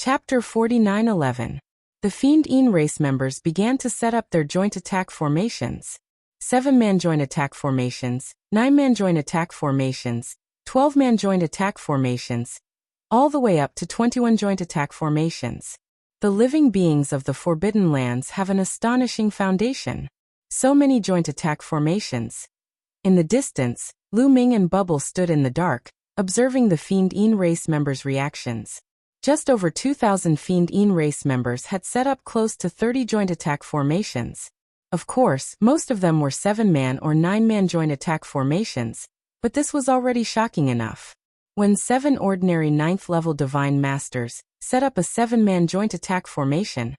Chapter 49:11. The Fiend Een race members began to set up their joint attack formations. 7-man joint attack formations, 9-man joint attack formations, 12-man joint attack formations, all the way up to 21 joint attack formations. The living beings of the Forbidden Lands have an astonishing foundation. So many joint attack formations. In the distance, Lu Ming and Bubble stood in the dark, observing the Fiend Een race members' reactions. Just over 2,000 Fiend Een race members had set up close to 30 joint attack formations. Of course, most of them were 7-man or 9-man joint attack formations, but this was already shocking enough. When 7 ordinary 9th-level Divine Masters set up a 7-man joint attack formation,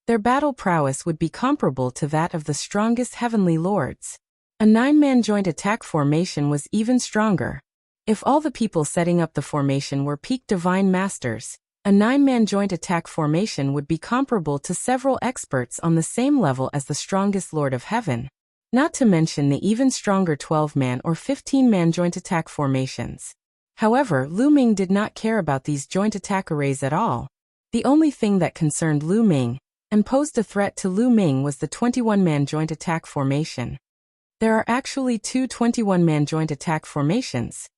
their battle prowess would be comparable to that of the strongest heavenly lords. A 9-man joint attack formation was even stronger. If all the people setting up the formation were peak Divine Masters, a 9-man joint attack formation would be comparable to several experts on the same level as the strongest Lord of Heaven, not to mention the even stronger 12-man or 15-man joint attack formations. However, Lu Ming did not care about these joint attack arrays at all. The only thing that concerned Lu Ming, and posed a threat to Lu Ming, was the 21-man joint attack formation. There are actually 2 21-man joint attack formations.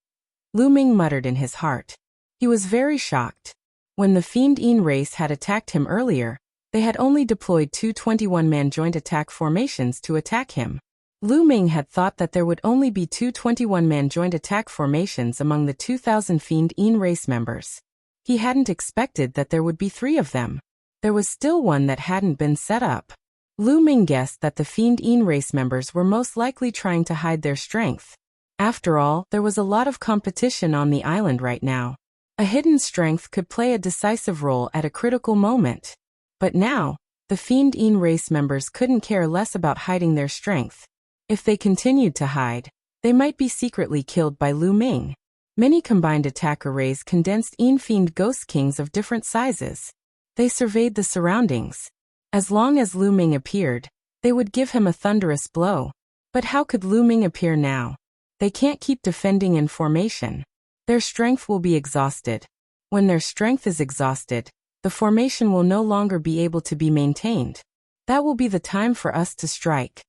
Lu Ming muttered in his heart. He was very shocked. When the Fiend Een race had attacked him earlier, they had only deployed 2 21-man joint attack formations to attack him. Lu Ming had thought that there would only be 2 21-man joint attack formations among the 2,000 Fiend Een race members. He hadn't expected that there would be 3 of them. There was still one that hadn't been set up. Lu Ming guessed that the Fiend Een race members were most likely trying to hide their strength. After all, there was a lot of competition on the island right now. A hidden strength could play a decisive role at a critical moment. But now, the Fiend Een race members couldn't care less about hiding their strength. If they continued to hide, they might be secretly killed by Lu Ming. Many combined attack arrays condensed Een Fiend Ghost Kings of different sizes. They surveyed the surroundings. As long as Lu Ming appeared, they would give him a thunderous blow. But how could Lu Ming appear now? They can't keep defending in formation. Their strength will be exhausted. When their strength is exhausted, the formation will no longer be able to be maintained. That will be the time for us to strike.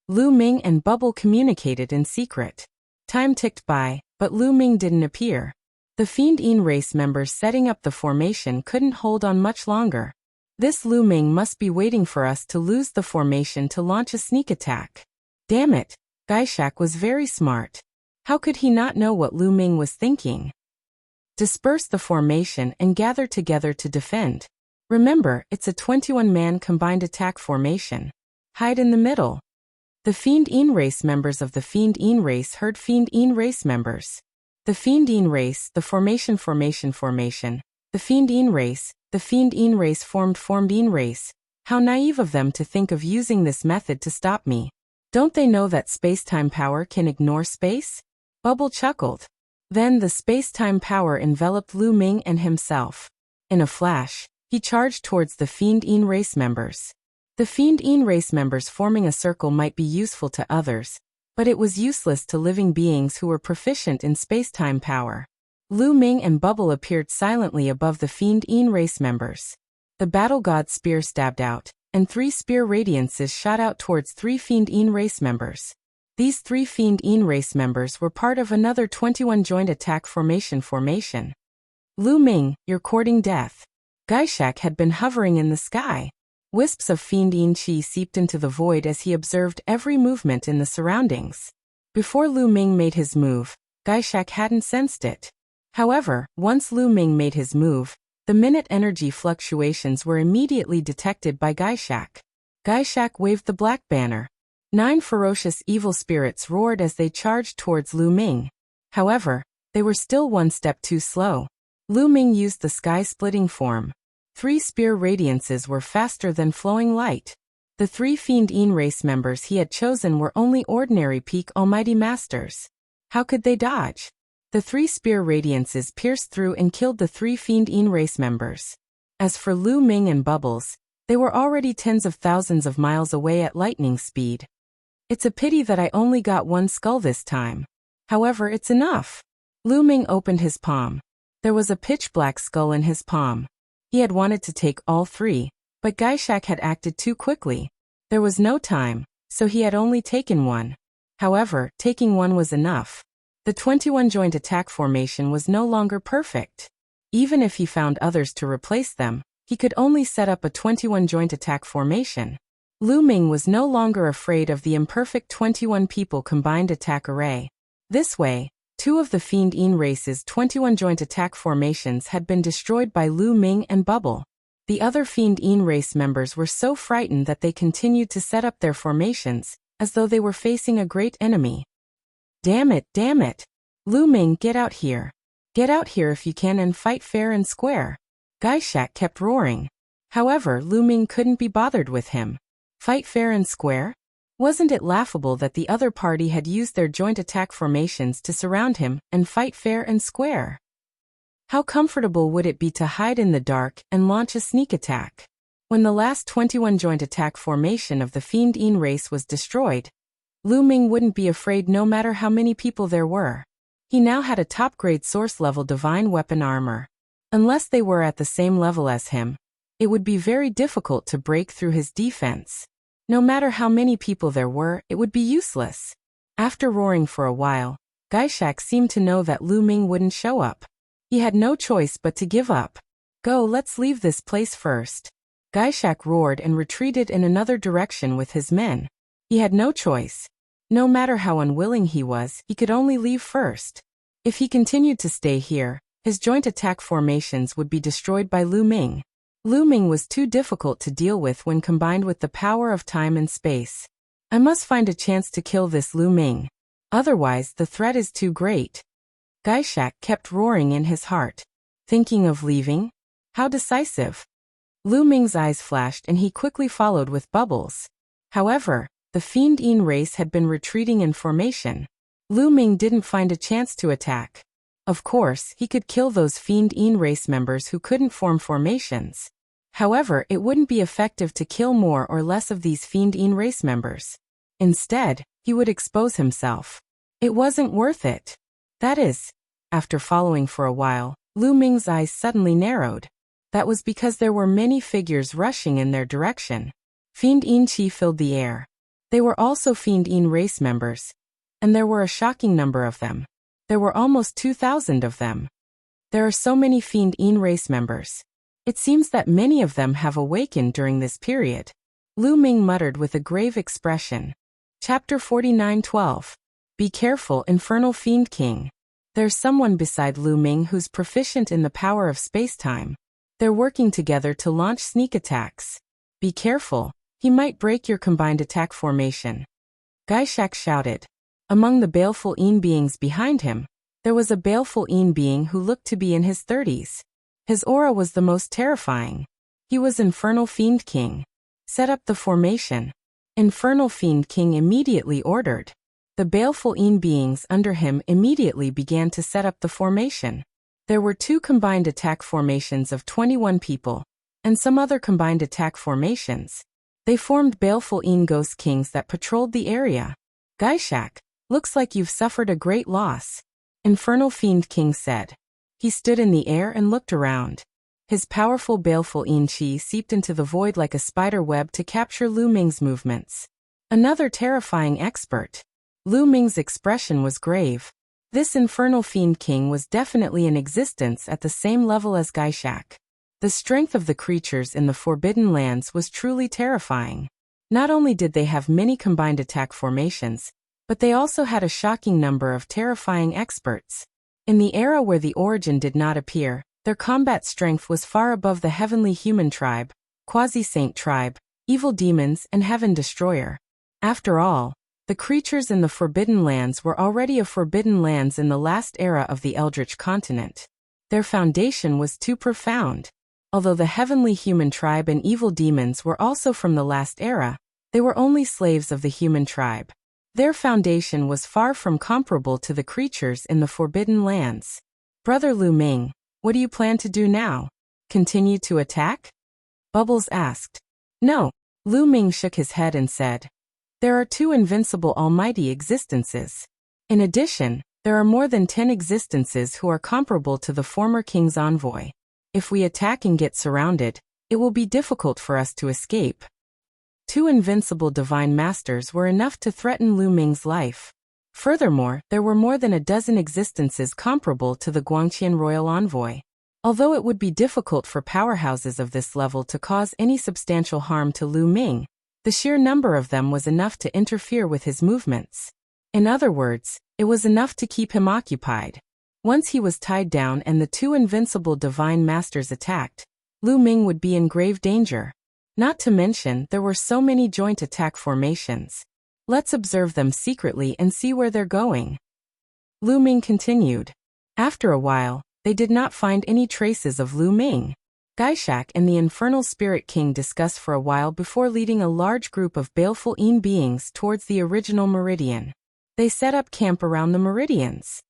Lu Ming and Bubble communicated in secret. Time ticked by, but Lu Ming didn't appear. The Fiend Een race members setting up the formation couldn't hold on much longer. This Lu Ming must be waiting for us to lose the formation to launch a sneak attack. Damn it, Gaishak was very smart. How could he not know what Lu Ming was thinking? Disperse the formation and gather together to defend. Remember, it's a 21-man combined attack formation. Hide in the middle. The Fiend Een race members of the Fiend Een race heard Fiend Een race members. The Fiend Een race, the formation. The Fiend Een race formed Een race. How naive of them to think of using this method to stop me. Don't they know that space-time power can ignore space? Bubble chuckled. Then the space-time power enveloped Lu Ming and himself. In a flash, he charged towards the Fiend Een race members. The Fiend Een race members forming a circle might be useful to others, but it was useless to living beings who were proficient in space-time power. Lu Ming and Bubble appeared silently above the Fiend Een race members. The Battle God spear stabbed out, and 3 spear radiances shot out towards 3 Fiend Een race members. These 3 Fiend Een race members were part of another 21 joint attack formation. Lu Ming, you're courting death. Gaishak had been hovering in the sky. Wisps of Fiend Een chi seeped into the void as he observed every movement in the surroundings. Before Lu Ming made his move, Gaishak hadn't sensed it. However, once Lu Ming made his move, the minute energy fluctuations were immediately detected by Gaishak. Gaishak waved the black banner. 9 ferocious evil spirits roared as they charged towards Lu Ming. However, they were still one step too slow. Lu Ming used the sky-splitting form. 3 spear radiances were faster than flowing light. The 3 Fiend Een race members he had chosen were only ordinary peak Almighty Masters. How could they dodge? The 3 spear radiances pierced through and killed the 3 Fiend Een race members. As for Lu Ming and Bubbles, they were already tens of thousands of miles away at lightning speed. It's a pity that I only got 1 skull this time. However, it's enough. Lu Ming opened his palm. There was a pitch-black skull in his palm. He had wanted to take all 3, but Gaishak had acted too quickly. There was no time, so he had only taken 1. However, taking 1 was enough. The 21 joint attack formation was no longer perfect. Even if he found others to replace them, he could only set up a 21 joint attack formation. Lu Ming was no longer afraid of the imperfect 21 people combined attack array. This way, 2 of the Fiend Yin race's 21 joint attack formations had been destroyed by Lu Ming and Bubble. The other Fiend Yin race members were so frightened that they continued to set up their formations, as though they were facing a great enemy. Damn it, damn it! Lu Ming, get out here. Get out here if you can and fight fair and square. Gaishak kept roaring. However, Lu Ming couldn't be bothered with him. Fight fair and square? Wasn't it laughable that the other party had used their joint attack formations to surround him and fight fair and square? How comfortable would it be to hide in the dark and launch a sneak attack? When the last 21 joint attack formation of the Fiend Yin race was destroyed, Lu Ming wouldn't be afraid no matter how many people there were. He now had a top-grade source-level divine weapon armor. Unless they were at the same level as him, it would be very difficult to break through his defense. No matter how many people there were, it would be useless. After roaring for a while, Gaishak seemed to know that Lu Ming wouldn't show up. He had no choice but to give up. Go, let's leave this place first. Gaishak roared and retreated in another direction with his men. He had no choice. No matter how unwilling he was, he could only leave first. If he continued to stay here, his joint attack formations would be destroyed by Lu Ming. Lu Ming was too difficult to deal with when combined with the power of time and space. I must find a chance to kill this Lu Ming. Otherwise, the threat is too great. Gaishak kept roaring in his heart. Thinking of leaving? How decisive. Lu Ming's eyes flashed and he quickly followed with Bubbles. However, the Fiend Yin race had been retreating in formation. Lu Ming didn't find a chance to attack. Of course, he could kill those Fiend Yin race members who couldn't form formations. However, it wouldn't be effective to kill more or less of these Fiend Yin race members. Instead, he would expose himself. It wasn't worth it. That is, after following for a while, Lu Ming's eyes suddenly narrowed. That was because there were many figures rushing in their direction. Fiend Yin chi filled the air. They were also Fiend Yin race members, and there were a shocking number of them. There were almost 2,000 of them. There are so many Fiend Yin race members. It seems that many of them have awakened during this period. Lu Ming muttered with a grave expression. Chapter 49:12. Be careful, Infernal Fiend King. There's someone beside Lu Ming who's proficient in the power of space-time. They're working together to launch sneak attacks. Be careful, he might break your combined attack formation. Gaishak shouted. Among the baleful Yin beings behind him, there was a baleful Yin being who looked to be in his 30s. His aura was the most terrifying. He was Infernal Fiend King. Set up the formation. Infernal Fiend King immediately ordered. The baleful Yin beings under him immediately began to set up the formation. There were 2 combined attack formations of 21 people, and some other combined attack formations. They formed baleful Yin ghost kings that patrolled the area. Gaishak, looks like you've suffered a great loss, Infernal Fiend King said. He stood in the air and looked around. His powerful baleful Yin chi seeped into the void like a spider web to capture Lu Ming's movements. Another terrifying expert. Lu Ming's expression was grave. This Infernal Fiend King was definitely in existence at the same level as Gaishak. The strength of the creatures in the Forbidden Lands was truly terrifying. Not only did they have many combined attack formations, but they also had a shocking number of terrifying experts. In the era where the origin did not appear, their combat strength was far above the Heavenly Human Tribe, Quasi-Saint Tribe, Evil Demons, and Heaven Destroyer. After all, the creatures in the Forbidden Lands were already of Forbidden Lands in the last era of the Eldritch Continent. Their foundation was too profound. Although the Heavenly Human Tribe and Evil Demons were also from the last era, they were only slaves of the Human Tribe. Their foundation was far from comparable to the creatures in the Forbidden Lands. Brother Lu Ming, what do you plan to do now? Continue to attack? Bubbles asked. No, Lu Ming shook his head and said. There are 2 invincible almighty existences. In addition, there are more than 10 existences who are comparable to the former king's envoy. If we attack and get surrounded, it will be difficult for us to escape. 2 invincible divine masters were enough to threaten Lu Ming's life. Furthermore, there were more than a dozen existences comparable to the Guangqian royal envoy. Although it would be difficult for powerhouses of this level to cause any substantial harm to Lu Ming, the sheer number of them was enough to interfere with his movements. In other words, it was enough to keep him occupied. Once he was tied down and the 2 invincible divine masters attacked, Lu Ming would be in grave danger. Not to mention, there were so many joint attack formations. Let's observe them secretly and see where they're going. Lu Ming continued. After a while, they did not find any traces of Lu Ming. Gaishak and the Infernal Spirit King discussed for a while before leading a large group of baleful Yin beings towards the original meridian. They set up camp around the meridians.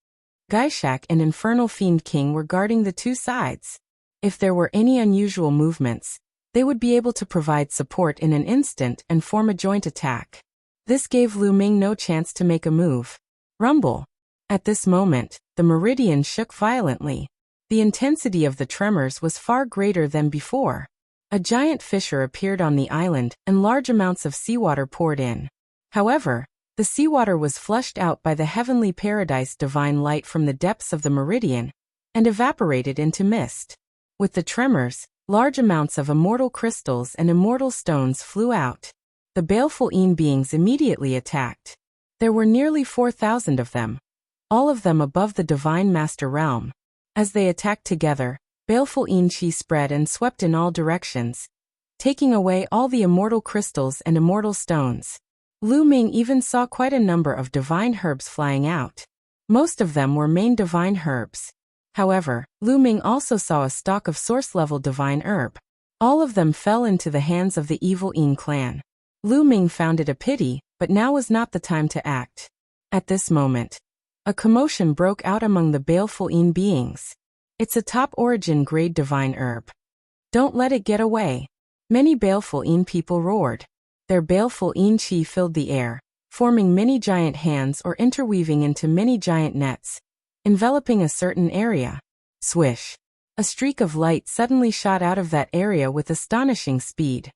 Gaishak and Infernal Fiend King were guarding the 2 sides. If there were any unusual movements, they would be able to provide support in an instant and form a joint attack. This gave Lu Ming no chance to make a move. Rumble. At this moment, the meridian shook violently. The intensity of the tremors was far greater than before. A giant fissure appeared on the island, and large amounts of seawater poured in. However, the seawater was flushed out by the heavenly paradise divine light from the depths of the meridian, and evaporated into mist. With the tremors, large amounts of immortal crystals and immortal stones flew out. The baleful Yin beings immediately attacked. There were nearly 4,000 of them, all of them above the divine master realm. As they attacked together, baleful Yin Qi spread and swept in all directions, taking away all the immortal crystals and immortal stones. Lu Ming even saw quite a number of divine herbs flying out. Most of them were main divine herbs. However, Lu Ming also saw a stalk of source-level divine herb. All of them fell into the hands of the evil Yin clan. Lu Ming found it a pity, but now was not the time to act. At this moment, a commotion broke out among the baleful Yin beings. It's a top origin grade divine herb. Don't let it get away. Many baleful Yin people roared. Their baleful Yin Qi filled the air, forming many giant hands or interweaving into many giant nets, enveloping a certain area. Swish. A streak of light suddenly shot out of that area with astonishing speed.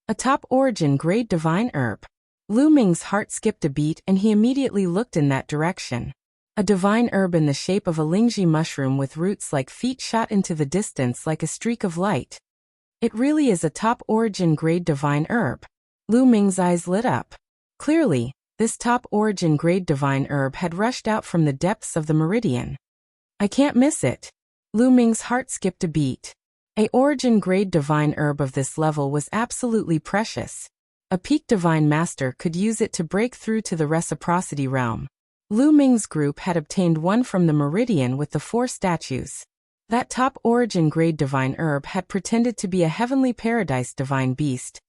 A top origin grade divine herb. Lu Ming's heart skipped a beat and he immediately looked in that direction. A divine herb in the shape of a lingji mushroom with roots like feet shot into the distance like a streak of light. It really is a top origin grade divine herb. Lu Ming's eyes lit up. Clearly, this top origin grade divine herb had rushed out from the depths of the meridian. I can't miss it. Lu Ming's heart skipped a beat. A origin grade divine herb of this level was absolutely precious. A peak divine master could use it to break through to the reciprocity realm. Lu Ming's group had obtained one from the meridian with the 4 statues. That top origin grade divine herb had pretended to be a heavenly paradise divine beast,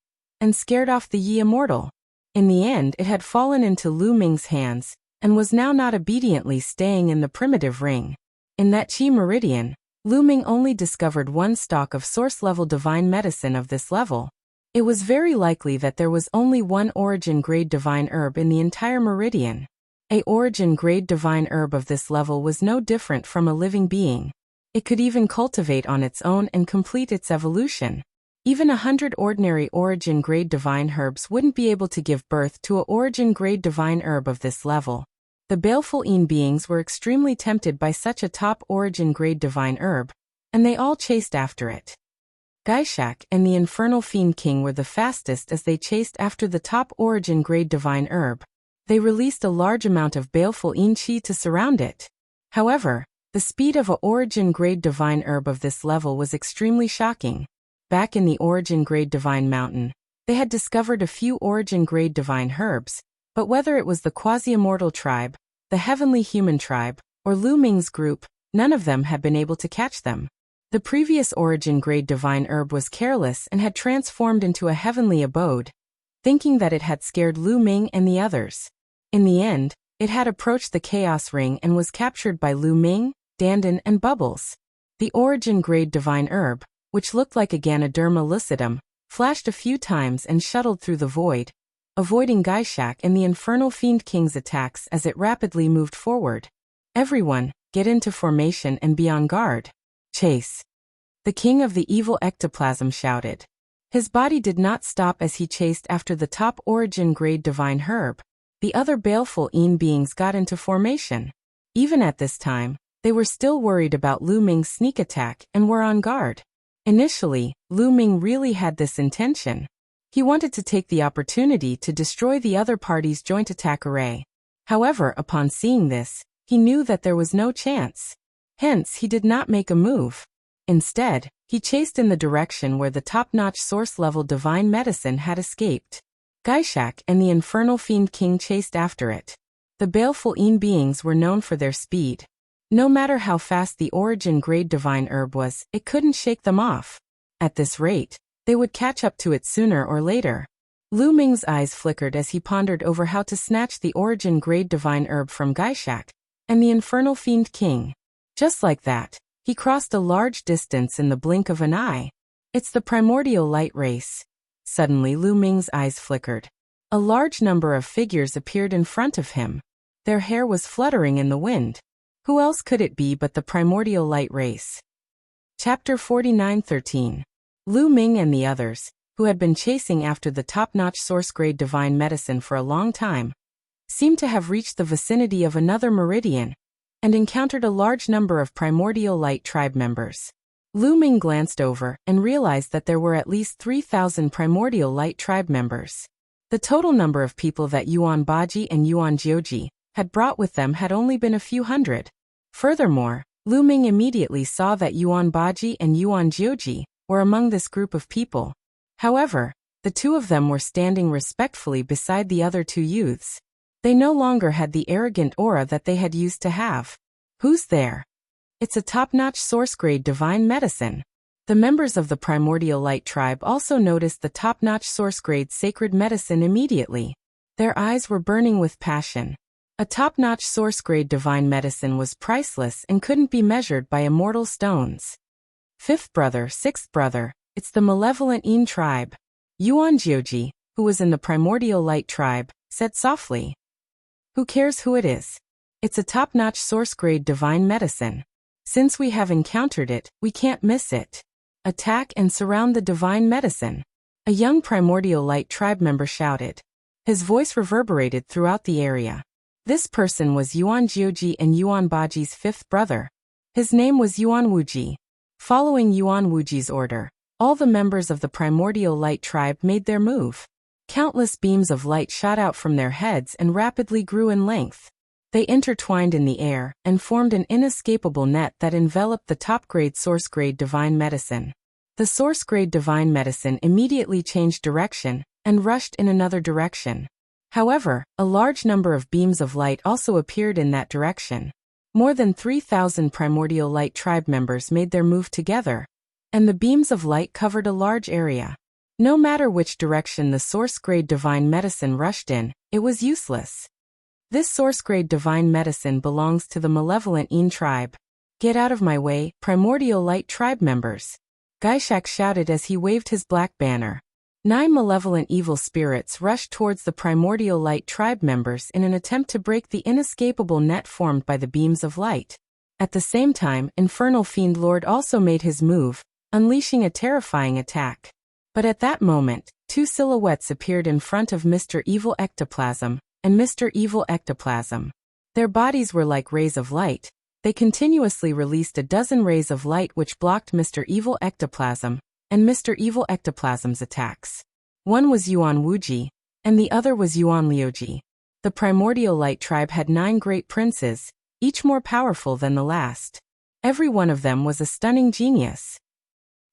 and scared off the Yi immortal. In the end, it had fallen into Lu Ming's hands, and was now not obediently staying in the primitive ring. In that Qi meridian, Lu Ming only discovered 1 stalk of source-level divine medicine of this level. It was very likely that there was only 1 origin grade divine herb in the entire meridian. A origin grade divine herb of this level was no different from a living being. It could even cultivate on its own and complete its evolution. Even 100 ordinary origin grade divine herbs wouldn't be able to give birth to a origin grade divine herb of this level. The baleful Yin beings were extremely tempted by such a top origin grade divine herb, and they all chased after it. Gaishak and the Infernal Fiend King were the fastest as they chased after the top origin grade divine herb. They released a large amount of baleful Yin Qi to surround it. However, the speed of a origin grade divine herb of this level was extremely shocking. Back in the origin grade divine mountain, they had discovered a few origin grade divine herbs, but whether it was the quasi-immortal tribe, the heavenly human tribe, or Lu Ming's group, none of them had been able to catch them. The previous origin grade divine herb was careless and had transformed into a heavenly abode, thinking that it had scared Lu Ming and the others. In the end, it had approached the chaos ring and was captured by Lu Ming, Dandan and Bubbles. The origin grade divine herb, which looked like a Ganoderma lucidum, flashed a few times and shuttled through the void, avoiding Gaishak and the Infernal Fiend King's attacks as it rapidly moved forward. Everyone, get into formation and be on guard. Chase. the king of the evil ectoplasm shouted. His body did not stop as he chased after the top origin grade divine herb. The other baleful Yin beings got into formation. Even at this time, they were still worried about Lu Ming's sneak attack and were on guard. Initially, Lu Ming really had this intention. He wanted to take the opportunity to destroy the other party's joint attack array. However, upon seeing this, he knew that there was no chance. Hence, he did not make a move. Instead, he chased in the direction where the top-notch source-level divine medicine had escaped. Gaishak and the infernal fiend king chased after it. The baleful Yin beings were known for their speed. No matter how fast the origin grade divine herb was, it couldn't shake them off. At this rate, they would catch up to it sooner or later. Lu Ming's eyes flickered as he pondered over how to snatch the origin grade divine herb from Gaishak and the infernal fiend king. Just like that, he crossed a large distance in the blink of an eye. It's the primordial light race. Suddenly Lu Ming's eyes flickered. A large number of figures appeared in front of him. Their hair was fluttering in the wind. Who else could it be but the primordial light race? Chapter 49:13. Lu Ming and the others, who had been chasing after the top-notch source-grade divine medicine for a long time, seemed to have reached the vicinity of another meridian and encountered a large number of primordial light tribe members. Lu Ming glanced over and realized that there were at least 3,000 primordial light tribe members. The total number of people that Yuan Baji and Yuan Jioji had brought with them had only been a few hundred. Furthermore, Lu Ming immediately saw that Yuan Baji and Yuan Jioji were among this group of people. However, the two of them were standing respectfully beside the other two youths. They no longer had the arrogant aura that they had used to have. Who's there? It's a top-notch source-grade divine medicine. The members of the primordial light tribe also noticed the top-notch source-grade sacred medicine immediately. Their eyes were burning with passion. A top-notch source-grade divine medicine was priceless and couldn't be measured by immortal stones. Fifth brother, sixth brother, it's the malevolent Yin tribe. Yuan Jioji, who was in the primordial light tribe, said softly. Who cares who it is? It's a top-notch source-grade divine medicine. Since we have encountered it, we can't miss it. Attack and surround the divine medicine. A young primordial light tribe member shouted. His voice reverberated throughout the area. This person was Yuan Jioji and Yuan Baji's fifth brother. His name was Yuan Wuji. Following Yuan Wuji's order, all the members of the primordial light tribe made their move. Countless beams of light shot out from their heads and rapidly grew in length. They intertwined in the air and formed an inescapable net that enveloped the top-grade source-grade divine medicine. The source-grade divine medicine immediately changed direction and rushed in another direction. However, a large number of beams of light also appeared in that direction. More than 3,000 primordial light tribe members made their move together, and the beams of light covered a large area. No matter which direction the source-grade divine medicine rushed in, it was useless. This source-grade divine medicine belongs to the malevolent Yin tribe. Get out of my way, primordial light tribe members. Gaishak shouted as he waved his black banner. 9 malevolent evil spirits rushed towards the primordial light tribe members in an attempt to break the inescapable net formed by the beams of light. At the same time, Infernal Fiend Lord also made his move, unleashing a terrifying attack. But at that moment, 2 silhouettes appeared in front of Mr. Evil Ectoplasm and Mr. Evil Ectoplasm. Their bodies were like rays of light. They continuously released a dozen rays of light which blocked Mr. Evil Ectoplasm and Mr. Evil Ectoplasm's attacks. One was Yuan Wuji, and the other was Yuan Liuji. The primordial light tribe had 9 great princes, each more powerful than the last. Every one of them was a stunning genius.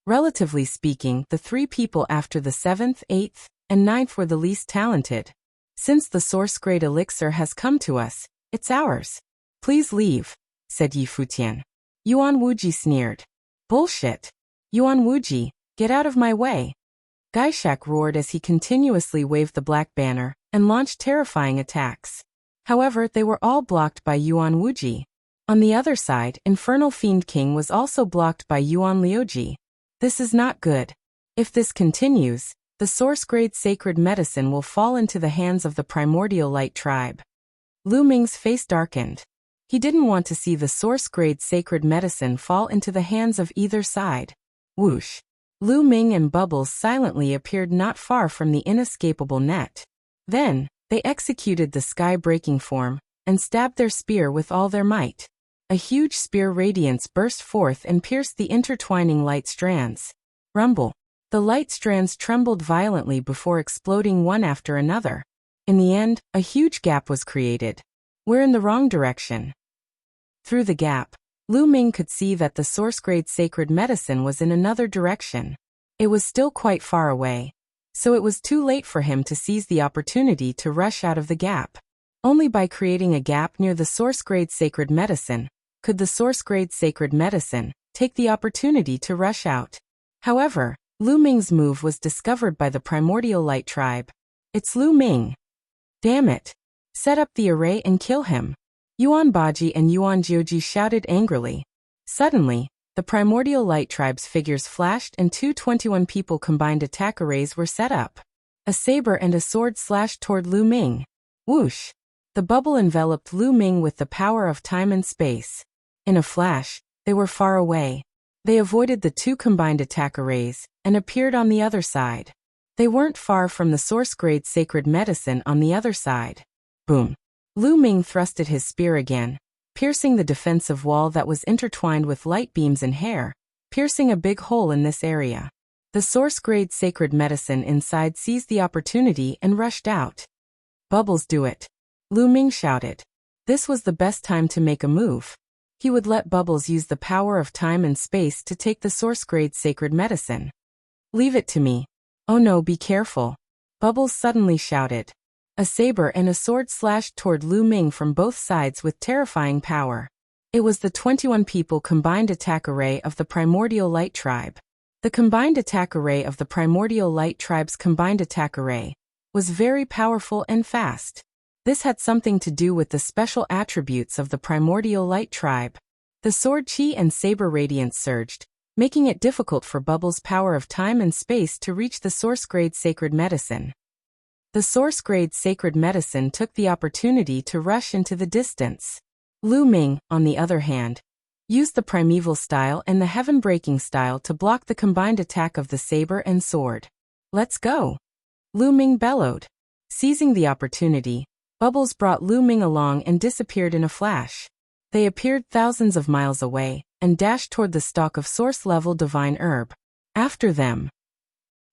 Relatively speaking, the 3 people after the 7th, 8th, and 9th were the least talented. Since the source-grade elixir has come to us, it's ours. Please leave, said Yi Futian. Yuan Wuji sneered. Bullshit. Yuan Wuji, get out of my way. Gaishak roared as he continuously waved the black banner and launched terrifying attacks. However, they were all blocked by Yuan Wuji. On the other side, Infernal Fiend King was also blocked by Yuan Liuji. This is not good. If this continues, the source-grade sacred medicine will fall into the hands of the primordial light tribe. Lu Ming's face darkened. He didn't want to see the source-grade sacred medicine fall into the hands of either side. Whoosh! Lu Ming and Bubbles silently appeared not far from the inescapable net. Then, they executed the sky-breaking form, and stabbed their spear with all their might. A huge spear radiance burst forth and pierced the intertwining light strands. Rumble! The light strands trembled violently before exploding one after another. In the end, a huge gap was created. We're in the wrong direction. Through the gap, Lu Ming could see that the source-grade sacred medicine was in another direction. It was still quite far away, so it was too late for him to seize the opportunity to rush out of the gap. Only by creating a gap near the source-grade sacred medicine could the source-grade sacred medicine take the opportunity to rush out. However, Lu Ming's move was discovered by the primordial light tribe. It's Lu Ming. Damn it. Set up the array and kill him. Yuan Baji and Yuan Jiuji shouted angrily. Suddenly, the primordial light tribe's figures flashed and two 21 people combined attack arrays were set up. A saber and a sword slashed toward Lu Ming. Whoosh! The bubble enveloped Lu Ming with the power of time and space. In a flash, they were far away. They avoided the two combined attack arrays and appeared on the other side. They weren't far from the source-grade sacred medicine on the other side. Boom! Lu Ming thrusted his spear again, piercing the defensive wall that was intertwined with light beams and hair, piercing a big hole in this area. The source-grade sacred medicine inside seized the opportunity and rushed out. Bubbles, do it! Lu Ming shouted. This was the best time to make a move. He would let Bubbles use the power of time and space to take the source-grade sacred medicine. Leave it to me. Oh no, be careful! Bubbles suddenly shouted. A saber and a sword slashed toward Lu Ming from both sides with terrifying power. It was the 21 people combined attack array of the primordial light tribe. The combined attack array of the primordial light tribe's combined attack array was very powerful and fast. This had something to do with the special attributes of the primordial light tribe. The sword chi and saber radiance surged, making it difficult for Bubbles' power of time and space to reach the source-grade sacred medicine. The source-grade sacred medicine took the opportunity to rush into the distance. Lu Ming, on the other hand, used the primeval style and the heaven-breaking style to block the combined attack of the saber and sword. Let's go! Lu Ming bellowed. Seizing the opportunity, Bubbles brought Lu Ming along and disappeared in a flash. They appeared thousands of miles away and dashed toward the stalk of source-level divine herb. After them.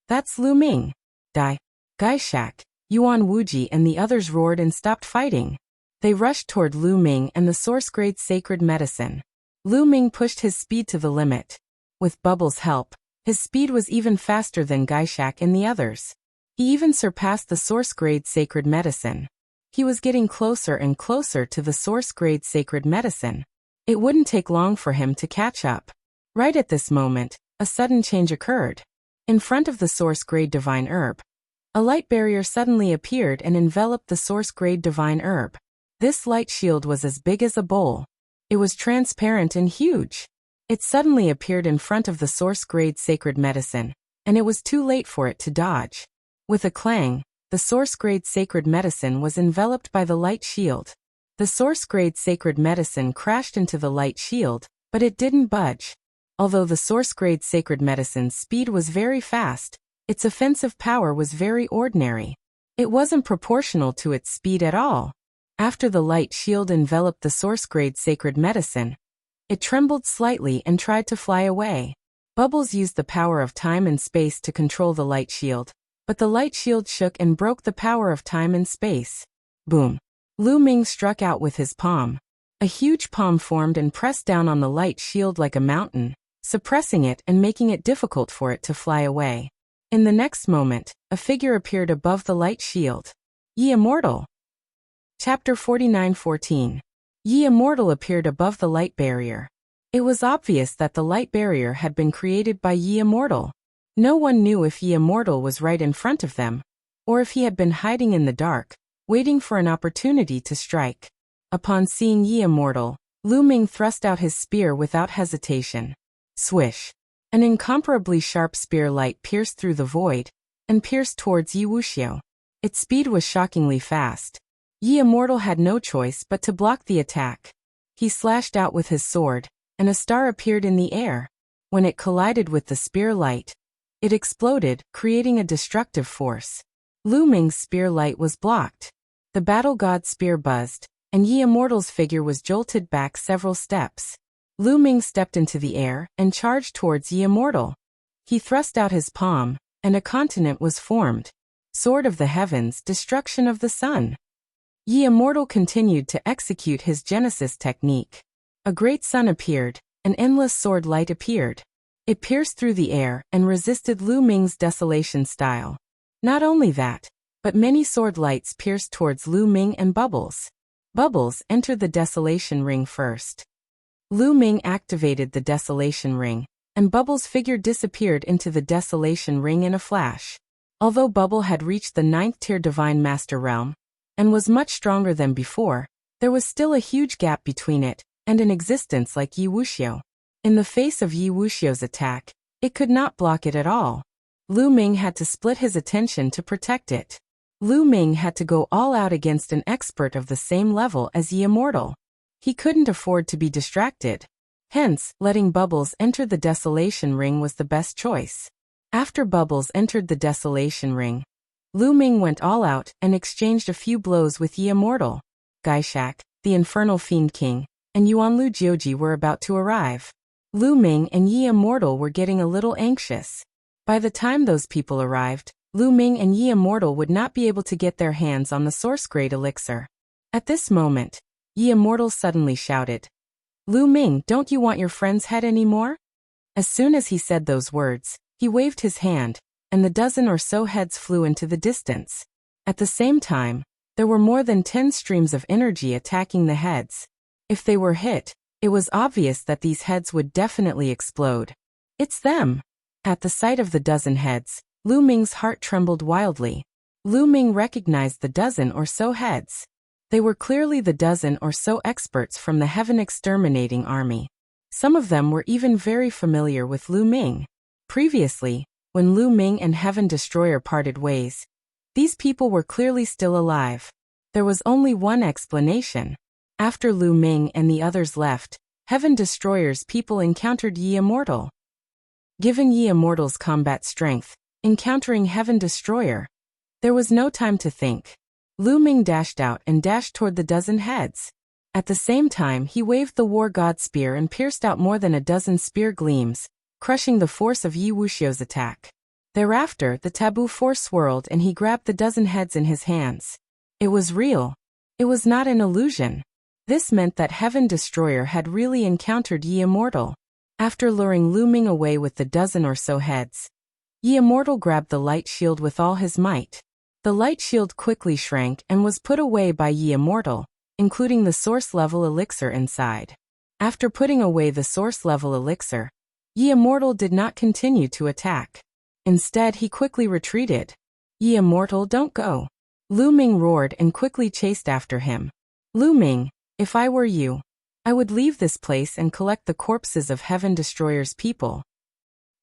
That's Lu Ming. Die. Gaishak, Yuan Wuji and the others roared and stopped fighting. They rushed toward Lu Ming and the source-grade sacred medicine. Lu Ming pushed his speed to the limit. With Bubbles' help, his speed was even faster than Gaishak and the others. He even surpassed the source-grade sacred medicine. He was getting closer and closer to the source-grade sacred medicine. It wouldn't take long for him to catch up. Right at this moment, a sudden change occurred. In front of the source-grade divine herb, a light barrier suddenly appeared and enveloped the source-grade divine herb. This light shield was as big as a bowl. It was transparent and huge. It suddenly appeared in front of the source-grade sacred medicine, and it was too late for it to dodge. With a clang, the source-grade sacred medicine was enveloped by the light shield. The source-grade sacred medicine crashed into the light shield, but it didn't budge. Although the source-grade sacred medicine's speed was very fast, its offensive power was very ordinary. It wasn't proportional to its speed at all. After the light shield enveloped the source-grade sacred medicine, it trembled slightly and tried to fly away. Bubbles used the power of time and space to control the light shield, but the light shield shook and broke the power of time and space. Boom! Lu Ming struck out with his palm. A huge palm formed and pressed down on the light shield like a mountain, suppressing it and making it difficult for it to fly away. In the next moment, a figure appeared above the light shield. Ye Immortal! Chapter 49:14. Ye Immortal appeared above the light barrier. It was obvious that the light barrier had been created by Ye Immortal. No one knew if Ye Immortal was right in front of them, or if he had been hiding in the dark, waiting for an opportunity to strike. Upon seeing Ye Immortal, Lu Ming thrust out his spear without hesitation. Swish! An incomparably sharp spear light pierced through the void, and pierced towards Ye Wuxia. Its speed was shockingly fast. Ye Immortal had no choice but to block the attack. He slashed out with his sword, and a star appeared in the air. When it collided with the spear light, it exploded, creating a destructive force. Lu Ming's spear light was blocked. The battle god's spear buzzed, and Yi Immortal's figure was jolted back several steps. Lu Ming stepped into the air and charged towards Yi Immortal. He thrust out his palm, and a continent was formed. Sword of the Heavens, Destruction of the Sun. Yi Immortal continued to execute his Genesis technique. A great sun appeared, an endless sword light appeared. It pierced through the air and resisted Lu Ming's desolation style. Not only that, but many sword lights pierced towards Lu Ming and Bubbles. Bubbles entered the desolation ring first. Lu Ming activated the desolation ring, and Bubbles' figure disappeared into the desolation ring in a flash. Although Bubble had reached the 9th tier Divine Master realm, and was much stronger than before, there was still a huge gap between it and an existence like Yi Wuxia. In the face of Yi Wuxia's attack, it could not block it at all. Lu Ming had to split his attention to protect it. Lu Ming had to go all out against an expert of the same level as Yi Immortal. He couldn't afford to be distracted. Hence, letting Bubbles enter the desolation ring was the best choice. After Bubbles entered the desolation ring, Lu Ming went all out and exchanged a few blows with Yi Immortal. Gaishak, the Infernal Fiend King, and Yuanlu Jiuji were about to arrive. Lu Ming and Yi Immortal were getting a little anxious. By the time those people arrived, Lu Ming and Yi Immortal would not be able to get their hands on the source-grade elixir. At this moment, Yi Immortal suddenly shouted, "Lu Ming, don't you want your friend's head anymore?" As soon as he said those words, he waved his hand, and the dozen or so heads flew into the distance. At the same time, there were more than 10 streams of energy attacking the heads. If they were hit, it was obvious that these heads would definitely explode. It's them! At the sight of the dozen heads, Lu Ming's heart trembled wildly. Lu Ming recognized the dozen or so heads. They were clearly the dozen or so experts from the Heaven Exterminating Army. Some of them were even very familiar with Lu Ming. Previously, when Lu Ming and Heaven Destroyer parted ways, these people were clearly still alive. There was only one explanation. After Lu Ming and the others left, Heaven Destroyer's people encountered Yi Immortal. Given Yi Immortal's combat strength, encountering Heaven Destroyer, there was no time to think. Lu Ming dashed out and dashed toward the dozen heads. At the same time, he waved the War God Spear and pierced out more than a dozen spear gleams, crushing the force of Yi Wuxia's attack. Thereafter, the taboo force swirled and he grabbed the dozen heads in his hands. It was real. It was not an illusion. This meant that Heaven Destroyer had really encountered Yi Immortal. After luring Lu Ming away with the dozen or so heads, Yi Immortal grabbed the light shield with all his might. The light shield quickly shrank and was put away by Yi Immortal, including the source-level elixir inside. After putting away the source-level elixir, Yi Immortal did not continue to attack. Instead, he quickly retreated. "Yi Immortal, don't go!" Lu Ming roared and quickly chased after him. "Lu Ming, if I were you, I would leave this place and collect the corpses of Heaven Destroyer's people."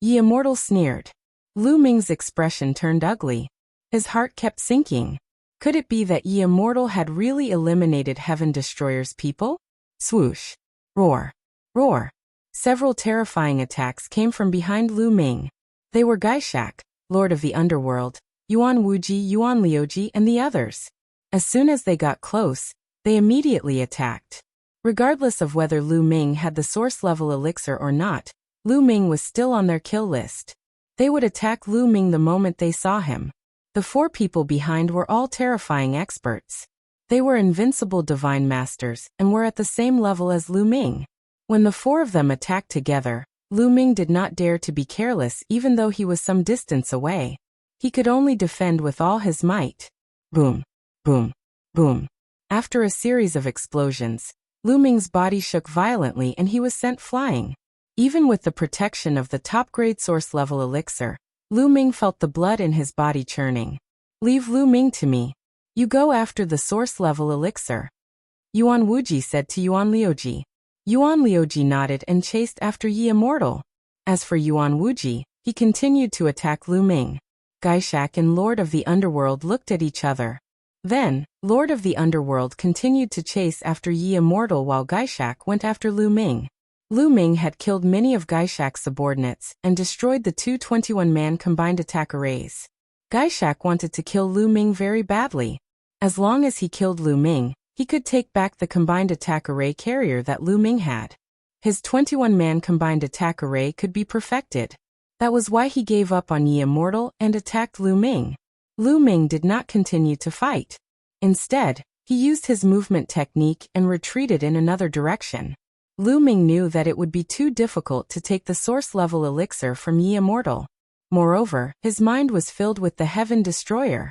Yi Immortal sneered. Lu Ming's expression turned ugly. His heart kept sinking. Could it be that Yi Immortal had really eliminated Heaven Destroyer's people? Swoosh. Roar. Roar. Several terrifying attacks came from behind Lu Ming. They were Gaishak, Lord of the Underworld, Yuan Wuji, Yuan Liuji, and the others. As soon as they got close, they immediately attacked. Regardless of whether Lu Ming had the source-level elixir or not, Lu Ming was still on their kill list. They would attack Lu Ming the moment they saw him. The 4 people behind were all terrifying experts. They were invincible divine masters and were at the same level as Lu Ming. When the 4 of them attacked together, Lu Ming did not dare to be careless even though he was some distance away. He could only defend with all his might. Boom, boom, boom. After a series of explosions, Lu Ming's body shook violently and he was sent flying. Even with the protection of the top-grade source-level elixir, Lu Ming felt the blood in his body churning. "Leave Lu Ming to me. You go after the source-level elixir," Yuan Wuji said to Yuan Liuji. Yuan Liuji nodded and chased after Yi Immortal. As for Yuan Wuji, he continued to attack Lu Ming. Gaishak and Lord of the Underworld looked at each other. Then, Lord of the Underworld continued to chase after Yi Immortal while Gaishak went after Lu Ming. Lu Ming had killed many of Gaishak's subordinates and destroyed the two 21-man combined attack arrays. Gaishak wanted to kill Lu Ming very badly. As long as he killed Lu Ming, he could take back the combined attack array carrier that Lu Ming had. His 21-man combined attack array could be perfected. That was why he gave up on Yi Immortal and attacked Lu Ming. Lu Ming did not continue to fight. Instead, he used his movement technique and retreated in another direction. Lu Ming knew that it would be too difficult to take the source-level elixir from Yi Immortal. Moreover, his mind was filled with the Heaven Destroyer.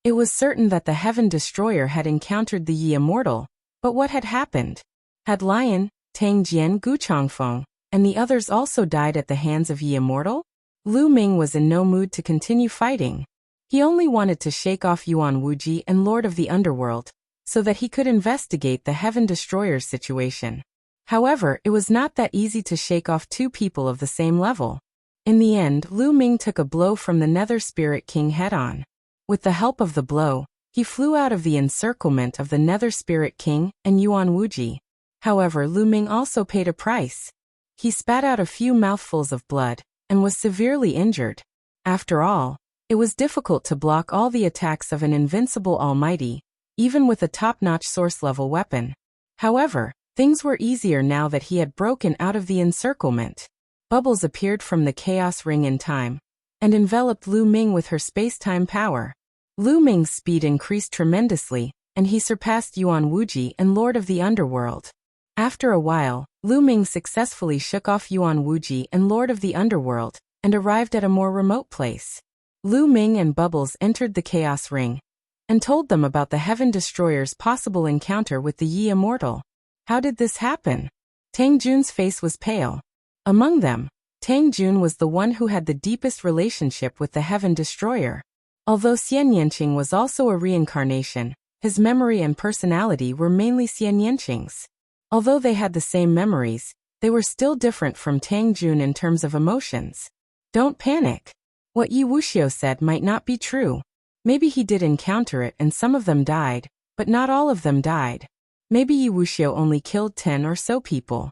It was certain that the Heaven Destroyer had encountered the Yi Immortal, but what had happened? Had Lion, Tang Jian, Gu Changfeng, and the others also died at the hands of Yi Immortal? Lu Ming was in no mood to continue fighting. He only wanted to shake off Yuan Wuji and Lord of the Underworld, so that he could investigate the Heaven Destroyer's situation. However, it was not that easy to shake off two people of the same level. In the end, Lu Ming took a blow from the Nether Spirit King head-on. With the help of the blow, he flew out of the encirclement of the Nether Spirit King and Yuan Wuji. However, Lu Ming also paid a price. He spat out a few mouthfuls of blood, and was severely injured. After all, it was difficult to block all the attacks of an invincible almighty, even with a top-notch source-level weapon. However, things were easier now that he had broken out of the encirclement. Bubbles appeared from the chaos ring in time, and enveloped Lu Ming with her space-time power. Lu Ming's speed increased tremendously, and he surpassed Yuan Wuji and Lord of the Underworld. After a while, Lu Ming successfully shook off Yuan Wuji and Lord of the Underworld, and arrived at a more remote place. Lu Ming and Bubbles entered the Chaos Ring, and told them about the Heaven Destroyer's possible encounter with the Yi Immortal. How did this happen? Tang Jun's face was pale. Among them, Tang Jun was the one who had the deepest relationship with the Heaven Destroyer. Although Xian Yanqing was also a reincarnation, his memory and personality were mainly Xian Yanqing's. Although they had the same memories, they were still different from Tang Jun in terms of emotions. Don't panic. What Yi Wuxia said might not be true. Maybe he did encounter it and some of them died, but not all of them died. Maybe Yi Wuxia only killed 10 or so people.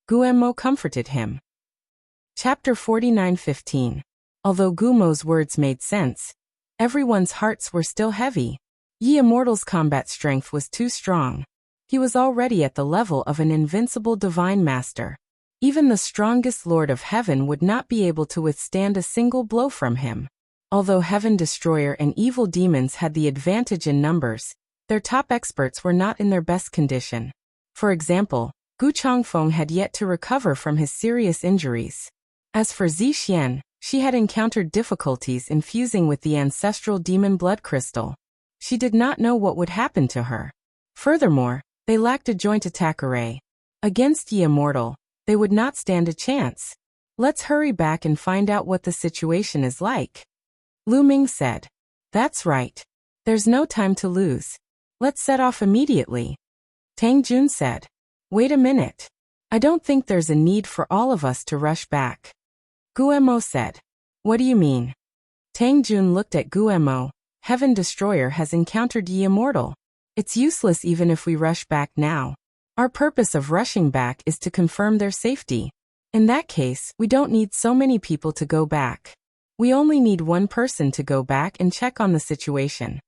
Guemo comforted him. Chapter 49:15. Although Gumo's words made sense, everyone's hearts were still heavy. Yi Immortal's combat strength was too strong. He was already at the level of an invincible divine master. Even the strongest Lord of Heaven would not be able to withstand a single blow from him. Although Heaven Destroyer and evil demons had the advantage in numbers, their top experts were not in their best condition. For example, Gu Changfeng had yet to recover from his serious injuries. As for Zixian, she had encountered difficulties in fusing with the ancestral demon blood crystal. She did not know what would happen to her. Furthermore, they lacked a joint attack array. Against Yi Immortal, they would not stand a chance. Let's hurry back and find out what the situation is like. Lu Ming said. That's right. There's no time to lose. Let's set off immediately. Tang Jun said. Wait a minute. I don't think there's a need for all of us to rush back. Guemo said. What do you mean? Tang Jun looked at Guemo. Heaven Destroyer has encountered Yi Immortal. It's useless even if we rush back now. Our purpose of rushing back is to confirm their safety. In that case, we don't need so many people to go back. We only need one person to go back and check on the situation.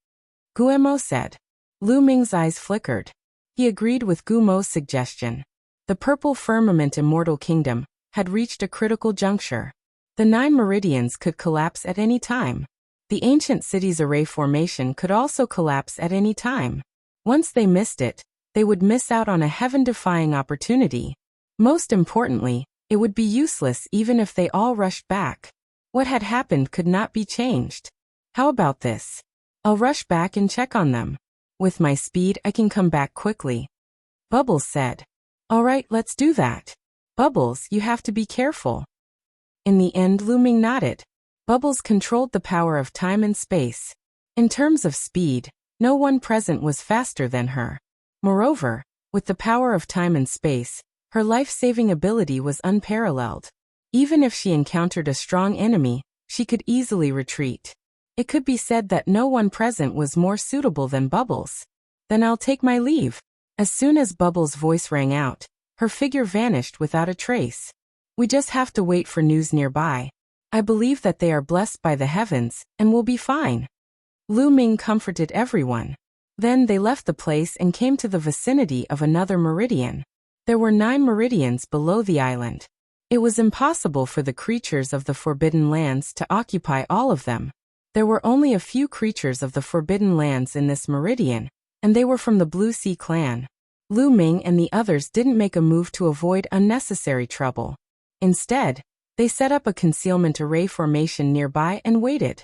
Guemo said. Lu Ming's eyes flickered. He agreed with Gumo's suggestion. The Purple Firmament Immortal Kingdom had reached a critical juncture. The 9 meridians could collapse at any time. The ancient city's array formation could also collapse at any time. Once they missed it, they would miss out on a heaven-defying opportunity. Most importantly, it would be useless even if they all rushed back. What had happened could not be changed. How about this? I'll rush back and check on them. With my speed, I can come back quickly. Bubbles said. All right, let's do that. Bubbles, you have to be careful. In the end, Lu Ming nodded. Bubbles controlled the power of time and space. In terms of speed, no one present was faster than her. Moreover, with the power of time and space, her life-saving ability was unparalleled. Even if she encountered a strong enemy, she could easily retreat. It could be said that no one present was more suitable than Bubbles. Then I'll take my leave. As soon as Bubbles' voice rang out, Her figure vanished without a trace. We just have to wait for news nearby. I believe that they are blessed by the heavens, and will be fine. Lu Ming comforted everyone. Then they left the place and came to the vicinity of another meridian. There were 9 meridians below the island. It was impossible for the creatures of the Forbidden Lands to occupy all of them. There were only a few creatures of the Forbidden Lands in this meridian, and they were from the Blue Sea clan. Lu Ming and the others didn't make a move to avoid unnecessary trouble. Instead, they set up a concealment array formation nearby and waited.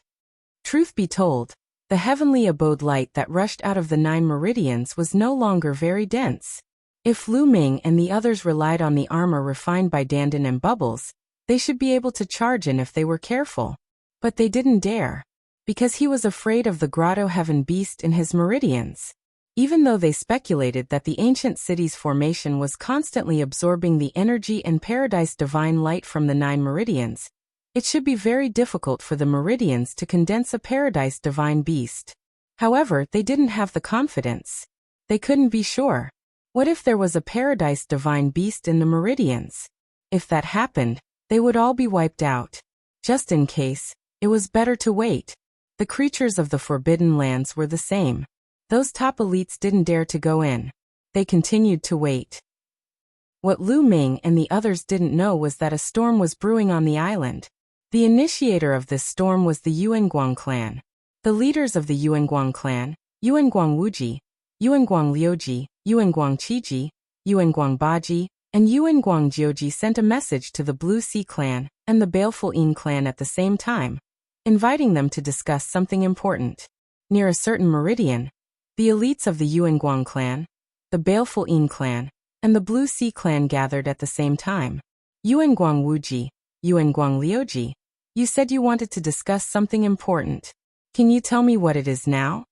Truth be told, the heavenly abode light that rushed out of the 9 meridians was no longer very dense. If Lu Ming and the others relied on the armor refined by Dandan and Bubbles, they should be able to charge in if they were careful. But they didn't dare, because he was afraid of the Grotto Heaven beast in his meridians. Even though they speculated that the ancient city's formation was constantly absorbing the energy and paradise divine light from the 9 meridians, it should be very difficult for the meridians to condense a paradise divine beast. However, they didn't have the confidence. They couldn't be sure. What if there was a paradise divine beast in the meridians? If that happened, they would all be wiped out. Just in case, it was better to wait. The creatures of the Forbidden Lands were the same. Those top elites didn't dare to go in. They continued to wait. What Lu Ming and the others didn't know was that a storm was brewing on the island. The initiator of this storm was the Yuanguang clan. The leaders of the Yuanguang clan, Yuanguang Wuji, Yuanguang Liuji, Yuanguang Qiji, Yuanguang Baji, and Yuanguang Jioji sent a message to the Blue Sea clan and the Baleful Yin clan at the same time, inviting them to discuss something important. Near a certain meridian, the elites of the Yuanguang clan, the Baleful Yin clan, and the Blue Sea clan gathered at the same time. Yuanguang Wuji, Yuanguang Liuji, you said you wanted to discuss something important. Can you tell me what it is now?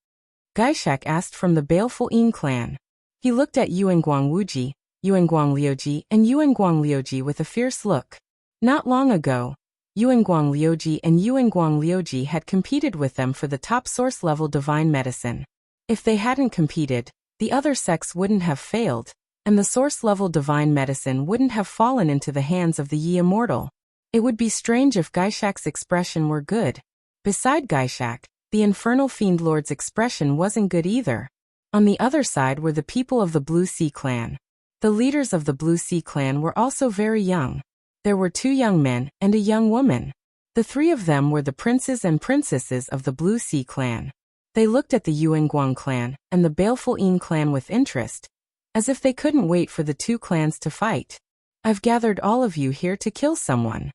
Gaishak asked from the Baleful Yin clan. He looked at Yuanguang Wuji, Yuanguang Liuji, and Yuanguang Liuji with a fierce look. Not long ago, Yuanguang Liuji and Yuanguang Liuji had competed with them for the top source-level divine medicine. If they hadn't competed, the other sects wouldn't have failed, and the source-level divine medicine wouldn't have fallen into the hands of the Yi Immortal. It would be strange if Gaishak's expression were good. Beside Gaishak, the Infernal Fiend Lord's expression wasn't good either. On the other side were the people of the Blue Sea clan. The leaders of the Blue Sea clan were also very young. There were 2 young men and a young woman. The 3 of them were the princes and princesses of the Blue Sea clan. They looked at the Yuanguang clan and the Baleful Yin clan with interest, as if they couldn't wait for the 2 clans to fight. I've gathered all of you here to kill someone.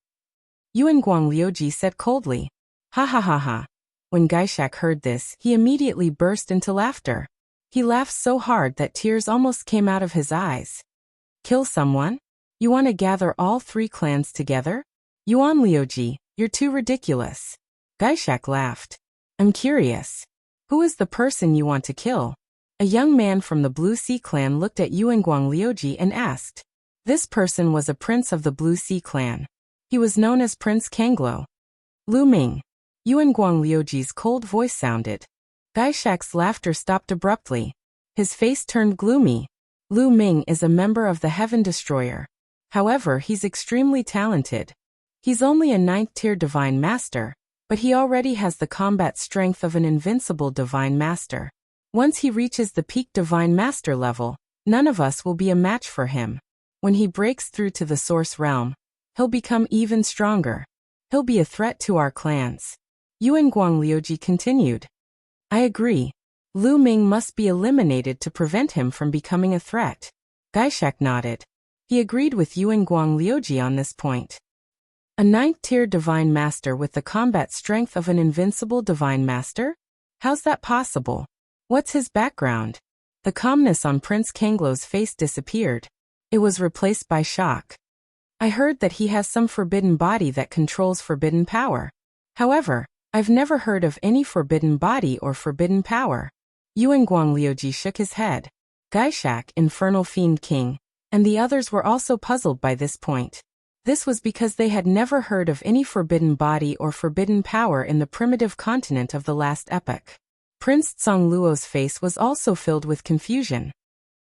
Yuanguang Liuji said coldly. Ha ha ha ha. When Gaishak heard this, he immediately burst into laughter. He laughed so hard that tears almost came out of his eyes. Kill someone? You want to gather all 3 clans together? Yuan Liuji, you're too ridiculous. Gaishak laughed. I'm curious. Who is the person you want to kill? A young man from the Blue Sea clan looked at Yuanguang Liuji and asked. This person was a prince of the Blue Sea clan. He was known as Prince Kanglo. Lu Ming. Yuanguang Liuji's cold voice sounded. Gaishak's laughter stopped abruptly. His face turned gloomy. Lu Ming is a member of the Heaven Destroyer. However, he's extremely talented. He's only a 9th-tier Divine Master, but he already has the combat strength of an invincible Divine Master. Once he reaches the peak Divine Master level, none of us will be a match for him. When he breaks through to the Source Realm, he'll become even stronger. He'll be a threat to our clans. Yuanguang Liuji continued. I agree. Lu Ming must be eliminated to prevent him from becoming a threat. Gaishak nodded. He agreed with Yuanguang Liuji on this point. A 9th-tier Divine Master with the combat strength of an invincible Divine Master? How's that possible? What's his background? The calmness on Prince Kanglo's face disappeared. It was replaced by shock. I heard that he has some forbidden body that controls forbidden power. However, I've never heard of any forbidden body or forbidden power. Yuanguang Liuji shook his head. Gaishak, Infernal Fiend King, and the others were also puzzled by this point. This was because they had never heard of any forbidden body or forbidden power in the primitive continent of the last epoch. Prince Tsongluo's face was also filled with confusion.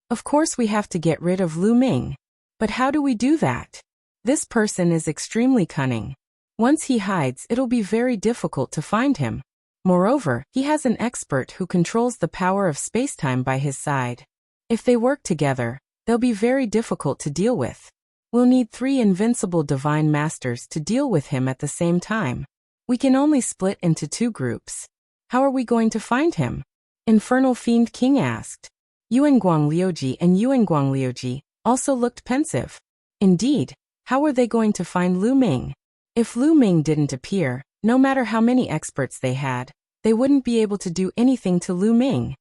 Of course we have to get rid of Lu Ming. But how do we do that? This person is extremely cunning. Once he hides, it'll be very difficult to find him. Moreover, he has an expert who controls the power of spacetime by his side. If they work together, they'll be very difficult to deal with. We'll need 3 invincible divine masters to deal with him at the same time. We can only split into 2 groups. How are we going to find him? Infernal Fiend King asked. Yuanguang Liuji and Yuanguang Liuji also looked pensive. Indeed, how were they going to find Lu Ming? If Lu Ming didn't appear, no matter how many experts they had, they wouldn't be able to do anything to Lu Ming.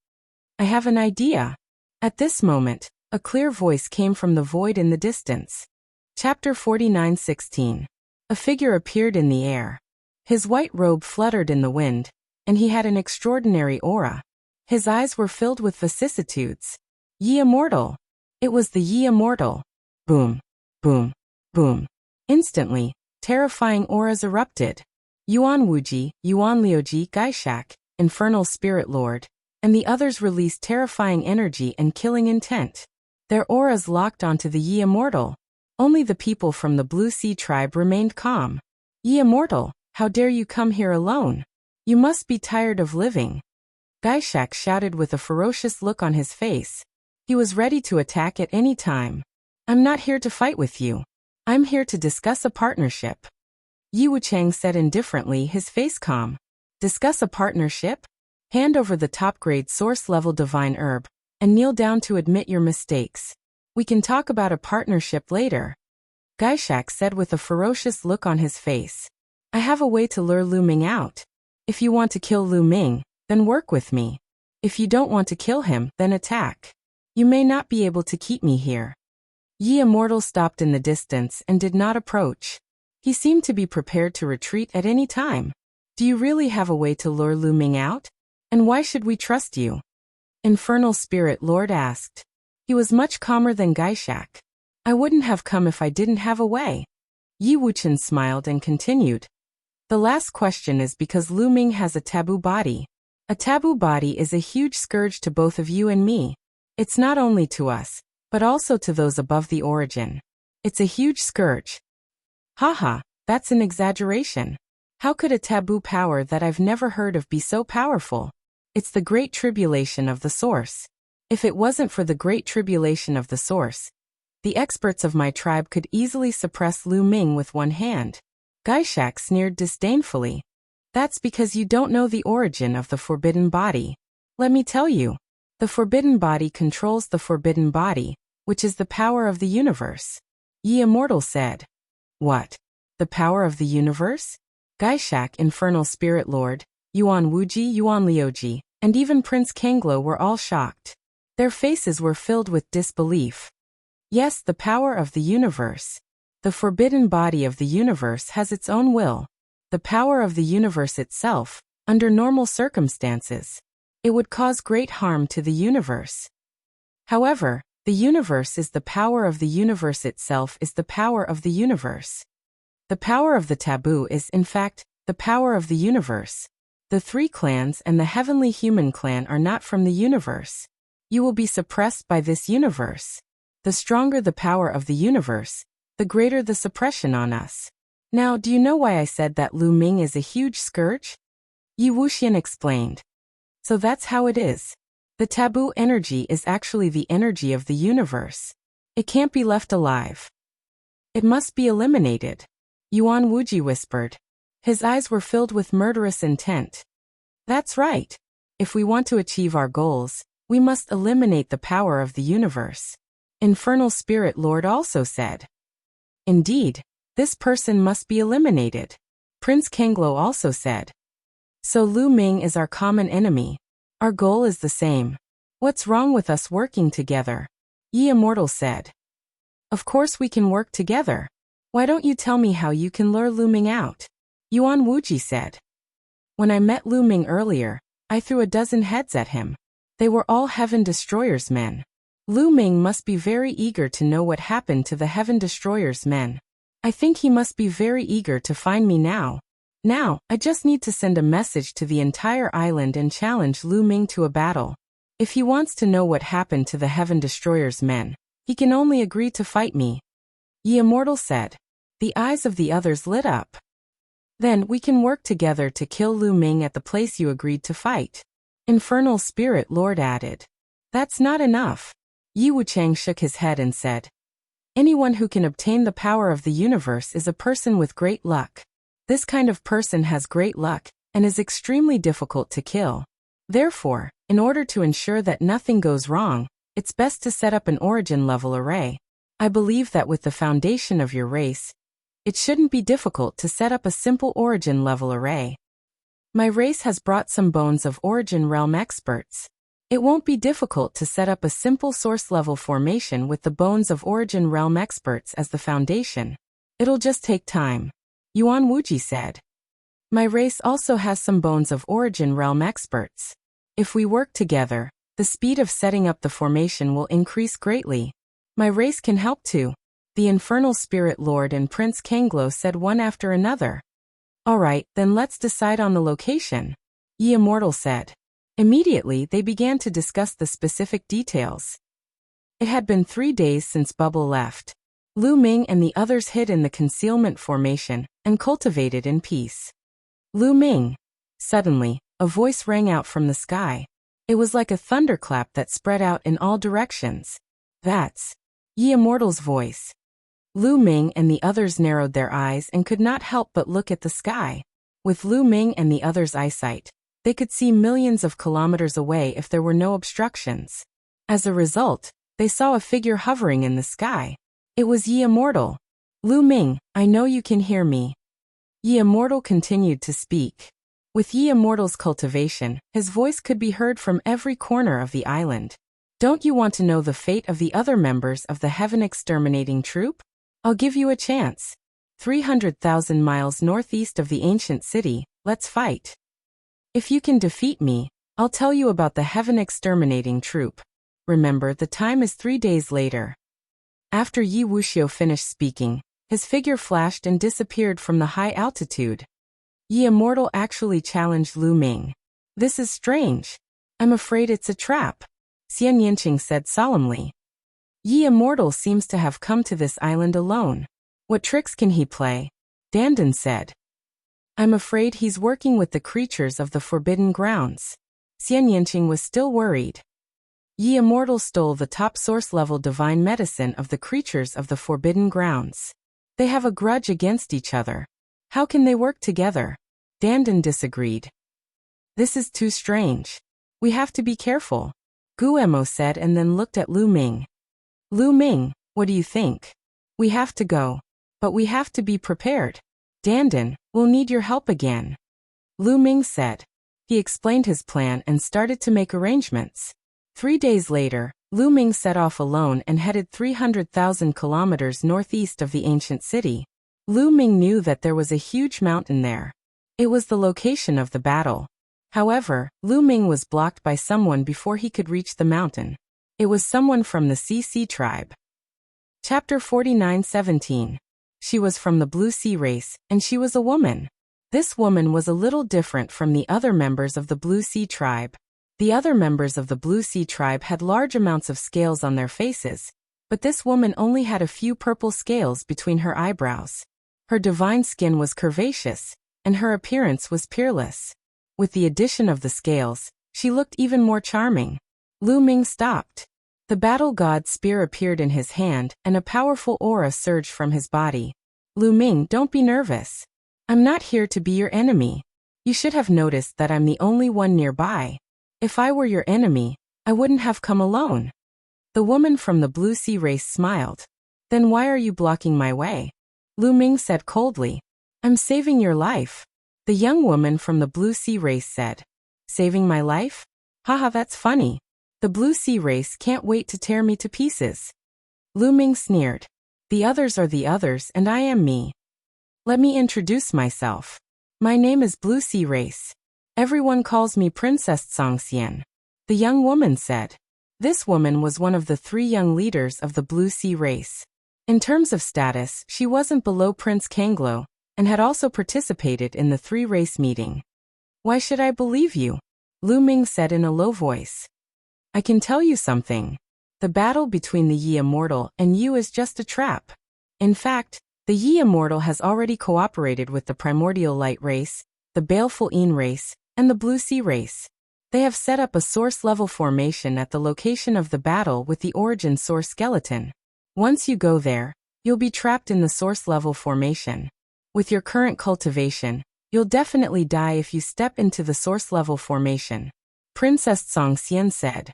I have an idea. At this moment, a clear voice came from the void in the distance. Chapter 49:16. A figure appeared in the air. His white robe fluttered in the wind, and he had an extraordinary aura. His eyes were filled with vicissitudes. Ye Immortal! It was the Ye Immortal. Boom, boom, boom. Instantly, terrifying auras erupted. Yuan Wuji, Yuan Liuji, Gaishak, Infernal Spirit Lord, and the others released terrifying energy and killing intent. Their auras locked onto the Ye Immortal. Only the people from the Blue Sea tribe remained calm. Ye Immortal, how dare you come here alone? You must be tired of living. Gaishak shouted with a ferocious look on his face. He was ready to attack at any time. I'm not here to fight with you. I'm here to discuss a partnership. Yi Wuchang said indifferently, his face calm. Discuss a partnership? Hand over the top-grade source-level divine herb, and kneel down to admit your mistakes. We can talk about a partnership later. Gaishak said with a ferocious look on his face. I have a way to lure Lu Ming out. If you want to kill Lu Ming, then work with me. If you don't want to kill him, then attack. You may not be able to keep me here. Ye Immortal stopped in the distance and did not approach. He seemed to be prepared to retreat at any time. Do you really have a way to lure Lu Ming out? And why should we trust you? Infernal Spirit Lord asked. He was much calmer than Gaishak. I wouldn't have come if I didn't have a way. Yi Wuchen smiled and continued. The last question is because Lu Ming has a taboo body. A taboo body is a huge scourge to both of you and me. It's not only to us, but also to those above the origin. It's a huge scourge. Haha, that's an exaggeration. How could a taboo power that I've never heard of be so powerful? It's the Great Tribulation of the Source. If it wasn't for the Great Tribulation of the Source, the experts of my tribe could easily suppress Lu Ming with one hand. Gaishak sneered disdainfully. That's because you don't know the origin of the forbidden body. Let me tell you. The forbidden body controls the forbidden body, which is the power of the universe. Ye Immortal said. What? The power of the universe? Gaishak, Infernal Spirit Lord, Yuan Wuji, Yuan Liuji, and even Prince Kanglo were all shocked. Their faces were filled with disbelief. Yes, the power of the universe. The forbidden body of the universe has its own will. The power of the universe itself, under normal circumstances. It would cause great harm to the universe. However, the universe is the power of the universe itself is the power of the universe. The power of the taboo is, in fact, the power of the universe. The 3 clans and the heavenly human clan are not from the universe. You will be suppressed by this universe. The stronger the power of the universe, the greater the suppression on us. Now, do you know why I said that Lu Ming is a huge scourge? Yi Wuxian explained. So that's how it is. The taboo energy is actually the energy of the universe. It can't be left alive. It must be eliminated. Yuan Wuji whispered. His eyes were filled with murderous intent. That's right. If we want to achieve our goals, we must eliminate the power of the universe. Infernal Spirit Lord also said. Indeed, this person must be eliminated. Prince Kanglo also said. So Lu Ming is our common enemy. Our goal is the same. What's wrong with us working together? Ye Immortal said. Of course we can work together. Why don't you tell me how you can lure Lu Ming out? Yuan Wuji said. When I met Lu Ming earlier, I threw a dozen heads at him. They were all Heaven Destroyer's men. Lu Ming must be very eager to know what happened to the Heaven Destroyer's men. I think he must be very eager to find me now. Now, I just need to send a message to the entire island and challenge Lu Ming to a battle. If he wants to know what happened to the Heaven Destroyer's men, he can only agree to fight me. Ye Immortal said. The eyes of the others lit up. Then we can work together to kill Lu Ming at the place you agreed to fight. Infernal Spirit Lord added. That's not enough. Yi Wuchang shook his head and said. Anyone who can obtain the power of the universe is a person with great luck. This kind of person has great luck, and is extremely difficult to kill. Therefore, in order to ensure that nothing goes wrong, it's best to set up an origin level array. I believe that with the foundation of your race, it shouldn't be difficult to set up a simple origin level array. My race has brought some bones of origin realm experts. It won't be difficult to set up a simple source level formation with the bones of origin realm experts as the foundation. It'll just take time. Yuan Wuji said. My race also has some bones of origin realm experts. If we work together, the speed of setting up the formation will increase greatly. My race can help too. The Infernal Spirit Lord and Prince Kanglo said one after another. Alright, then let's decide on the location, Ye Immortal said. Immediately they began to discuss the specific details. It had been 3 days since Bubble left. Lu Ming and the others hid in the concealment formation and cultivated in peace. Lu Ming. Suddenly, a voice rang out from the sky. It was like a thunderclap that spread out in all directions. That's Ye Immortal's voice. Lu Ming and the others narrowed their eyes and could not help but look at the sky. With Lu Ming and the others' eyesight, they could see millions of kilometers away if there were no obstructions. As a result, they saw a figure hovering in the sky. It was Ye Immortal. Lu Ming, I know you can hear me. Ye Immortal continued to speak. With Ye Immortal's cultivation, his voice could be heard from every corner of the island. Don't you want to know the fate of the other members of the Heaven Exterminating Troop? I'll give you a chance. 300,000 miles northeast of the ancient city, let's fight. If you can defeat me, I'll tell you about the Heaven Exterminating Troop. Remember, the time is 3 days later. After Yi Wuxia finished speaking, his figure flashed and disappeared from the high altitude. Ye Immortal actually challenged Lu Ming. This is strange. I'm afraid it's a trap, Xian Yinqing said solemnly. Ye Immortal seems to have come to this island alone. What tricks can he play? Dandan said. I'm afraid he's working with the creatures of the Forbidden Grounds. Xian Yinqing was still worried. Ye Immortal stole the top source-level divine medicine of the creatures of the Forbidden Grounds. They have a grudge against each other. How can they work together? Dandan disagreed. This is too strange. We have to be careful, Guemo said and then looked at Lu Ming. Lu Ming, what do you think? We have to go. But we have to be prepared. Dandan, we'll need your help again, Lu Ming said. He explained his plan and started to make arrangements. 3 days later, Lu Ming set off alone and headed 300,000 kilometers northeast of the ancient city. Lu Ming knew that there was a huge mountain there. It was the location of the battle. However, Lu Ming was blocked by someone before he could reach the mountain. It was someone from the CC tribe. Chapter 49:17. She was from the Blue Sea race, and she was a woman. This woman was a little different from the other members of the Blue Sea tribe. The other members of the Blue Sea tribe had large amounts of scales on their faces, but this woman only had a few purple scales between her eyebrows. Her divine skin was curvaceous, and her appearance was peerless. With the addition of the scales, she looked even more charming. Lu Ming stopped. The battle god's spear appeared in his hand, and a powerful aura surged from his body. Lu Ming, don't be nervous. I'm not here to be your enemy. You should have noticed that I'm the only one nearby. If I were your enemy, I wouldn't have come alone. The woman from the Blue Sea race smiled. Then why are you blocking my way? Lu Ming said coldly. I'm saving your life. The young woman from the Blue Sea race said. Saving my life? Haha, that's funny. The Blue Sea race can't wait to tear me to pieces. Lu Ming sneered. The others are the others and I am me. Let me introduce myself. My name is Blue Sea race. Everyone calls me Princess Zongxian. The young woman said. This woman was one of the 3 young leaders of the Blue Sea race. In terms of status, she wasn't below Prince Kanglo, and had also participated in the 3 race meeting. Why should I believe you? Lu Ming said in a low voice. I can tell you something. The battle between the Ye Immortal and you is just a trap. In fact, the Yi Immortal has already cooperated with the Primordial Light race, the Baleful Een race, and the Blue Sea race. They have set up a source-level formation at the location of the battle with the origin source skeleton. Once you go there, you'll be trapped in the source-level formation. With your current cultivation, you'll definitely die if you step into the source-level formation. Princess Songxian said.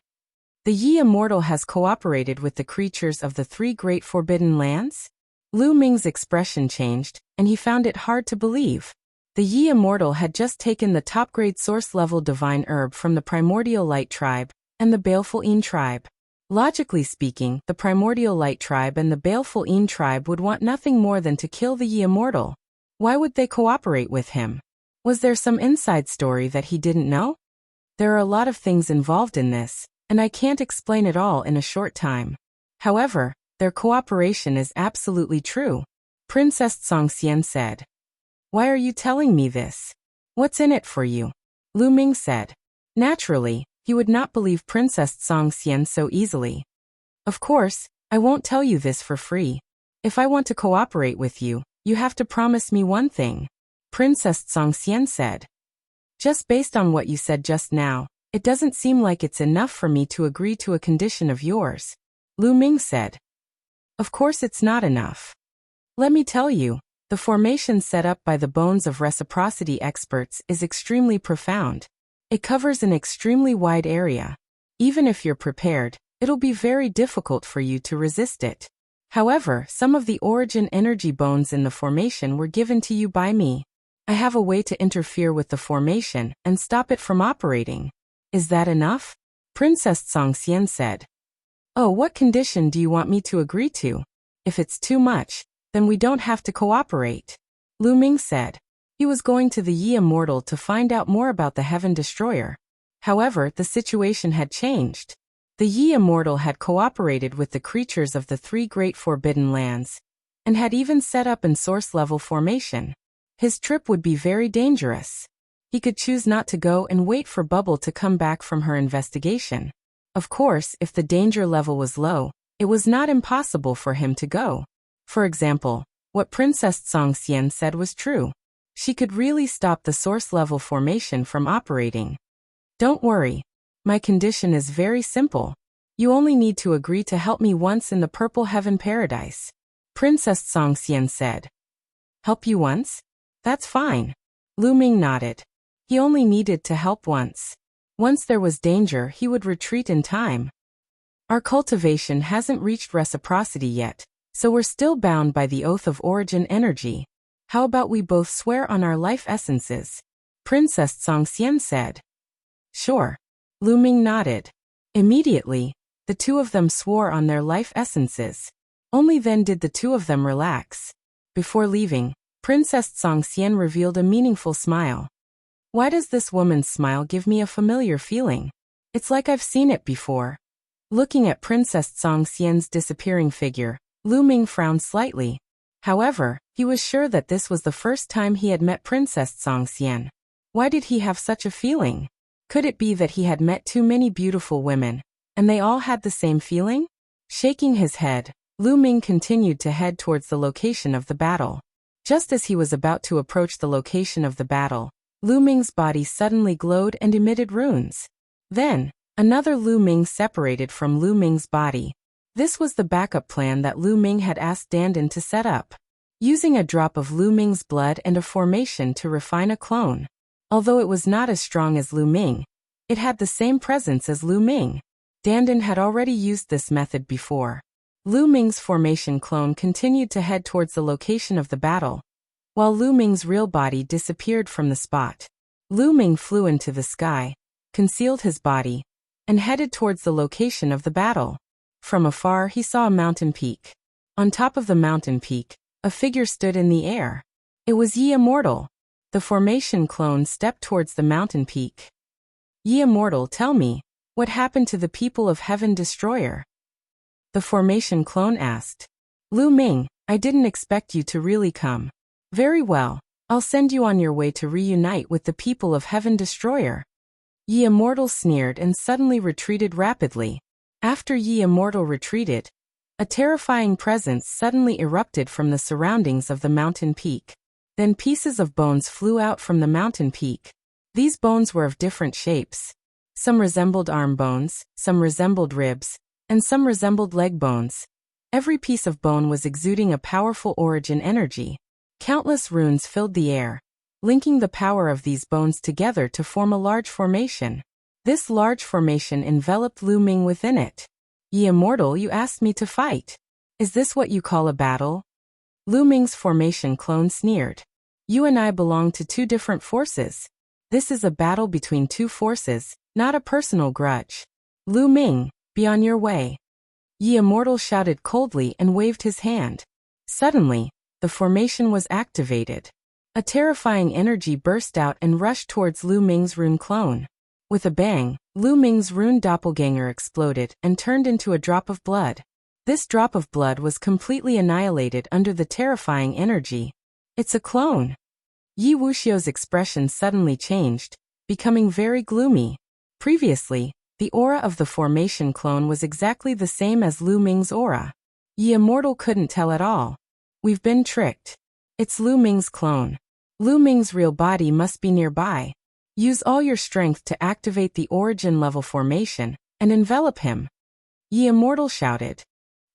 The Yi Immortal has cooperated with the creatures of the three great forbidden lands? Lu Ming's expression changed, and he found it hard to believe. The Yi Immortal had just taken the top-grade source-level divine herb from the Primordial Light tribe and the Baleful Een tribe. Logically speaking, the Primordial Light tribe and the Baleful Een tribe would want nothing more than to kill the Yi Immortal. Why would they cooperate with him? Was there some inside story that he didn't know? There are a lot of things involved in this, and I can't explain it all in a short time. However, their cooperation is absolutely true. Princess Songxian said. Why are you telling me this? What's in it for you? Lu Ming said. Naturally, he would not believe Princess Songxian so easily. Of course, I won't tell you this for free. If I want to cooperate with you, you have to promise me one thing. Princess Songxian said. Just based on what you said just now, it doesn't seem like it's enough for me to agree to a condition of yours. Lu Ming said. Of course it's not enough. Let me tell you, the formation set up by the Bones of Reciprocity experts is extremely profound. It covers an extremely wide area. Even if you're prepared, it'll be very difficult for you to resist it. However, some of the origin energy bones in the formation were given to you by me. I have a way to interfere with the formation and stop it from operating. Is that enough? Princess Songxian said. Oh, what condition do you want me to agree to? If it's too much, then we don't have to cooperate. Lu Ming said. He was going to the Yi Immortal to find out more about the Heaven Destroyer. However, the situation had changed. The Yi Immortal had cooperated with the creatures of the three great forbidden lands, and had even set up in source-level formation. His trip would be very dangerous. He could choose not to go and wait for Bubble to come back from her investigation. Of course, if the danger level was low, it was not impossible for him to go. For example, what Princess Songxian said was true. She could really stop the source-level formation from operating. Don't worry. My condition is very simple. You only need to agree to help me once in the Purple Heaven Paradise. Princess Songxian said. Help you once? That's fine. Lu Ming nodded. He only needed to help once. Once there was danger, he would retreat in time. Our cultivation hasn't reached reciprocity yet, so we're still bound by the oath of origin energy. How about we both swear on our life essences? Princess Songxian said. Sure. Lu Ming nodded. Immediately, the two of them swore on their life essences. Only then did the two of them relax. Before leaving, Princess Songxian revealed a meaningful smile. Why does this woman's smile give me a familiar feeling? It's like I've seen it before. Looking at Princess Songxian's disappearing figure, Lu Ming frowned slightly. However, he was sure that this was the first time he had met Princess Songxian. Why did he have such a feeling? Could it be that he had met too many beautiful women, and they all had the same feeling? Shaking his head, Lu Ming continued to head towards the location of the battle. Just as he was about to approach the location of the battle, Lu Ming's body suddenly glowed and emitted runes. Then, another Lu Ming separated from Lu Ming's body. This was the backup plan that Lu Ming had asked Dandan to set up. Using a drop of Lu Ming's blood and a formation to refine a clone. Although it was not as strong as Lu Ming, it had the same presence as Lu Ming. Dandan had already used this method before. Lu Ming's formation clone continued to head towards the location of the battle, while Lu Ming's real body disappeared from the spot. Lu Ming flew into the sky, concealed his body, and headed towards the location of the battle. From afar he saw a mountain peak. On top of the mountain peak, a figure stood in the air. It was Yi Immortal. The formation clone stepped towards the mountain peak. Yi Immortal, tell me, what happened to the people of Heaven Destroyer? The formation clone asked. Lu Ming, I didn't expect you to really come. Very well, I'll send you on your way to reunite with the people of Heaven Destroyer. Yi Immortal sneered and suddenly retreated rapidly. After Yi Immortal retreated, A terrifying presence suddenly erupted from the surroundings of the mountain peak. Then pieces of bones flew out from the mountain peak. These bones were of different shapes. Some resembled arm bones, some resembled ribs, and some resembled leg bones. Every piece of bone was exuding a powerful origin energy. Countless runes filled the air, linking the power of these bones together to form a large formation. This large formation enveloped Lu Ming within it. "Ye immortal, you asked me to fight. Is this what you call a battle?" Lu Ming's formation clone sneered. "You and I belong to two different forces. This is a battle between two forces, not a personal grudge. Lu Ming, be on your way." Ye immortal shouted coldly and waved his hand. Suddenly, the formation was activated. A terrifying energy burst out and rushed towards Lu Ming's rune clone. With a bang, Lu Ming's rune doppelganger exploded and turned into a drop of blood. This drop of blood was completely annihilated under the terrifying energy. "It's a clone." Yi Wuxia's expression suddenly changed, becoming very gloomy. Previously, the aura of the formation clone was exactly the same as Lu Ming's aura. Ye immortal couldn't tell at all. "We've been tricked. It's Lu Ming's clone. Lu Ming's real body must be nearby. Use all your strength to activate the origin level formation and envelop him." Ye immortal shouted.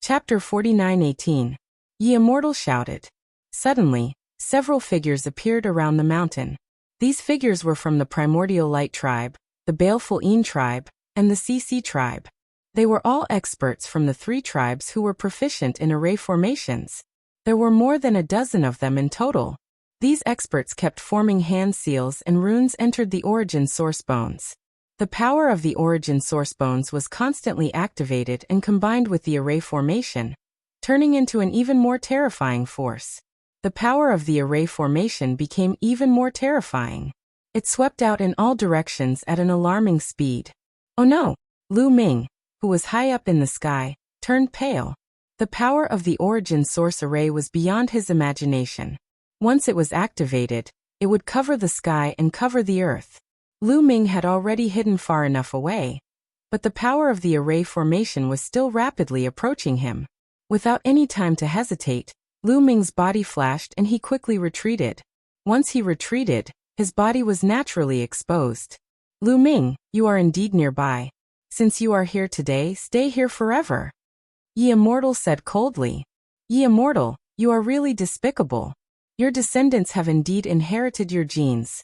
Chapter 49:18. Ye immortal shouted. Suddenly, several figures appeared around the mountain. These figures were from the Primordial Light tribe, the Baleful Een tribe, and the CC tribe. They were all experts from the three tribes who were proficient in array formations. There were more than a dozen of them in total. These experts kept forming hand seals and runes entered the origin source bones. The power of the origin source bones was constantly activated and combined with the array formation, turning into an even more terrifying force. The power of the array formation became even more terrifying. It swept out in all directions at an alarming speed. Oh no! Lu Ming, who was high up in the sky, turned pale. The power of the origin source array was beyond his imagination. Once it was activated, it would cover the sky and cover the earth. Lu Ming had already hidden far enough away, but the power of the array formation was still rapidly approaching him. Without any time to hesitate, Lu Ming's body flashed and he quickly retreated. Once he retreated, his body was naturally exposed. "Lu Ming, you are indeed nearby. Since you are here today, stay here forever." Ye immortal said coldly. "Ye immortal, you are really despicable. Your descendants have indeed inherited your genes."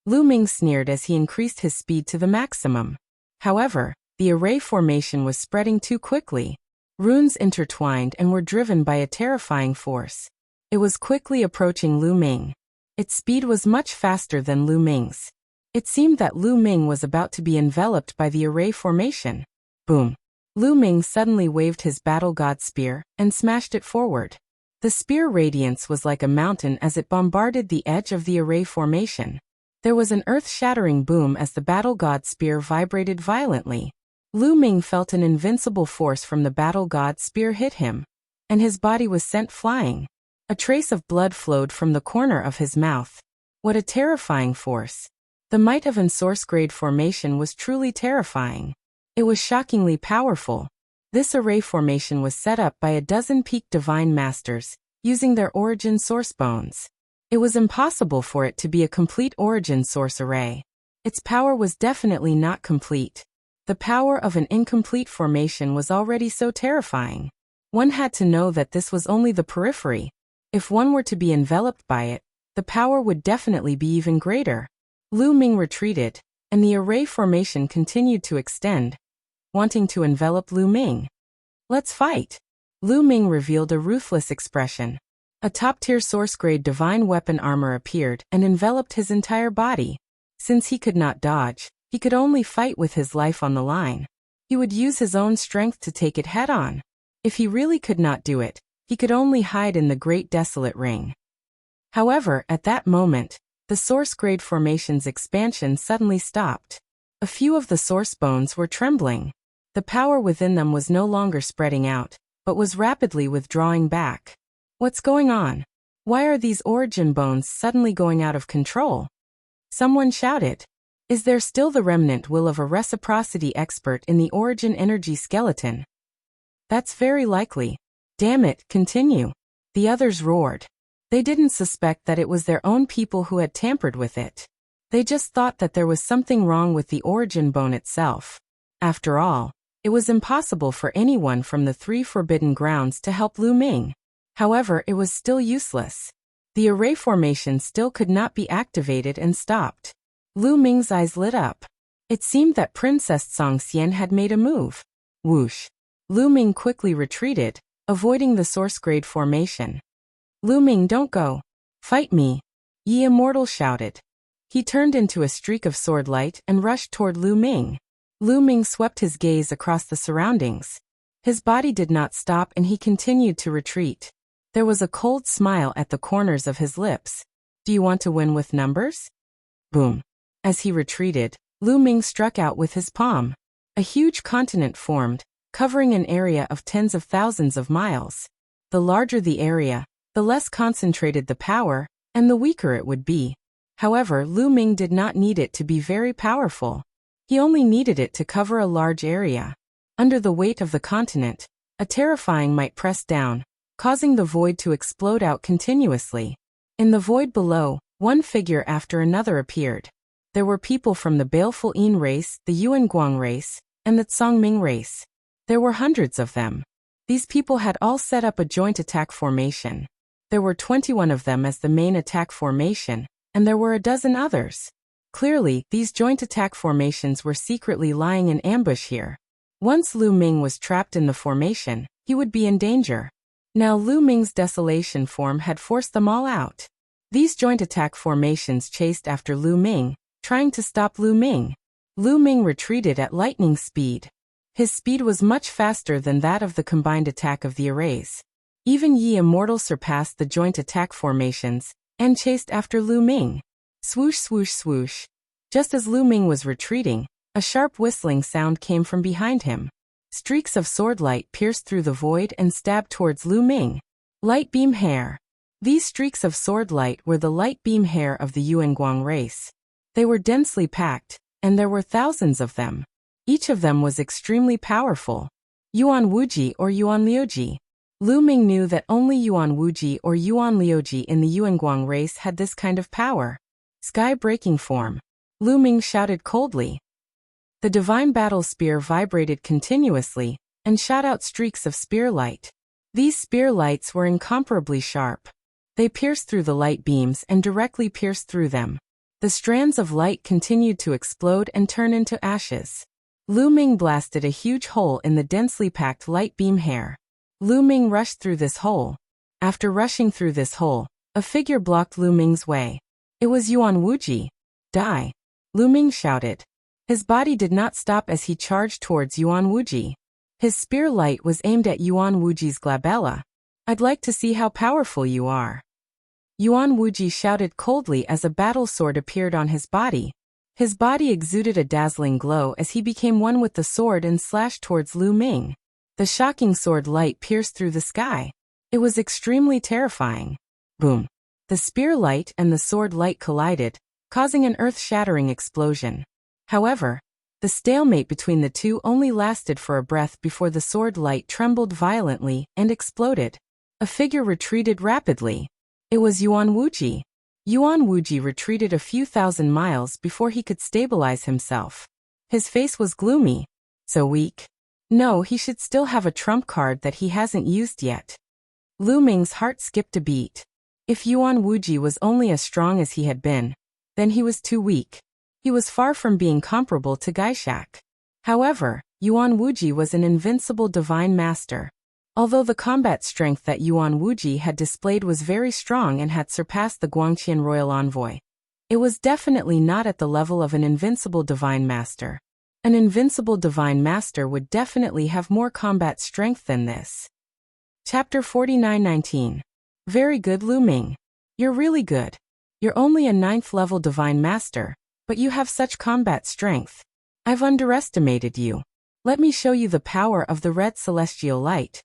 Lu Ming sneered as he increased his speed to the maximum. However, the array formation was spreading too quickly. Runes intertwined and were driven by a terrifying force. It was quickly approaching Lu Ming. Its speed was much faster than Lu Ming's. It seemed that Lu Ming was about to be enveloped by the array formation. Boom! Lu Ming suddenly waved his battle god spear and smashed it forward. The spear radiance was like a mountain as it bombarded the edge of the array formation. There was an earth-shattering boom as the battle god spear vibrated violently. Lu Ming felt an invincible force from the battle god spear hit him, and his body was sent flying. A trace of blood flowed from the corner of his mouth. What a terrifying force! The might of an source-grade formation was truly terrifying. It was shockingly powerful. This array formation was set up by a dozen peak divine masters, using their origin source bones. It was impossible for it to be a complete origin source array. Its power was definitely not complete. The power of an incomplete formation was already so terrifying. One had to know that this was only the periphery. If one were to be enveloped by it, the power would definitely be even greater. Lu Ming retreated, and the array formation continued to extend, wanting to envelop Lu Ming. "Let's fight!" Lu Ming revealed a ruthless expression. A top-tier source-grade divine weapon armor appeared and enveloped his entire body. Since he could not dodge, he could only fight with his life on the line. He would use his own strength to take it head-on. If he really could not do it, he could only hide in the Great Desolate Ring. However, at that moment, the source-grade formation's expansion suddenly stopped. A few of the source bones were trembling. The power within them was no longer spreading out, but was rapidly withdrawing back. What's going on? Why are these origin bones suddenly going out of control? Someone shouted. Is there still the remnant will of a reciprocity expert in the origin energy skeleton? That's very likely. Damn it, continue. The others roared. They didn't suspect that it was their own people who had tampered with it. They just thought that there was something wrong with the origin bone itself. After all, it was impossible for anyone from the 3 forbidden grounds to help Lu Ming. However, it was still useless. The array formation still could not be activated and stopped. Lu Ming's eyes lit up. It seemed that Princess Songxian had made a move. Whoosh. Lu Ming quickly retreated, avoiding the source grade formation. Lu Ming, don't go. Fight me. Ye Immortal shouted. He turned into a streak of sword light and rushed toward Lu Ming. Lu Ming swept his gaze across the surroundings. His body did not stop and he continued to retreat. There was a cold smile at the corners of his lips. Do you want to win with numbers? Boom. As he retreated, Lu Ming struck out with his palm. A huge continent formed, covering an area of tens of thousands of miles. The larger the area, the less concentrated the power, and the weaker it would be. However, Lu Ming did not need it to be very powerful. He only needed it to cover a large area. Under the weight of the continent, a terrifying might pressed down, causing the void to explode out continuously. In the void below, one figure after another appeared. There were people from the Baleful Yin race, the Yuanguang race, and the Tsongming race. There were hundreds of them. These people had all set up a joint attack formation. There were 21 of them as the main attack formation, and there were a dozen others. Clearly, these joint attack formations were secretly lying in ambush here. Once Lu Ming was trapped in the formation, he would be in danger. Now Lu Ming's desolation form had forced them all out. These joint attack formations chased after Lu Ming, trying to stop Lu Ming. Lu Ming retreated at lightning speed. His speed was much faster than that of the combined attack of the arrays. Even Ye Immortal surpassed the joint attack formations, and chased after Lu Ming. Swoosh swoosh swoosh. Just as Lu Ming was retreating, a sharp whistling sound came from behind him. Streaks of sword light pierced through the void and stabbed towards Lu Ming. Light beam hair. These streaks of sword light were the light beam hair of the Yuanguang race. They were densely packed, and there were thousands of them. Each of them was extremely powerful. Yuan Wuji or Yuan Liuji. Lu Ming knew that only Yuan Wuji or Yuan Liuji in the Yuanguang race had this kind of power. Sky-breaking form. Lu Ming shouted coldly. The divine battle spear vibrated continuously, and shot out streaks of spear light. These spear lights were incomparably sharp. They pierced through the light beams and directly pierced through them. The strands of light continued to explode and turn into ashes. Lu Ming blasted a huge hole in the densely packed light beam hair. Lu Ming rushed through this hole. After rushing through this hole, a figure blocked Lu Ming's way. It was Yuan Wuji. Die! Lu Ming shouted. His body did not stop as he charged towards Yuan Wuji. His spear light was aimed at Yuan Wuji's glabella. I'd like to see how powerful you are. Yuan Wuji shouted coldly as a battle sword appeared on his body. His body exuded a dazzling glow as he became one with the sword and slashed towards Lu Ming. The shocking sword light pierced through the sky. It was extremely terrifying. Boom. The spear light and the sword light collided, causing an earth-shattering explosion. However, the stalemate between the two only lasted for a breath before the sword light trembled violently and exploded. A figure retreated rapidly. It was Yuan Wuji. Yuan Wuji retreated a few thousand miles before he could stabilize himself. His face was gloomy. So weak. No, he should still have a trump card that he hasn't used yet. Lu Ming's heart skipped a beat. If Yuan Wuji was only as strong as he had been, then he was too weak. He was far from being comparable to Gaishak. However, Yuan Wuji was an invincible divine master. Although the combat strength that Yuan Wuji had displayed was very strong and had surpassed the Guangqian royal envoy, it was definitely not at the level of an invincible divine master. An invincible divine master would definitely have more combat strength than this. Chapter 49-19. Very good, Lu Ming. You're really good. You're only a 9th level divine master, but you have such combat strength. I've underestimated you. Let me show you the power of the red celestial light.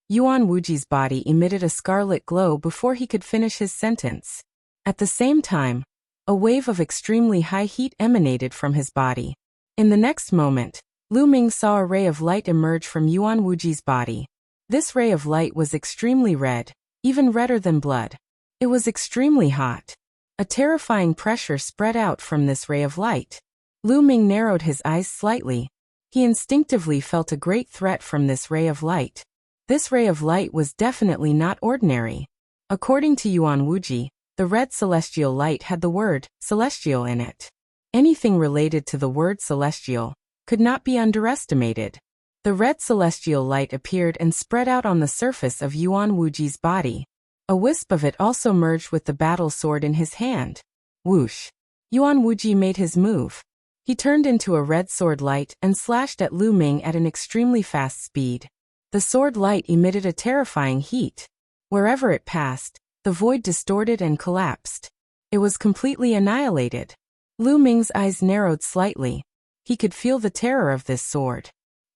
Yuan Wuji's body emitted a scarlet glow before he could finish his sentence. At the same time, a wave of extremely high heat emanated from his body. In the next moment, Lu Ming saw a ray of light emerge from Yuan Wuji's body. This ray of light was extremely red, even redder than blood. It was extremely hot. A terrifying pressure spread out from this ray of light. Lu Ming narrowed his eyes slightly. He instinctively felt a great threat from this ray of light. This ray of light was definitely not ordinary. According to Yuan Wuji, the red celestial light had the word celestial in it. Anything related to the word celestial could not be underestimated. The red celestial light appeared and spread out on the surface of Yuan Wuji's body. A wisp of it also merged with the battle sword in his hand. Whoosh! Yuan Wuji made his move. He turned into a red sword light and slashed at Lu Ming at an extremely fast speed. The sword light emitted a terrifying heat. Wherever it passed, the void distorted and collapsed. It was completely annihilated. Lu Ming's eyes narrowed slightly. He could feel the terror of this sword.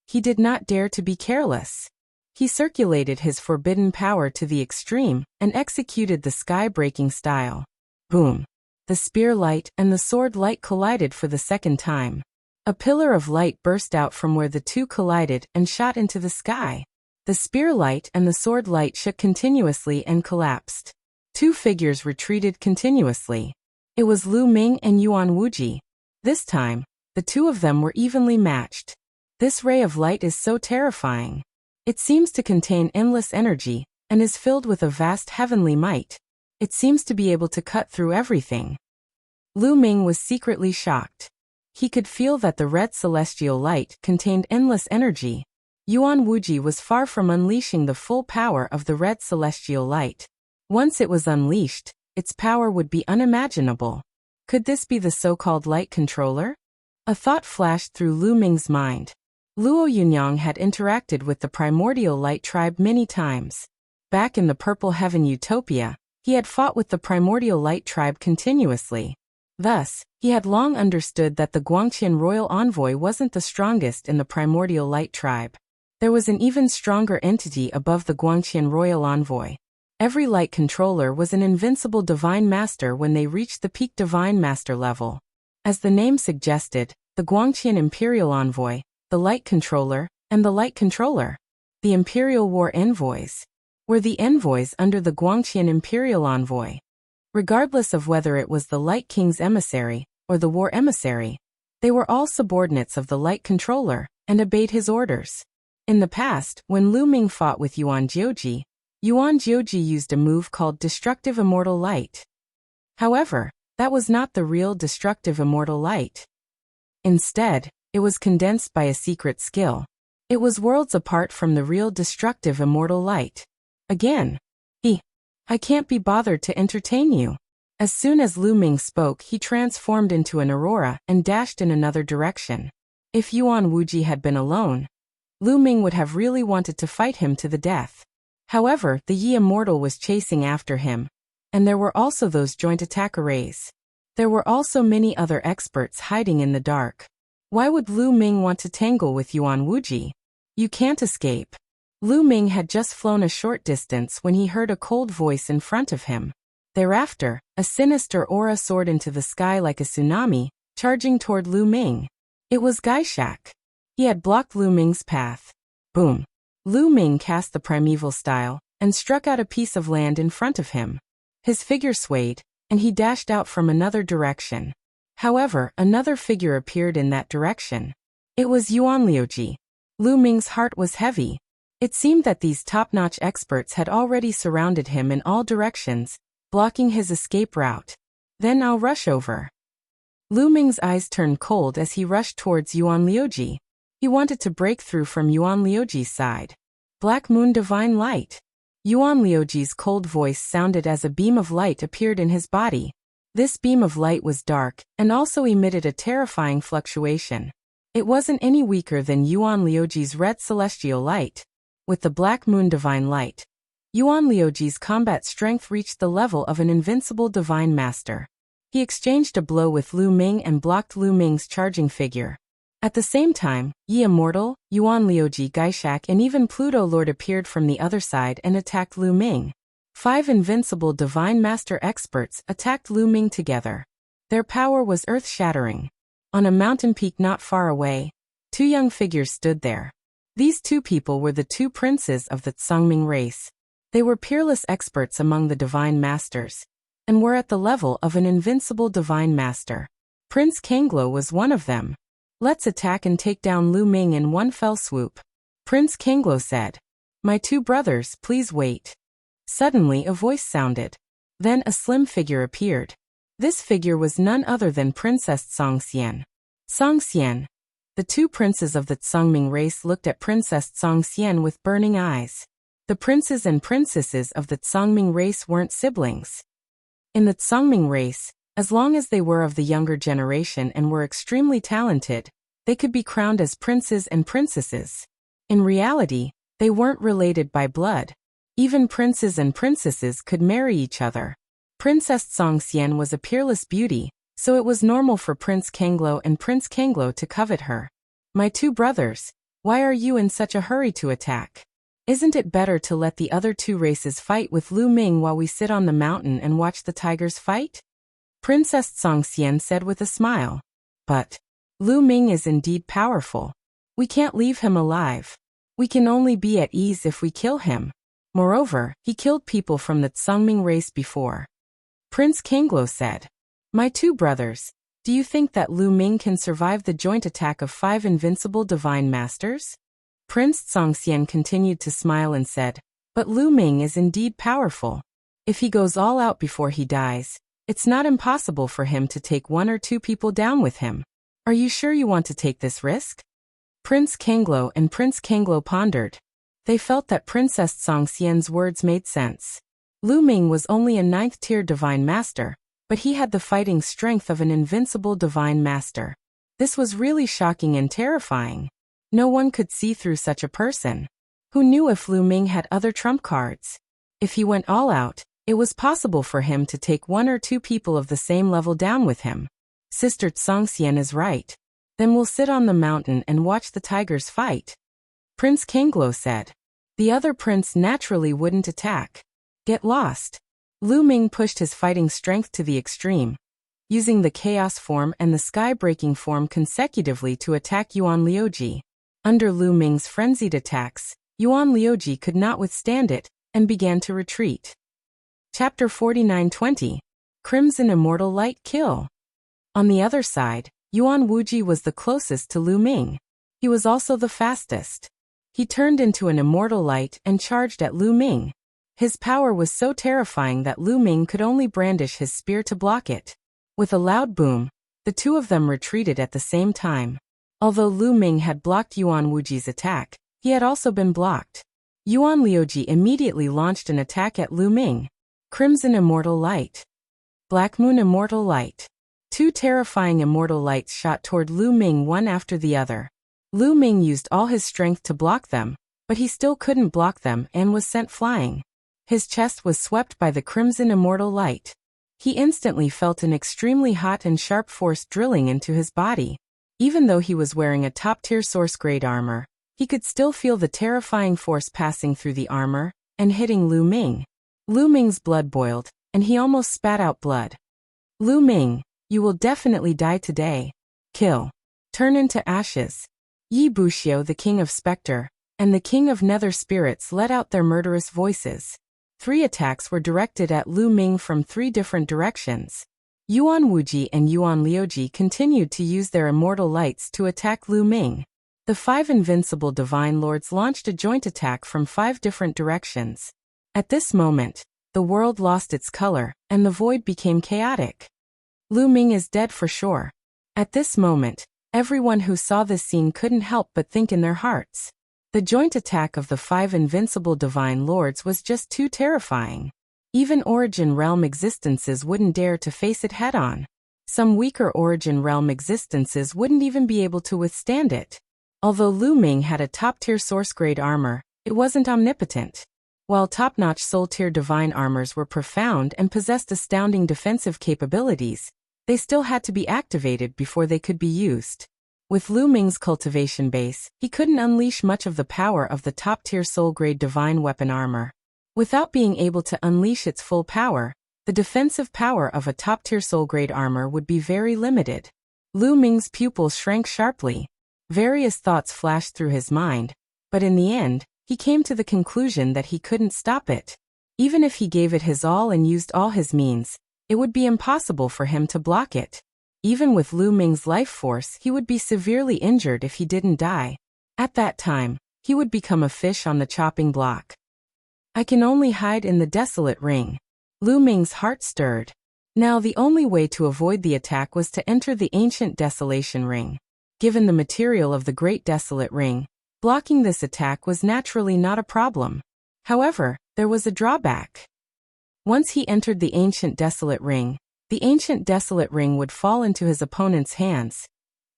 He did not dare to be careless. He circulated his forbidden power to the extreme and executed the sky-breaking style. Boom! The spear light and the sword light collided for the second time. A pillar of light burst out from where the two collided and shot into the sky. The spear light and the sword light shook continuously and collapsed. Two figures retreated continuously. It was Lu Ming and Yuan Wuji. This time, the two of them were evenly matched. This ray of light is so terrifying. It seems to contain endless energy and is filled with a vast heavenly might. It seems to be able to cut through everything. Lu Ming was secretly shocked. He could feel that the red celestial light contained endless energy. Yuan Wuji was far from unleashing the full power of the red celestial light. Once it was unleashed, its power would be unimaginable. Could this be the so-called light controller? A thought flashed through Lu Ming's mind. Luo Yunyang had interacted with the primordial light tribe many times. Back in the Purple Heaven Utopia, he had fought with the primordial light tribe continuously. Thus, he had long understood that the Guangqian royal envoy wasn't the strongest in the primordial light tribe. There was an even stronger entity above the Guangqian royal envoy. Every light controller was an invincible divine master when they reached the peak divine master level. As the name suggested, the Guangqian imperial envoy, the light controller, and the light controller, the imperial war envoys, were the envoys under the Guangqian imperial envoy. Regardless of whether it was the Light King's emissary or the war emissary, they were all subordinates of the light controller and obeyed his orders. In the past, when Lu Ming fought with Yuan Jioji used a move called Destructive Immortal Light. However, that was not the real Destructive Immortal Light. Instead, it was condensed by a secret skill. It was worlds apart from the real Destructive Immortal Light. Again, I can't be bothered to entertain you. As soon as Lu Ming spoke, he transformed into an aurora and dashed in another direction. If Yuan Wuji had been alone, Lu Ming would have really wanted to fight him to the death. However, the Yi Immortal was chasing after him, and there were also those joint attack arrays. There were also many other experts hiding in the dark. Why would Lu Ming want to tangle with Yuan Wuji? You can't escape. Lu Ming had just flown a short distance when he heard a cold voice in front of him. Thereafter, a sinister aura soared into the sky like a tsunami, charging toward Lu Ming. It was Gaishak. He had blocked Lu Ming's path. Boom! Lu Ming cast the primeval style and struck out a piece of land in front of him. His figure swayed, and he dashed out from another direction. However, another figure appeared in that direction. It was Yuan Liuji. Lu Ming's heart was heavy. It seemed that these top-notch experts had already surrounded him in all directions, blocking his escape route. Then I'll rush over. Lu Ming's eyes turned cold as he rushed towards Yuan Liuji. He wanted to break through from Yuan Liuji's side. Black Moon Divine Light. Yuan Liuji's cold voice sounded as a beam of light appeared in his body. This beam of light was dark and also emitted a terrifying fluctuation. It wasn't any weaker than Yuan Liuji's red celestial light. With the Black Moon Divine Light, Yuan Liuji's combat strength reached the level of an invincible divine master. He exchanged a blow with Lu Ming and blocked Lu Ming's charging figure. At the same time, Yi Immortal, Yuan Liuji, Gaishak, and even Pluto Lord appeared from the other side and attacked Lu Ming. 5 invincible divine master experts attacked Lu Ming together. Their power was earth-shattering. On a mountain peak not far away, Two young figures stood there. These two people were the two princes of the Tsangming race. They were peerless experts among the divine masters, and were at the level of an invincible divine master. Prince Kanglo was one of them. Let's attack and take down Lu Ming in one fell swoop. Prince Kanglo said. My two brothers, please wait. Suddenly a voice sounded. Then a slim figure appeared. This figure was none other than Princess Tsongxian. Tsongxian. The two princes of the Tsangming race looked at Princess Tsongxian with burning eyes. The princes and princesses of the Tsangming race weren't siblings. In the Tsangming race, as long as they were of the younger generation and were extremely talented, they could be crowned as princes and princesses. In reality, they weren't related by blood. Even princes and princesses could marry each other. Princess Tsongxian was a peerless beauty, so it was normal for Prince Kanglo and Prince Kanglo to covet her. My two brothers, why are you in such a hurry to attack? Isn't it better to let the other two races fight with Lu Ming while we sit on the mountain and watch the tigers fight? Princess Tsongxian said with a smile. But Lu Ming is indeed powerful. We can't leave him alive. We can only be at ease if we kill him. Moreover, he killed people from the Tsangming race before. Prince Kanglo said. My two brothers, do you think that Lu Ming can survive the joint attack of 5 invincible divine masters? Prince Tsongxian continued to smile and said, but Lu Ming is indeed powerful. If he goes all out before he dies, it's not impossible for him to take 1 or 2 people down with him. Are you sure you want to take this risk? Prince Kanglo and Prince Kanglo pondered. They felt that Princess Tsongxian's words made sense. Lu Ming was only a 9th-tier divine master, but he had the fighting strength of an invincible divine master. This was really shocking and terrifying. No one could see through such a person. Who knew if Lu Ming had other trump cards? If he went all out, it was possible for him to take 1 or 2 people of the same level down with him. Sister Tsongxian is right. Then we'll sit on the mountain and watch the tigers fight. Prince Kanglo said. The other prince naturally wouldn't attack. Get lost. Lu Ming pushed his fighting strength to the extreme, using the chaos form and the sky-breaking form consecutively to attack Yuan Liuji. Under Lu Ming's frenzied attacks, Yuan Liuji could not withstand it, and began to retreat. Chapter 49-20. Crimson Immortal Light Kill. On the other side, Yuan Wuji was the closest to Lu Ming. He was also the fastest. He turned into an immortal light and charged at Lu Ming. His power was so terrifying that Lu Ming could only brandish his spear to block it. With a loud boom, the two of them retreated at the same time. Although Lu Ming had blocked Yuan Wuji's attack, he had also been blocked. Yuan Liuji immediately launched an attack at Lu Ming. Crimson Immortal Light. Black Moon Immortal Light. 2 terrifying immortal lights shot toward Lu Ming one after the other. Lu Ming used all his strength to block them, but he still couldn't block them and was sent flying. His chest was swept by the crimson immortal light. He instantly felt an extremely hot and sharp force drilling into his body. Even though he was wearing a top-tier source-grade armor, he could still feel the terrifying force passing through the armor and hitting Lu Ming. Lu Ming's blood boiled, and he almost spat out blood. Lu Ming, you will definitely die today. Kill. Turn into ashes. Yi Buxiu, the king of Spectre, and the king of Nether Spirits let out their murderous voices. 3 attacks were directed at Lu Ming from 3 different directions. Yuan Wuji and Yuan Liuji continued to use their immortal lights to attack Lu Ming. The 5 invincible divine lords launched a joint attack from 5 different directions. At this moment, the world lost its color, and the void became chaotic. Lu Ming is dead for sure. At this moment, everyone who saw this scene couldn't help but think in their hearts. The joint attack of the 5 invincible divine lords was just too terrifying. Even Origin Realm existences wouldn't dare to face it head-on. Some weaker Origin Realm existences wouldn't even be able to withstand it. Although Lu Ming had a top-tier source-grade armor, it wasn't omnipotent. While top-notch soul-tier divine armors were profound and possessed astounding defensive capabilities, they still had to be activated before they could be used. With Lu Ming's cultivation base, he couldn't unleash much of the power of the top-tier soul-grade divine weapon armor. Without being able to unleash its full power, the defensive power of a top-tier soul-grade armor would be very limited. Lu Ming's pupils shrank sharply. Various thoughts flashed through his mind, but in the end, he came to the conclusion that he couldn't stop it. Even if he gave it his all and used all his means, it would be impossible for him to block it. Even with Lu Ming's life force, he would be severely injured if he didn't die. At that time, he would become a fish on the chopping block. I can only hide in the desolate ring. Lu Ming's heart stirred. Now the only way to avoid the attack was to enter the ancient desolation ring. Given the material of the Great Desolate Ring, blocking this attack was naturally not a problem. However, there was a drawback. Once he entered the ancient desolate ring would fall into his opponent's hands,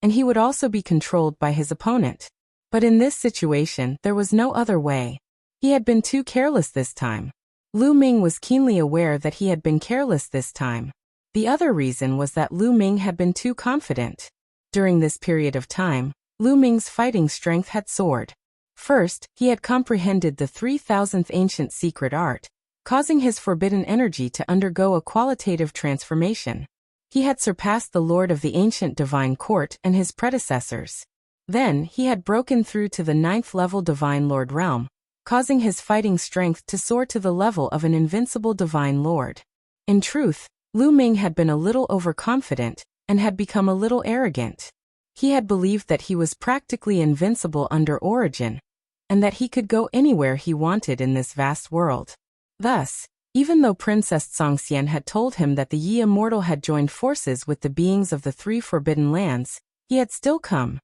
and he would also be controlled by his opponent. But in this situation, there was no other way. He had been too careless this time. Lu Ming was keenly aware that he had been careless this time. The other reason was that Lu Ming had been too confident. During this period of time, Lu Ming's fighting strength had soared. First, he had comprehended the 3000th ancient secret art, causing his forbidden energy to undergo a qualitative transformation. He had surpassed the Lord of the ancient divine court and his predecessors. Then, he had broken through to the 9th level divine lord realm, causing his fighting strength to soar to the level of an invincible divine lord. In truth, Lu Ming had been a little overconfident, and had become a little arrogant. He had believed that he was practically invincible under origin, and that he could go anywhere he wanted in this vast world. Thus, even though Princess Songxian had told him that the Yi Immortal had joined forces with the beings of the 3 Forbidden Lands, he had still come.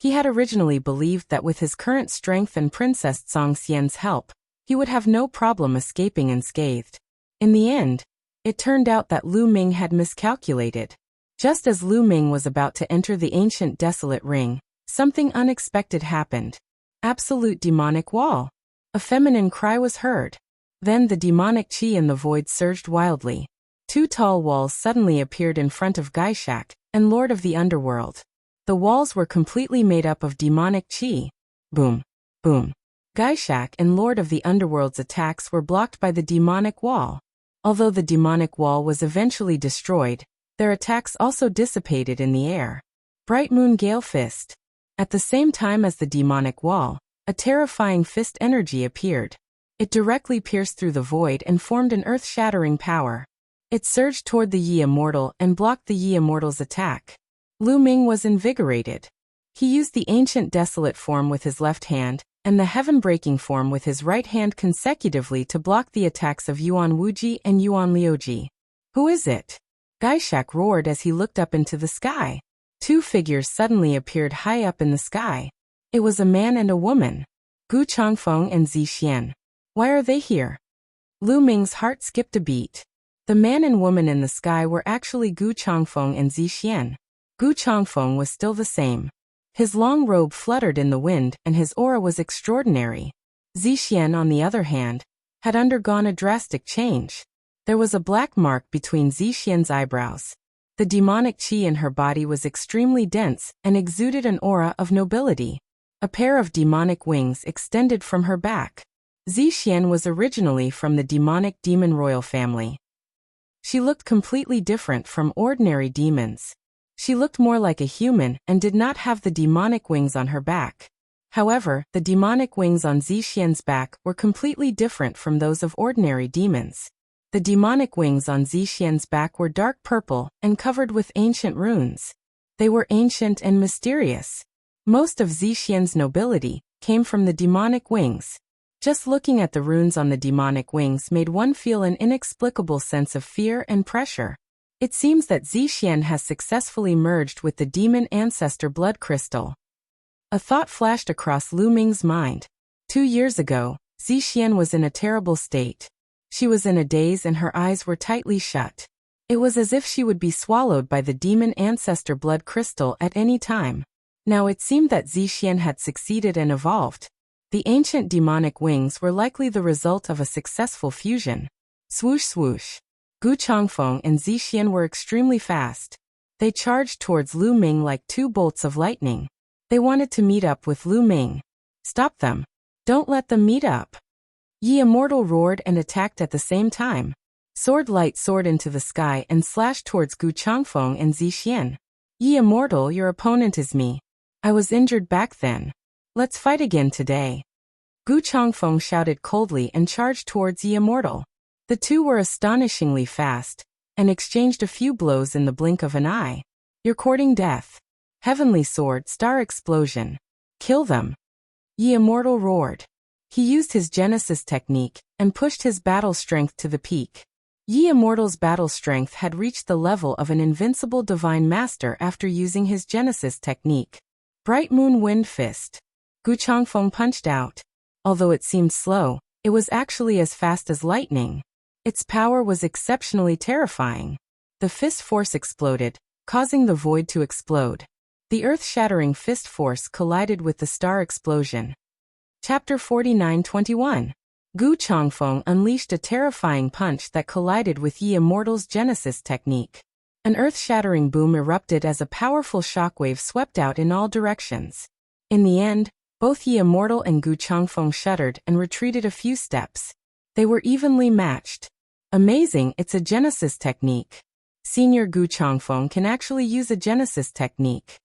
He had originally believed that with his current strength and Princess Songxian's help, he would have no problem escaping unscathed. In the end, it turned out that Lu Ming had miscalculated. Just as Lu Ming was about to enter the ancient desolate ring, something unexpected happened. Absolute demonic wall. A feminine cry was heard. Then the demonic chi in the void surged wildly. 2 tall walls suddenly appeared in front of Gaishak, and Lord of the Underworld. The walls were completely made up of demonic chi. Boom. Boom. Gaishak and Lord of the Underworld's attacks were blocked by the demonic wall. Although the demonic wall was eventually destroyed, their attacks also dissipated in the air. Bright Moon Gale Fist. At the same time as the demonic wall, a terrifying fist energy appeared. It directly pierced through the void and formed an earth-shattering power. It surged toward the Yi Immortal and blocked the Yi Immortal's attack. Lu Ming was invigorated. He used the ancient desolate form with his left hand, and the heaven-breaking form with his right hand consecutively to block the attacks of Yuan Wuji and Yuan Liuji. Who is it? Gaishak roared as he looked up into the sky. 2 figures suddenly appeared high up in the sky. It was a man and a woman. Gu Changfeng and Zi Xian. Why are they here? Lu Ming's heart skipped a beat. The man and woman in the sky were actually Gu Changfeng and Zi Xian. Gu Changfeng was still the same. His long robe fluttered in the wind and his aura was extraordinary. Zi Xian, on the other hand, had undergone a drastic change. There was a black mark between Zi Xian's eyebrows. The demonic chi in her body was extremely dense and exuded an aura of nobility. A pair of demonic wings extended from her back. Zi Xian was originally from the demonic demon royal family. She looked completely different from ordinary demons. She looked more like a human and did not have the demonic wings on her back. However, the demonic wings on Zi Xian's back were completely different from those of ordinary demons. The demonic wings on Zi Xian's back were dark purple and covered with ancient runes. They were ancient and mysterious. Most of Zi Xian's nobility came from the demonic wings. Just looking at the runes on the demonic wings made one feel an inexplicable sense of fear and pressure. It seems that Zi Xian has successfully merged with the demon ancestor blood crystal. A thought flashed across Lu Ming's mind. 2 years ago, Zi Xian was in a terrible state. She was in a daze and her eyes were tightly shut. It was as if she would be swallowed by the demon ancestor blood crystal at any time. Now it seemed that Zi Xian had succeeded and evolved. The ancient demonic wings were likely the result of a successful fusion. Swoosh swoosh. Gu Changfeng and Zi Xian were extremely fast. They charged towards Lu Ming like 2 bolts of lightning. They wanted to meet up with Lu Ming. Stop them. Don't let them meet up. Yi Immortal roared and attacked at the same time. Sword light soared into the sky and slashed towards Gu Changfeng and Zi Xian. Yi Immortal, your opponent is me. I was injured back then. Let's fight again today. Gu Changfeng shouted coldly and charged towards Yi Immortal. The two were astonishingly fast, and exchanged a few blows in the blink of an eye. You're courting death. Heavenly sword, star explosion. Kill them. Yi Immortal roared. He used his Genesis technique, and pushed his battle strength to the peak. Yi Immortal's battle strength had reached the level of an invincible divine master after using his Genesis technique. Bright Moon Wind Fist. Gu Changfeng punched out. Although it seemed slow, it was actually as fast as lightning. Its power was exceptionally terrifying. The fist force exploded, causing the void to explode. The earth-shattering fist force collided with the star explosion. Chapter 49-21. Gu Changfeng unleashed a terrifying punch that collided with Yi Immortal's Genesis technique. An earth-shattering boom erupted as a powerful shockwave swept out in all directions. In the end, both Yi Immortal and Gu Changfeng shuddered and retreated a few steps. They were evenly matched. Amazing, it's a Genesis technique. Senior Gu Changfeng can actually use a Genesis technique.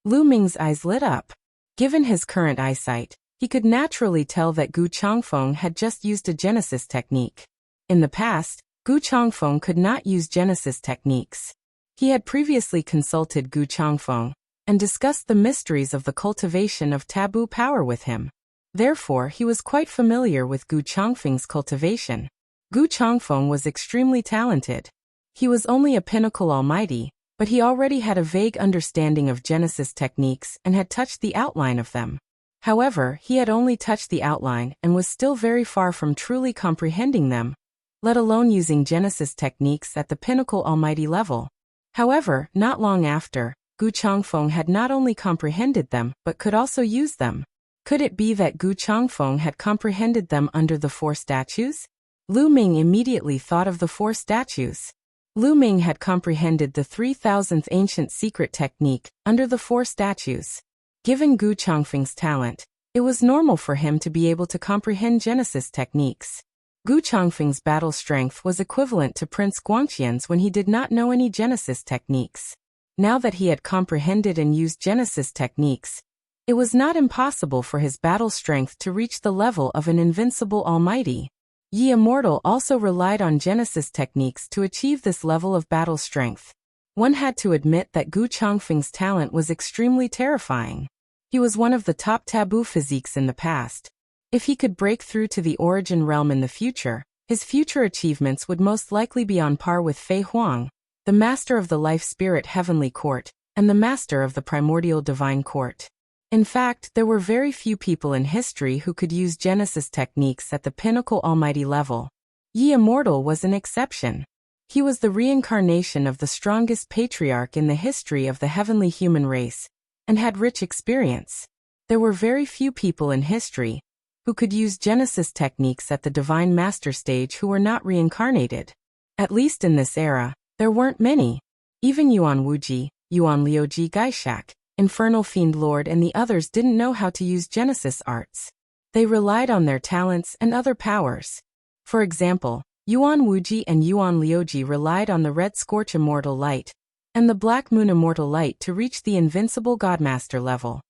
Lu Ming's eyes lit up. Given his current eyesight, he could naturally tell that Gu Changfeng had just used a Genesis technique. In the past, Gu Changfeng could not use Genesis techniques. He had previously consulted Gu Changfeng and discussed the mysteries of the cultivation of taboo power with him. Therefore, he was quite familiar with Gu Changfeng's cultivation. Gu Changfeng was extremely talented. He was only a pinnacle almighty, but he already had a vague understanding of Genesis techniques and had touched the outline of them. However, he had only touched the outline and was still very far from truly comprehending them, let alone using Genesis techniques at the pinnacle almighty level. However, not long after, Gu Changfeng had not only comprehended them but could also use them. Could it be that Gu Changfeng had comprehended them under the four statues? Lu Ming immediately thought of the four statues. Lu Ming had comprehended the 3000th ancient secret technique under the four statues. Given Gu Changfeng's talent, it was normal for him to be able to comprehend Genesis techniques. Gu Changfeng's battle strength was equivalent to Prince Guangqian's when he did not know any Genesis techniques. Now that he had comprehended and used Genesis techniques, it was not impossible for his battle strength to reach the level of an invincible almighty. Yi Immortal also relied on Genesis techniques to achieve this level of battle strength. One had to admit that Gu Changfeng's talent was extremely terrifying. He was one of the top taboo physiques in the past. If he could break through to the origin realm in the future, his future achievements would most likely be on par with Fei Huang, the master of the Life Spirit Heavenly Court, and the master of the Primordial Divine Court. In fact, there were very few people in history who could use Genesis techniques at the pinnacle almighty level. Yi Immortal was an exception. He was the reincarnation of the strongest patriarch in the history of the heavenly human race, and had rich experience. There were very few people in history who could use Genesis techniques at the Divine Master stage who were not reincarnated. At least in this era, there weren't many. Even Yuan Wuji, Yuan Liuji Gaishak, Infernal Fiend Lord and the others didn't know how to use Genesis arts. They relied on their talents and other powers. For example, Yuan Wuji and Yuan Liuji relied on the Red Scorch Immortal Light and the Black Moon Immortal Light to reach the invincible Godmaster level.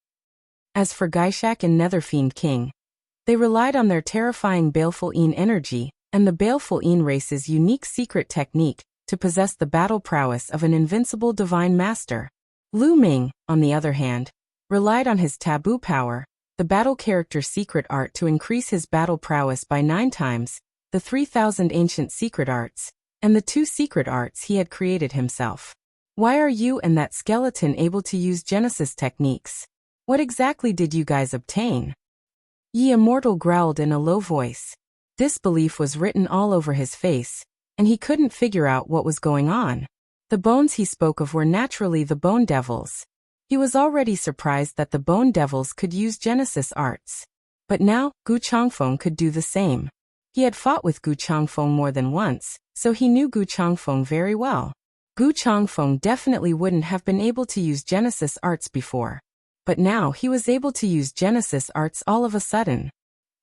As for Gaishak and Netherfiend King, they relied on their terrifying Baleful Een energy and the Baleful Een race's unique secret technique to possess the battle prowess of an invincible divine master. Lu Ming, on the other hand, relied on his taboo power, the battle character secret art to increase his battle prowess by 9 times, the 3000 ancient secret arts, and the 2 secret arts he had created himself. Why are you and that skeleton able to use Genesis techniques? What exactly did you guys obtain? Yi Immortal growled in a low voice. Disbelief was written all over his face, and he couldn't figure out what was going on. The bones he spoke of were naturally the Bone Devils. He was already surprised that the Bone Devils could use Genesis arts. But now, Gu Changfeng could do the same. He had fought with Gu Changfeng more than once, so he knew Gu Changfeng very well. Gu Changfeng definitely wouldn't have been able to use Genesis arts before. But now he was able to use Genesis arts all of a sudden.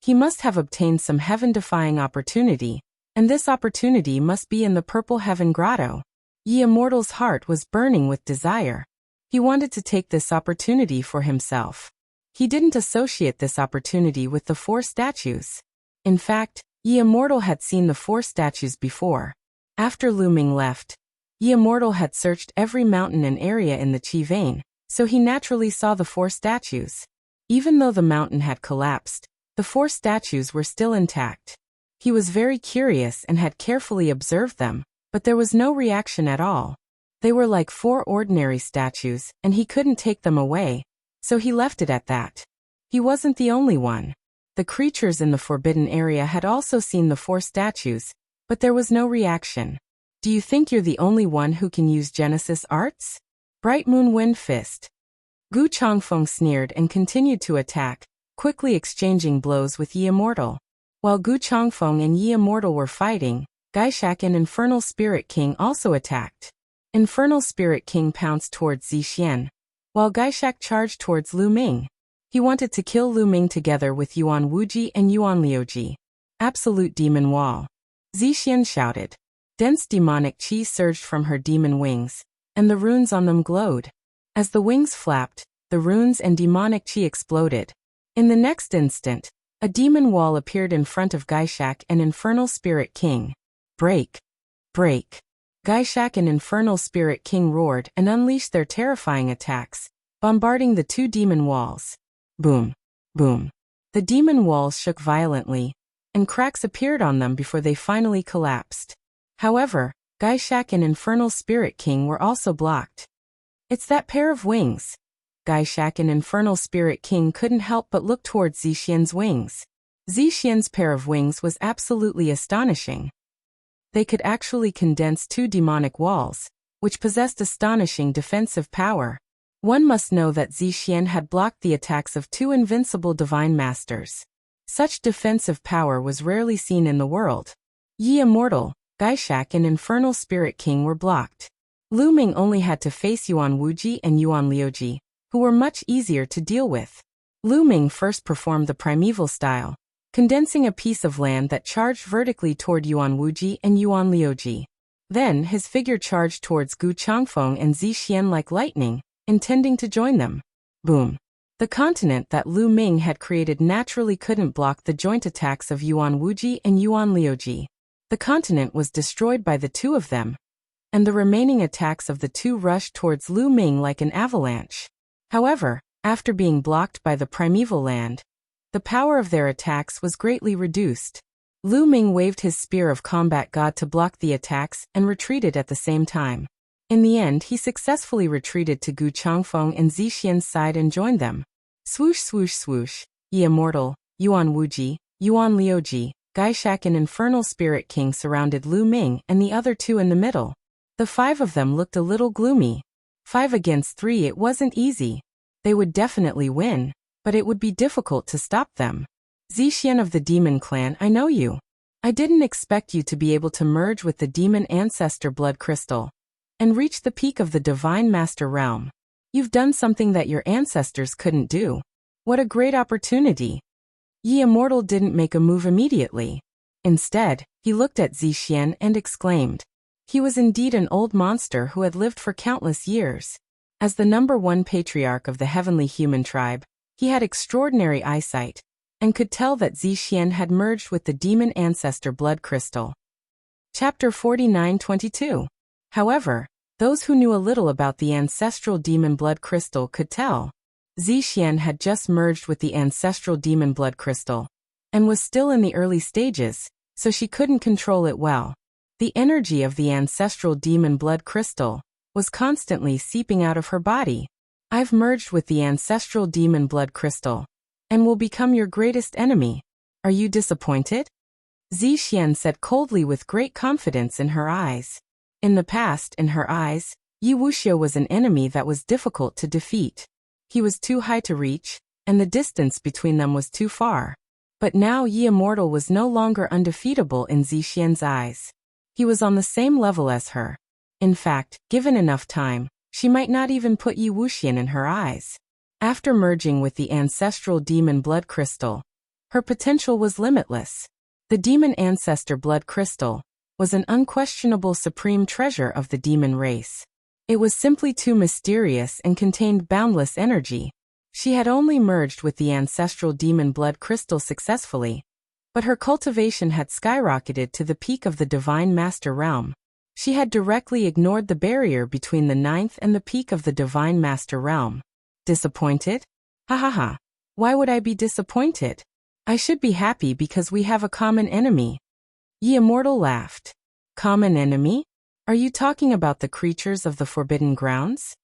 He must have obtained some heaven-defying opportunity, and this opportunity must be in the Purple Heaven Grotto. Yi Immortal's heart was burning with desire. He wanted to take this opportunity for himself. He didn't associate this opportunity with the 4 statues. In fact, Ye Immortal had seen the 4 statues before. After Lu Ming left, Ye Immortal had searched every mountain and area in the Qi vein, so he naturally saw the 4 statues. Even though the mountain had collapsed, the 4 statues were still intact. He was very curious and had carefully observed them, but there was no reaction at all. They were like 4 ordinary statues, and he couldn't take them away, so he left it at that. He wasn't the only one. The creatures in the forbidden area had also seen the 4 statues, but there was no reaction. Do you think you're the only one who can use Genesis arts? Bright Moon Wind Fist. Gu Changfeng sneered and continued to attack, quickly exchanging blows with Ye Immortal. While Gu Changfeng and Ye Immortal were fighting, Gaishak and Infernal Spirit King also attacked. Infernal Spirit King pounced towards Zixian, while Gaishak charged towards Lu Ming. He wanted to kill Lu Ming together with Yuan Wuji and Yuan Liuji. Absolute Demon Wall. Zixian shouted. Dense demonic qi surged from her demon wings, and the runes on them glowed. As the wings flapped, the runes and demonic qi exploded. In the next instant, a demon wall appeared in front of Gaishak and Infernal Spirit King. Break! Break! Gaishak and Infernal Spirit King roared and unleashed their terrifying attacks, bombarding the 2 demon walls. Boom! Boom! The demon walls shook violently, and cracks appeared on them before they finally collapsed. However, Gaishak and Infernal Spirit King were also blocked. It's that pair of wings. Gaishak and Infernal Spirit King couldn't help but look towards Zixian's wings. Zixian's pair of wings was absolutely astonishing. They could actually condense 2 demonic walls, which possessed astonishing defensive power. One must know that Zixian had blocked the attacks of 2 invincible divine masters. Such defensive power was rarely seen in the world. Ye Immortal, Gaishak and Infernal Spirit King were blocked. Lu Ming only had to face Yuan Wuji and Yuan Liuji, who were much easier to deal with. Lu Ming first performed the primeval style, condensing a piece of land that charged vertically toward Yuan Wuji and Yuan Liuji. Then his figure charged towards Gu Changfeng and Zixian like lightning, intending to join them. Boom! The continent that Lu Ming had created naturally couldn't block the joint attacks of Yuan Wuji and Yuan Liuji. The continent was destroyed by the 2 of them, and the remaining attacks of the 2 rushed towards Lu Ming like an avalanche. However, after being blocked by the primeval land, the power of their attacks was greatly reduced. Lu Ming waved his spear of combat god to block the attacks and retreated at the same time. In the end, he successfully retreated to Gu Changfeng and Zixian's side and joined them. Swoosh swoosh swoosh, Ye Immortal, Yuan Wuji, Yuan Liuji, Gaishak and Infernal Spirit King surrounded Lu Ming and the other 2 in the middle. The 5 of them looked a little gloomy. 5 against 3, it wasn't easy. They would definitely win, but it would be difficult to stop them. Zixian of the Demon Clan, I know you. I didn't expect you to be able to merge with the Demon Ancestor Blood Crystal and reach the peak of the Divine Master Realm. You've done something that your ancestors couldn't do. What a great opportunity. Ye Immortal didn't make a move immediately. Instead, he looked at Zixian and exclaimed. He was indeed an old monster who had lived for countless years. As the number 1 patriarch of the heavenly human tribe, he had extraordinary eyesight, and could tell that Zixian had merged with the Demon Ancestor Blood Crystal. Chapter 49-22. However, those who knew a little about the ancestral demon blood crystal could tell. Zixian had just merged with the ancestral demon blood crystal, and was still in the early stages, so she couldn't control it well. The energy of the ancestral demon blood crystal was constantly seeping out of her body. I've merged with the ancestral demon blood crystal, and will become your greatest enemy. Are you disappointed? Zixian said coldly with great confidence in her eyes. In the past, in her eyes, Wuxia was an enemy that was difficult to defeat. He was too high to reach, and the distance between them was too far. But now Ye Immortal was no longer undefeatable in Zixian's eyes. He was on the same level as her. In fact, given enough time, she might not even put Ye Wuxian in her eyes. After merging with the ancestral demon blood crystal, her potential was limitless. The demon ancestor blood crystal was an unquestionable supreme treasure of the demon race. It was simply too mysterious and contained boundless energy. She had only merged with the ancestral demon blood crystal successfully, but her cultivation had skyrocketed to the peak of the Divine Master realm. She had directly ignored the barrier between the ninth and the peak of the Divine Master realm. Disappointed? Ha ha ha. Why would I be disappointed? I should be happy because we have a common enemy. Ye Immortal laughed. Common enemy? Are you talking about the creatures of the Forbidden Grounds?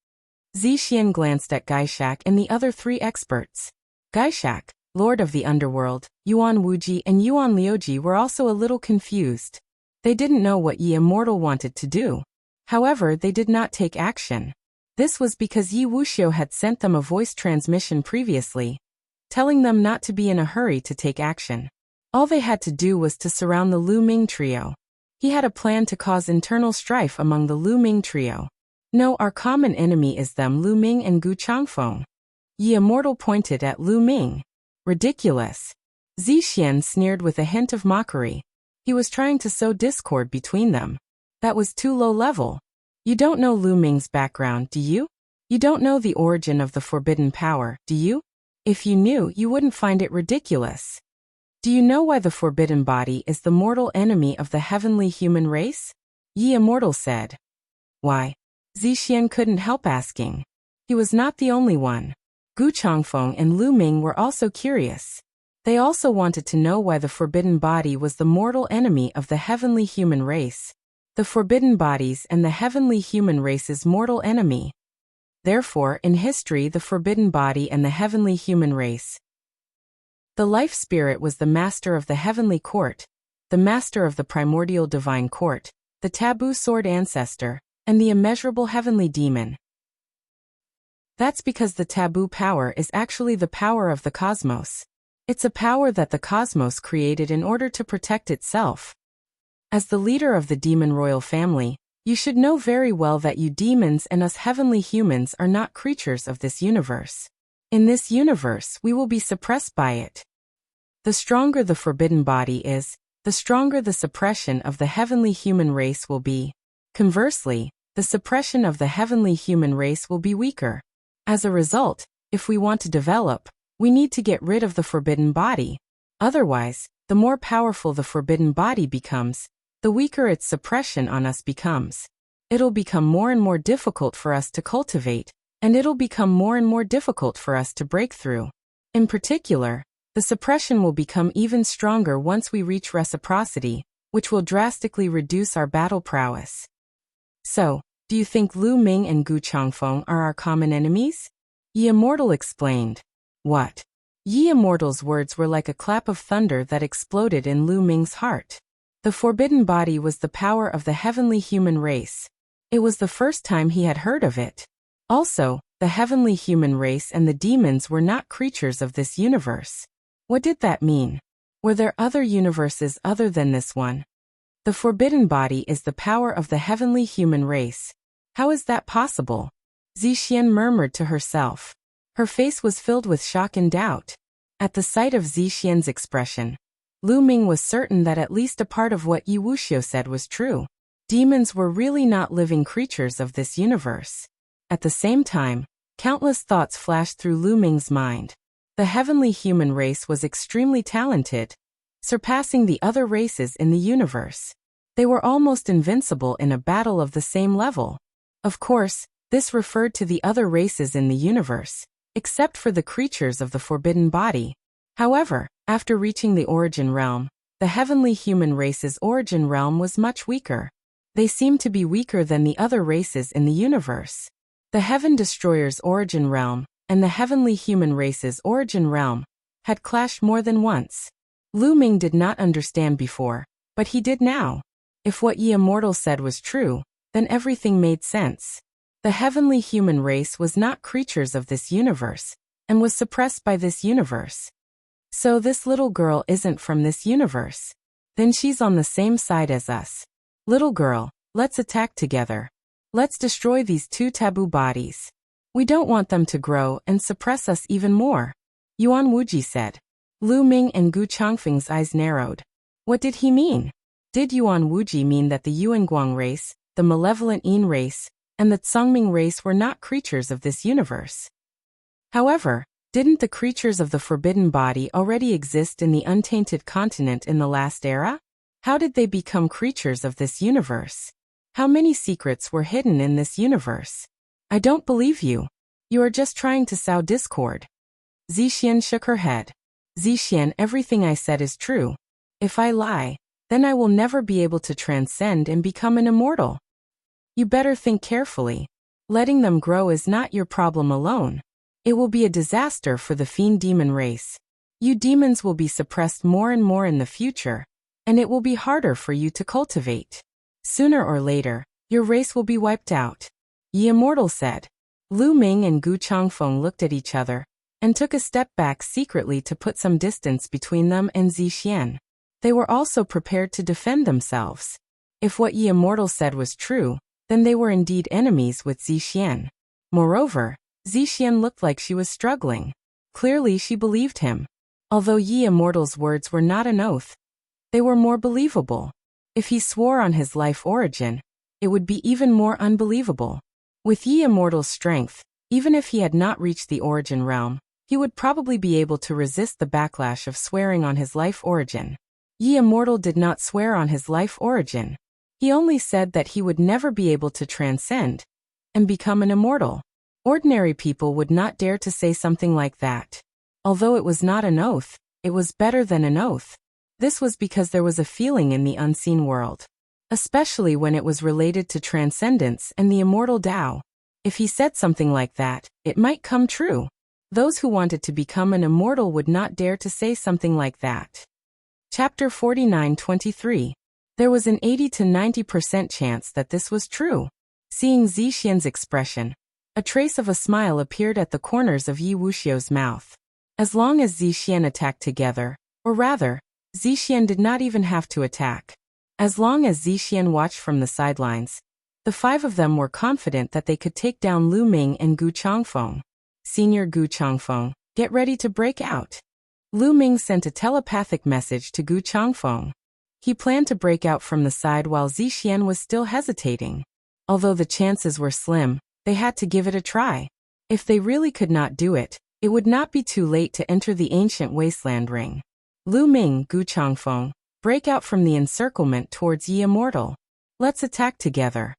Zixian glanced at Gaishak and the other three experts. Gaishak, Lord of the Underworld, Yuan Wuji and Yuan Liuji were also a little confused. They didn't know what Ye Immortal wanted to do. However, they did not take action. This was because Yi Wuxia had sent them a voice transmission previously, telling them not to be in a hurry to take action. All they had to do was to surround the Lu Ming trio. He had a plan to cause internal strife among the Lu Ming trio. No, our common enemy is them, Lu Ming and Gu Changfeng. Ye Immortal pointed at Lu Ming. Ridiculous. Zixian sneered with a hint of mockery. He was trying to sow discord between them. That was too low level. You don't know Lu Ming's background, do you? You don't know the origin of the forbidden power, do you? If you knew, you wouldn't find it ridiculous. Do you know why the forbidden body is the mortal enemy of the heavenly human race? Ye Immortal said. Why? Zixian couldn't help asking. He was not the only one. Gu Changfeng and Lu Ming were also curious. They also wanted to know why the forbidden body was the mortal enemy of the heavenly human race. The forbidden bodies and the heavenly human race's mortal enemy. Therefore, in history, the forbidden body and the heavenly human race. The life spirit was the master of the heavenly court, the master of the primordial divine court, the taboo sword ancestor, and the immeasurable heavenly demon. That's because the taboo power is actually the power of the cosmos. It's a power that the cosmos created in order to protect itself. As the leader of the demon royal family, you should know very well that you demons and us heavenly humans are not creatures of this universe. In this universe, we will be suppressed by it. The stronger the forbidden body is, the stronger the suppression of the heavenly human race will be. Conversely, the suppression of the heavenly human race will be weaker. As a result, if we want to develop, we need to get rid of the forbidden body. Otherwise, the more powerful the forbidden body becomes, the weaker its suppression on us becomes. It'll become more and more difficult for us to cultivate, and it'll become more and more difficult for us to break through. In particular, the suppression will become even stronger once we reach reciprocity, which will drastically reduce our battle prowess. So, do you think Lu Ming and Gu Changfeng are our common enemies? Ye Immortal explained. What? Ye Immortal's words were like a clap of thunder that exploded in Lu Ming's heart. The forbidden body was the power of the heavenly human race. It was the first time he had heard of it. Also, the heavenly human race and the demons were not creatures of this universe. What did that mean? Were there other universes other than this one? The forbidden body is the power of the heavenly human race. How is that possible? Zixian murmured to herself. Her face was filled with shock and doubt. At the sight of Zixian's expression, Lu Ming was certain that at least a part of what Yi Wuxia said was true. Demons were really not living creatures of this universe. At the same time, countless thoughts flashed through Lu Ming's mind. The heavenly human race was extremely talented, surpassing the other races in the universe. They were almost invincible in a battle of the same level. Of course, this referred to the other races in the universe, except for the creatures of the forbidden body. However, after reaching the origin realm, the heavenly human race's origin realm was much weaker. They seemed to be weaker than the other races in the universe. The Heaven Destroyer's origin realm and the heavenly human race's origin realm had clashed more than once. Lu Ming did not understand before, but he did now. If what Ye Immortal said was true, then everything made sense. The heavenly human race was not creatures of this universe, and was suppressed by this universe. So this little girl isn't from this universe. Then she's on the same side as us. Little girl, let's attack together. Let's destroy these two taboo bodies. We don't want them to grow and suppress us even more. Yuan Wuji said. Lu Ming and Gu Changfeng's eyes narrowed. What did he mean? Did Yuan Wuji mean that the Yuanguang race, the malevolent Yin race, and the Tsangming race were not creatures of this universe. However, didn't the creatures of the forbidden body already exist in the untainted continent in the last era? How did they become creatures of this universe? How many secrets were hidden in this universe? I don't believe you. You are just trying to sow discord. Zixian shook her head. Zixian, everything I said is true. If I lie, then I will never be able to transcend and become an immortal. You better think carefully. Letting them grow is not your problem alone. It will be a disaster for the fiend demon race. You demons will be suppressed more and more in the future, and it will be harder for you to cultivate. Sooner or later, your race will be wiped out. Ye Immortal said. Lu Ming and Gu Changfeng looked at each other, and took a step back secretly to put some distance between them and Zixian. They were also prepared to defend themselves. If what Ye Immortal said was true, then they were indeed enemies with Zixian. Moreover, Zixian looked like she was struggling. Clearly she believed him. Although Ye Immortal's words were not an oath, they were more believable. If he swore on his life origin, it would be even more unbelievable. With Ye Immortal's strength, even if he had not reached the origin realm, he would probably be able to resist the backlash of swearing on his life origin. Ye Immortal did not swear on his life origin. He only said that he would never be able to transcend and become an immortal. Ordinary people would not dare to say something like that. Although it was not an oath, it was better than an oath. This was because there was a feeling in the unseen world, especially when it was related to transcendence and the immortal Tao. If he said something like that, it might come true. Those who wanted to become an immortal would not dare to say something like that. Chapter 49:23. There was an 80 to 90% chance that this was true. Seeing Zixian's expression, a trace of a smile appeared at the corners of Yi Wuxia's mouth. As long as Zixian attacked together, or rather, Zixian did not even have to attack. As long as Zixian watched from the sidelines, the five of them were confident that they could take down Lu Ming and Gu Changfeng. Senior Gu Changfeng, get ready to break out. Lu Ming sent a telepathic message to Gu Changfeng. He planned to break out from the side while Zixian was still hesitating. Although the chances were slim, they had to give it a try. If they really could not do it, it would not be too late to enter the ancient wasteland ring. Lu Ming, Gu Changfeng, break out from the encirclement towards Ye Immortal. Let's attack together.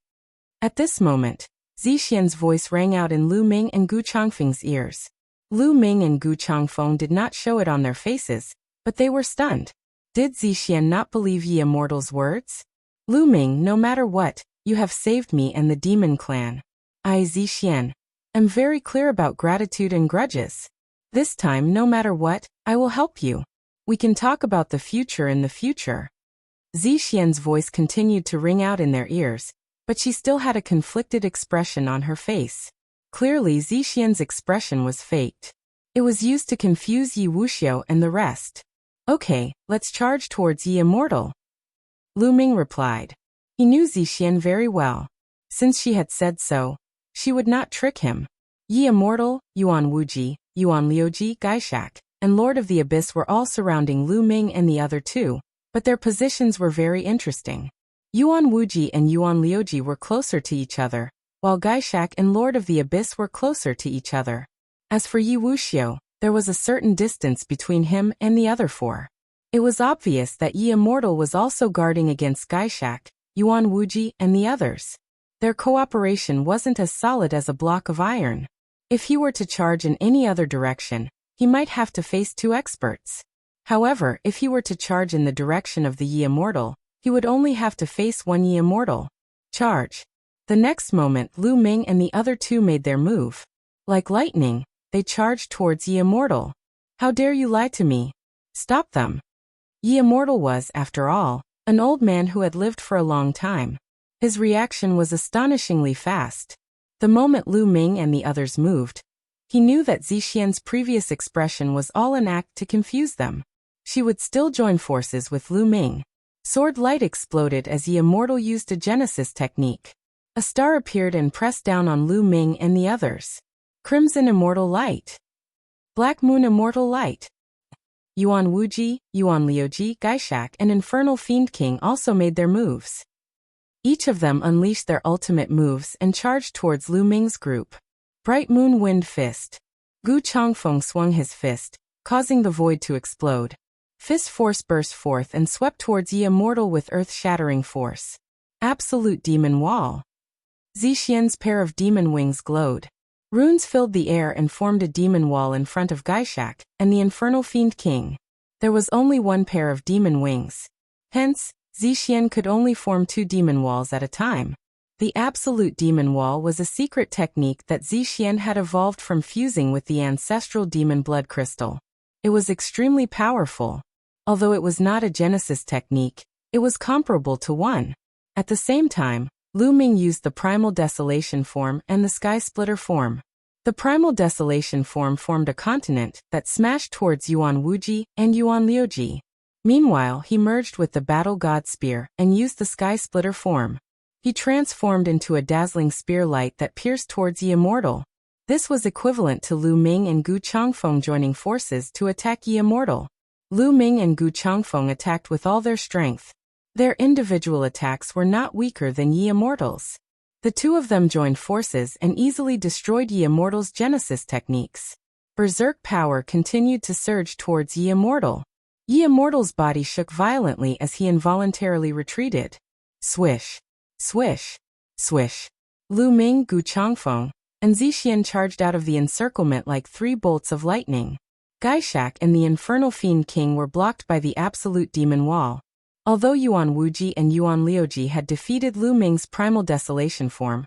At this moment, Zixian's voice rang out in Lu Ming and Gu Changfeng's ears. Lu Ming and Gu Changfeng did not show it on their faces, but they were stunned. Did Zixian not believe Ye Immortal's words? Lu Ming, no matter what, you have saved me and the demon clan. I, Zixian, am very clear about gratitude and grudges. This time, no matter what, I will help you. We can talk about the future in the future. Zixian's voice continued to ring out in their ears, but she still had a conflicted expression on her face. Clearly, Zixian's expression was faked. It was used to confuse Yi Wuxia and the rest. Okay, let's charge towards Ye Immortal. Lu Ming replied. He knew Zixian very well. Since she had said so, she would not trick him. Ye Immortal, Yuan Wuji, Yuan Liuji, Gaishak, and Lord of the Abyss were all surrounding Lu Ming and the other two, but their positions were very interesting. Yuan Wuji and Yuan Liuji were closer to each other, while Gaishak and Lord of the Abyss were closer to each other. As for Yi Wuxia, there was a certain distance between him and the other four. It was obvious that Ye Immortal was also guarding against Gaishak, Yuan Wuji, and the others. Their cooperation wasn't as solid as a block of iron. If he were to charge in any other direction, he might have to face two experts. However, if he were to charge in the direction of the Ye Immortal, he would only have to face one Ye Immortal. Charge. The next moment, Lu Ming and the other two made their move. Like lightning, they charged towards Ye Immortal. How dare you lie to me? Stop them. Ye Immortal was, after all, an old man who had lived for a long time. His reaction was astonishingly fast. The moment Lu Ming and the others moved, he knew that Zixian's previous expression was all an act to confuse them. She would still join forces with Lu Ming. Sword light exploded as Ye Immortal used a Genesis technique. A star appeared and pressed down on Lu Ming and the others. Crimson Immortal Light. Black Moon Immortal Light. Yuan Wuji, Yuan Liuji, Gaishak, and Infernal Fiend King also made their moves. Each of them unleashed their ultimate moves and charged towards Lu Ming's group. Bright Moon Wind Fist. Gu Changfeng swung his fist, causing the void to explode. Fist force burst forth and swept towards Yi Immortal with earth-shattering force. Absolute Demon Wall. Zixian's pair of demon wings glowed. Runes filled the air and formed a demon wall in front of Gaishak and the Infernal Fiend King. There was only one pair of demon wings. Hence, Zixian could only form 2 demon walls at a time. The Absolute Demon Wall was a secret technique that Zixian had evolved from fusing with the ancestral demon blood crystal. It was extremely powerful. Although it was not a Genesis technique, it was comparable to one. At the same time, Lu Ming used the Primal Desolation form and the Sky Splitter form. The Primal Desolation form formed a continent that smashed towards Yuan Wuji and Yuan Liuji. Meanwhile, he merged with the Battle God Spear and used the Sky Splitter form. He transformed into a dazzling spear light that pierced towards Yi Immortal. This was equivalent to Lu Ming and Gu Changfeng joining forces to attack Yi Immortal. Lu Ming and Gu Changfeng attacked with all their strength. Their individual attacks were not weaker than Yi Immortal's. The two of them joined forces and easily destroyed Yi Immortal's Genesis techniques. Berserk power continued to surge towards Yi Immortal. Yi Immortal's body shook violently as he involuntarily retreated. Swish. Swish. Swish. Lu Ming, Gu Changfeng, and Zixian charged out of the encirclement like 3 bolts of lightning. Gaishak and the Infernal Fiend King were blocked by the Absolute Demon Wall. Although Yuan Wuji and Yuan Liuji had defeated Lu Ming's Primal Desolation form,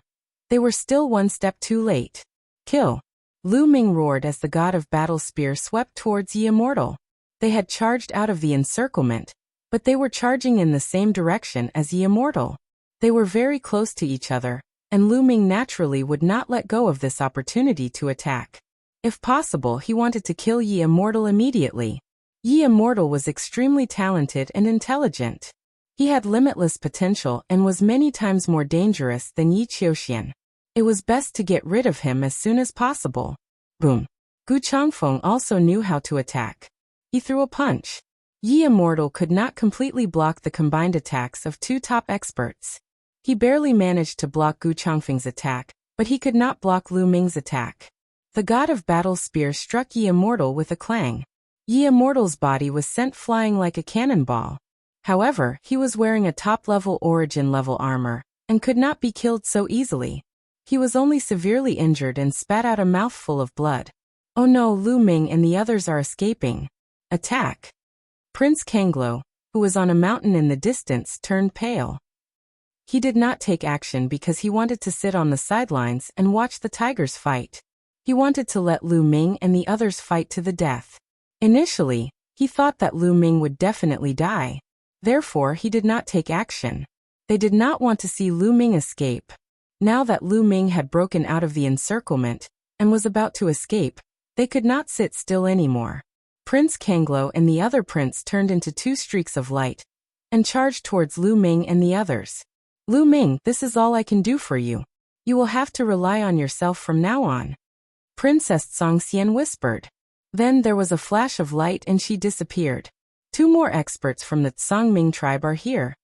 they were still one step too late. Kill! Lu Ming roared as the God of Battle Spear swept towards Yi Immortal. They had charged out of the encirclement, but they were charging in the same direction as Yi Immortal. They were very close to each other, and Lu Ming naturally would not let go of this opportunity to attack. If possible, he wanted to kill Yi Immortal immediately. Yi Immortal was extremely talented and intelligent. He had limitless potential and was many times more dangerous than Yi Qiuxian. It was best to get rid of him as soon as possible. Boom. Gu Changfeng also knew how to attack. He threw a punch. Yi Immortal could not completely block the combined attacks of 2 top experts. He barely managed to block Gu Changfeng's attack, but he could not block Lu Ming's attack. The God of Battle Spear struck Yi Immortal with a clang. Yi Immortal's body was sent flying like a cannonball. However, he was wearing a top-level origin-level armor, and could not be killed so easily. He was only severely injured and spat out a mouthful of blood. Oh no, Lu Ming and the others are escaping. Attack! Prince Kanglo, who was on a mountain in the distance, turned pale. He did not take action because he wanted to sit on the sidelines and watch the tigers fight. He wanted to let Lu Ming and the others fight to the death. Initially, he thought that Lu Ming would definitely die. Therefore, he did not take action. They did not want to see Lu Ming escape. Now that Lu Ming had broken out of the encirclement and was about to escape, they could not sit still anymore. Prince Kanglo and the other prince turned into 2 streaks of light and charged towards Lu Ming and the others. Lu Ming, this is all I can do for you. You will have to rely on yourself from now on. Princess Songxian whispered. Then there was a flash of light and she disappeared. 2 more experts from the Tsangming tribe are here.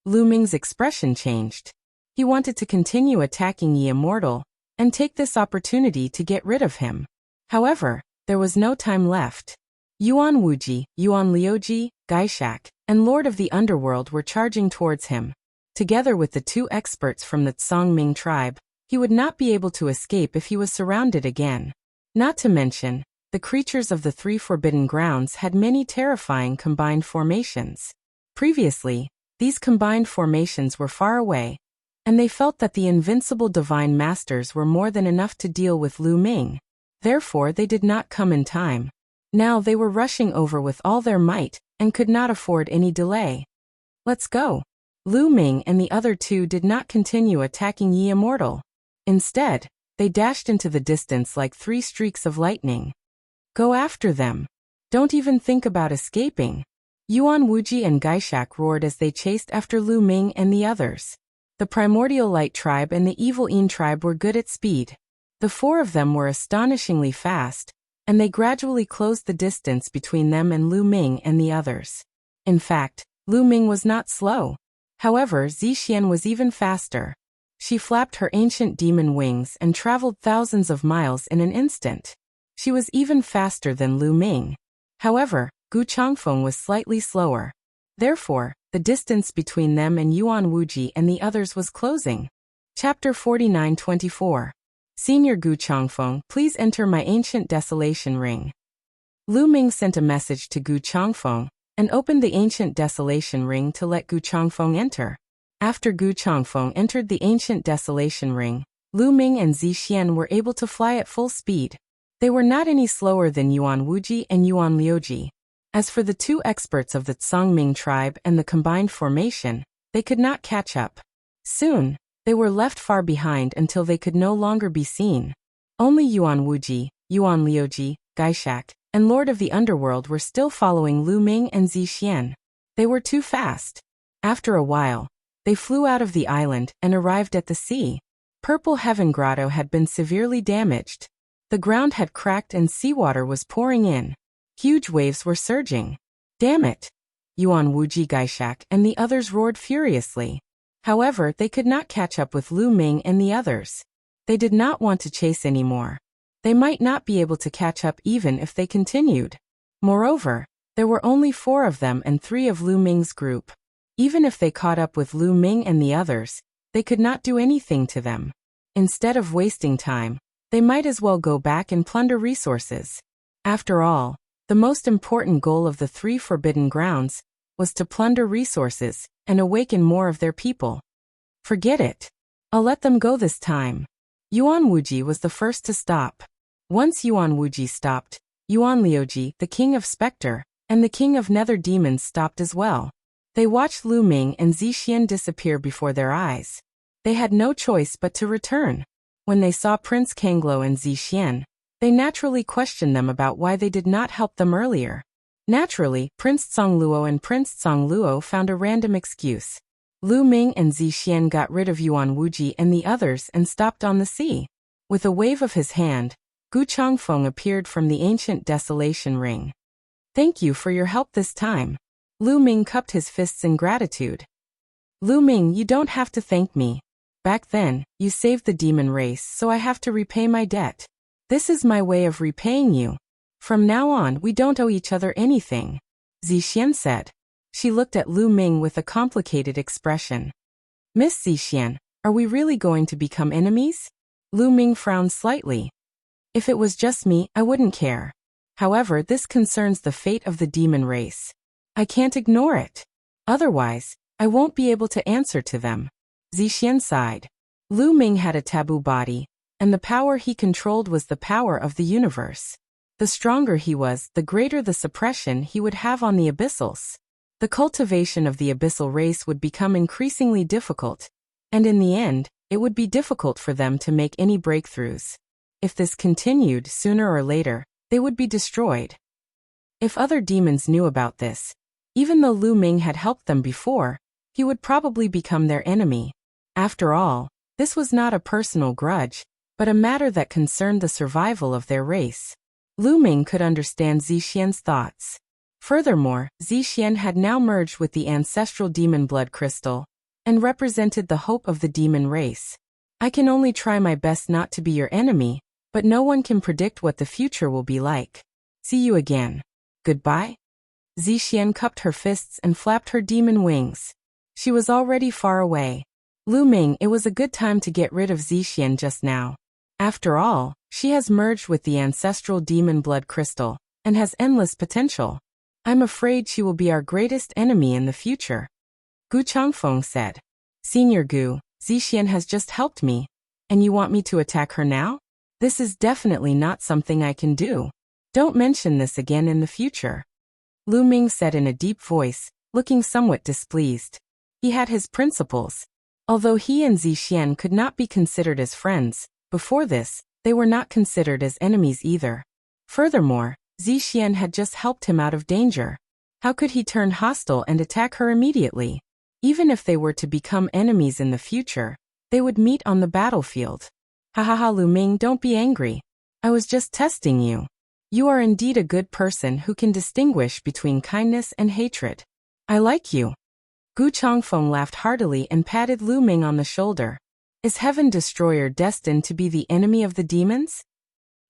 Lu Ming's expression changed. He wanted to continue attacking Yi Immortal and take this opportunity to get rid of him. However, there was no time left. Yuan Wuji, Yuan Liuji, Gaishak, and Lord of the Underworld were charging towards him. Together with the 2 experts from the Tsangming tribe, he would not be able to escape if he was surrounded again. Not to mention, the creatures of the 3 Forbidden Grounds had many terrifying combined formations. Previously, these combined formations were far away, and they felt that the invincible divine masters were more than enough to deal with Lu Ming. Therefore, they did not come in time. Now they were rushing over with all their might, and could not afford any delay. Let's go. Lu Ming and the other 2 did not continue attacking Yi Immortal. Instead, they dashed into the distance like 3 streaks of lightning. Go after them. Don't even think about escaping. Yuan Wuji and Gaishak roared as they chased after Lu Ming and the others. The Primordial Light tribe and the Evil Yin tribe were good at speed. The 4 of them were astonishingly fast, and they gradually closed the distance between them and Lu Ming and the others. In fact, Lu Ming was not slow. However, Zixian was even faster. She flapped her ancient demon wings and traveled thousands of miles in an instant. She was even faster than Lu Ming. However, Gu Changfeng was slightly slower. Therefore, the distance between them and Yuan Wuji and the others was closing. Chapter 49-24. Senior Gu Changfeng, please enter my ancient desolation ring. Lu Ming sent a message to Gu Changfeng and opened the ancient desolation ring to let Gu Changfeng enter. After Gu Changfeng entered the ancient desolation ring, Lu Ming and Zixian were able to fly at full speed. They were not any slower than Yuan Wuji and Yuan Liuji. As for the two experts of the Tsangming tribe and the combined formation, they could not catch up. Soon, they were left far behind until they could no longer be seen. Only Yuan Wuji, Yuan Liuji, Gaishak, and Lord of the Underworld were still following Lu Ming and Zixian. They were too fast. After a while, they flew out of the island and arrived at the sea. Purple Heaven Grotto had been severely damaged. The ground had cracked and seawater was pouring in. Huge waves were surging. Damn it! Yuan Wuji, Gaishak, and the others roared furiously. However, they could not catch up with Lu Ming and the others. They did not want to chase anymore. They might not be able to catch up even if they continued. Moreover, there were only 4 of them and 3 of Lu Ming's group. Even if they caught up with Lu Ming and the others, they could not do anything to them. Instead of wasting time, they might as well go back and plunder resources. After all, the most important goal of the 3 Forbidden Grounds was to plunder resources and awaken more of their people. Forget it. I'll let them go this time. Yuan Wuji was the first to stop. Once Yuan Wuji stopped, Yuan Liuji, the king of Spectre, and the king of Nether Demons stopped as well. They watched Lu Ming and Zixian disappear before their eyes. They had no choice but to return. When they saw Prince Kanglo and Zixian, they naturally questioned them about why they did not help them earlier. Naturally, Prince Congluo and Prince Congluo found a random excuse. Lu Ming and Zixian got rid of Yuan Wuji and the others and stopped on the sea. With a wave of his hand, Gu Changfeng appeared from the ancient desolation ring. Thank you for your help this time. Lu Ming cupped his fists in gratitude. Lu Ming, you don't have to thank me. Back then, you saved the demon race, so I have to repay my debt. This is my way of repaying you. From now on, we don't owe each other anything, Zixian said. She looked at Lu Ming with a complicated expression. Miss Zixian, are we really going to become enemies? Lu Ming frowned slightly. If it was just me, I wouldn't care. However, this concerns the fate of the demon race. I can't ignore it. Otherwise, I won't be able to answer to them. Zixian sighed. Lu Ming had a taboo body, and the power he controlled was the power of the universe. The stronger he was, the greater the suppression he would have on the abyssals. The cultivation of the abyssal race would become increasingly difficult, and in the end, it would be difficult for them to make any breakthroughs. If this continued, sooner or later, they would be destroyed. If other demons knew about this, even though Lu Ming had helped them before, he would probably become their enemy. After all, this was not a personal grudge, but a matter that concerned the survival of their race. Lu Ming could understand Zixian's thoughts. Furthermore, Zixian had now merged with the ancestral demon blood crystal and represented the hope of the demon race. I can only try my best not to be your enemy, but no one can predict what the future will be like. See you again. Goodbye? Zixian cupped her fists and flapped her demon wings. She was already far away. Lu Ming, it was a good time to get rid of Zixian just now. After all, she has merged with the ancestral demon blood crystal and has endless potential. I'm afraid she will be our greatest enemy in the future. Gu Changfeng said. Senior Gu, Zixian has just helped me, and you want me to attack her now? This is definitely not something I can do. Don't mention this again in the future. Lu Ming said in a deep voice, looking somewhat displeased. He had his principles. Although he and Zixian could not be considered as friends, before this, they were not considered as enemies either. Furthermore, Zixian had just helped him out of danger. How could he turn hostile and attack her immediately? Even if they were to become enemies in the future, they would meet on the battlefield. Ha, Lu Ming, don't be angry. I was just testing you. You are indeed a good person who can distinguish between kindness and hatred. I like you. Gu Changfeng laughed heartily and patted Lu Ming on the shoulder. Is Heaven Destroyer destined to be the enemy of the demons?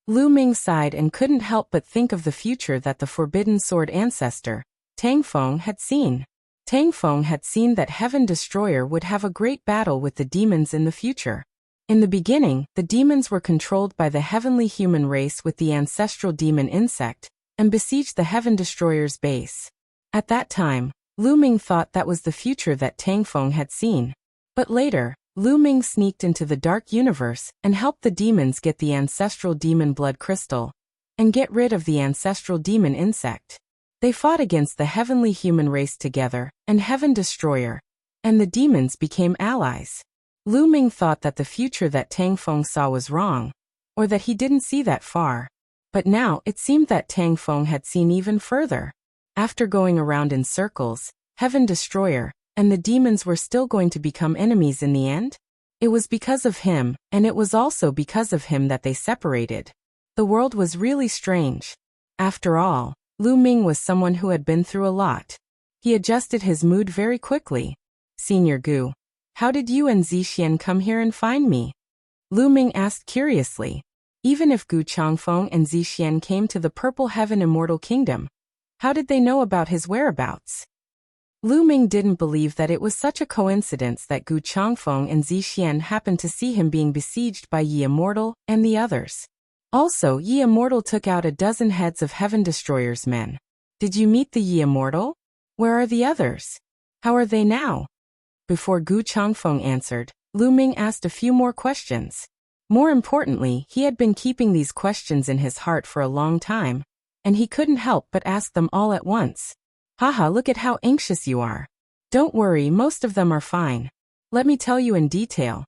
Lu Ming sighed and couldn't help but think of the future that the Forbidden Sword ancestor, Tang Feng, had seen. Tang Feng had seen that Heaven Destroyer would have a great battle with the demons in the future. In the beginning, the demons were controlled by the heavenly human race with the ancestral demon insect, and besieged the Heaven Destroyer's base. At that time, Lu Ming thought that was the future that Tang Feng had seen. But later, Lu Ming sneaked into the dark universe and helped the demons get the ancestral demon blood crystal, and get rid of the ancestral demon insect. They fought against the heavenly human race together, and Heaven Destroyer, and the demons became allies. Lu Ming thought that the future that Tang Feng saw was wrong, or that he didn't see that far. But now it seemed that Tang Feng had seen even further. After going around in circles, Heaven Destroyer and the demons were still going to become enemies in the end? It was because of him, and it was also because of him that they separated. The world was really strange. After all, Lu Ming was someone who had been through a lot. He adjusted his mood very quickly. Senior Gu, how did you and Zixian come here and find me? Lu Ming asked curiously. Even if Gu Changfeng and Zixian came to the Purple Heaven Immortal Kingdom, how did they know about his whereabouts? Lu Ming didn't believe that it was such a coincidence that Gu Changfeng and Zixian happened to see him being besieged by Yi Immortal and the others. Also, Yi Immortal took out a dozen heads of Heaven Destroyer's men. Did you meet the Yi Immortal? Where are the others? How are they now? Before Gu Changfeng answered, Lu Ming asked a few more questions. More importantly, he had been keeping these questions in his heart for a long time, and he couldn't help but ask them all at once. Haha, look at how anxious you are. Don't worry, most of them are fine. Let me tell you in detail.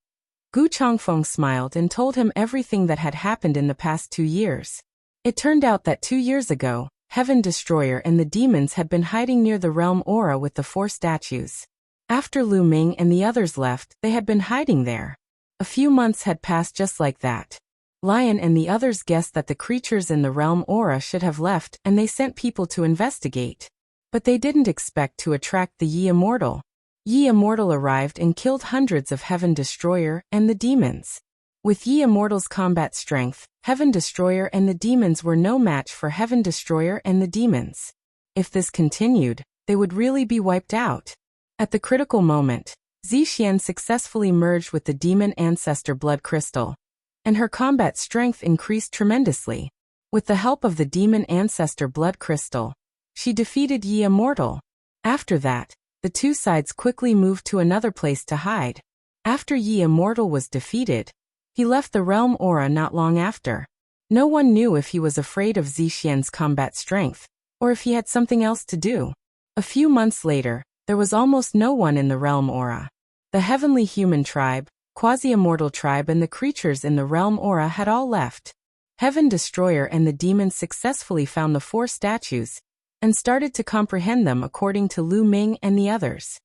Gu Changfeng smiled and told him everything that had happened in the past 2 years. It turned out that 2 years ago, Heaven Destroyer and the demons had been hiding near the realm aura with the 4 statues. After Lu Ming and the others left, they had been hiding there. A few months had passed just like that. Lion and the others guessed that the creatures in the realm aura should have left, and they sent people to investigate. But they didn't expect to attract the Yi Immortal. Yi Immortal arrived and killed hundreds of Heaven Destroyer and the demons. With Yi Immortal's combat strength, Heaven Destroyer and the demons were no match for Heaven Destroyer and the demons. If this continued, they would really be wiped out. At the critical moment, Zixian successfully merged with the demon ancestor blood crystal, and her combat strength increased tremendously. With the help of the demon ancestor blood crystal, she defeated Yi Immortal. After that, the two sides quickly moved to another place to hide. After Yi Immortal was defeated, he left the realm aura not long after. No one knew if he was afraid of Zixian's combat strength, or if he had something else to do. A few months later, there was almost no one in the realm aura. The heavenly human tribe, quasi-immortal tribe and the creatures in the realm aura had all left. Heaven Destroyer and the demons successfully found the 4 statues, and started to comprehend them according to Lu Ming and the others.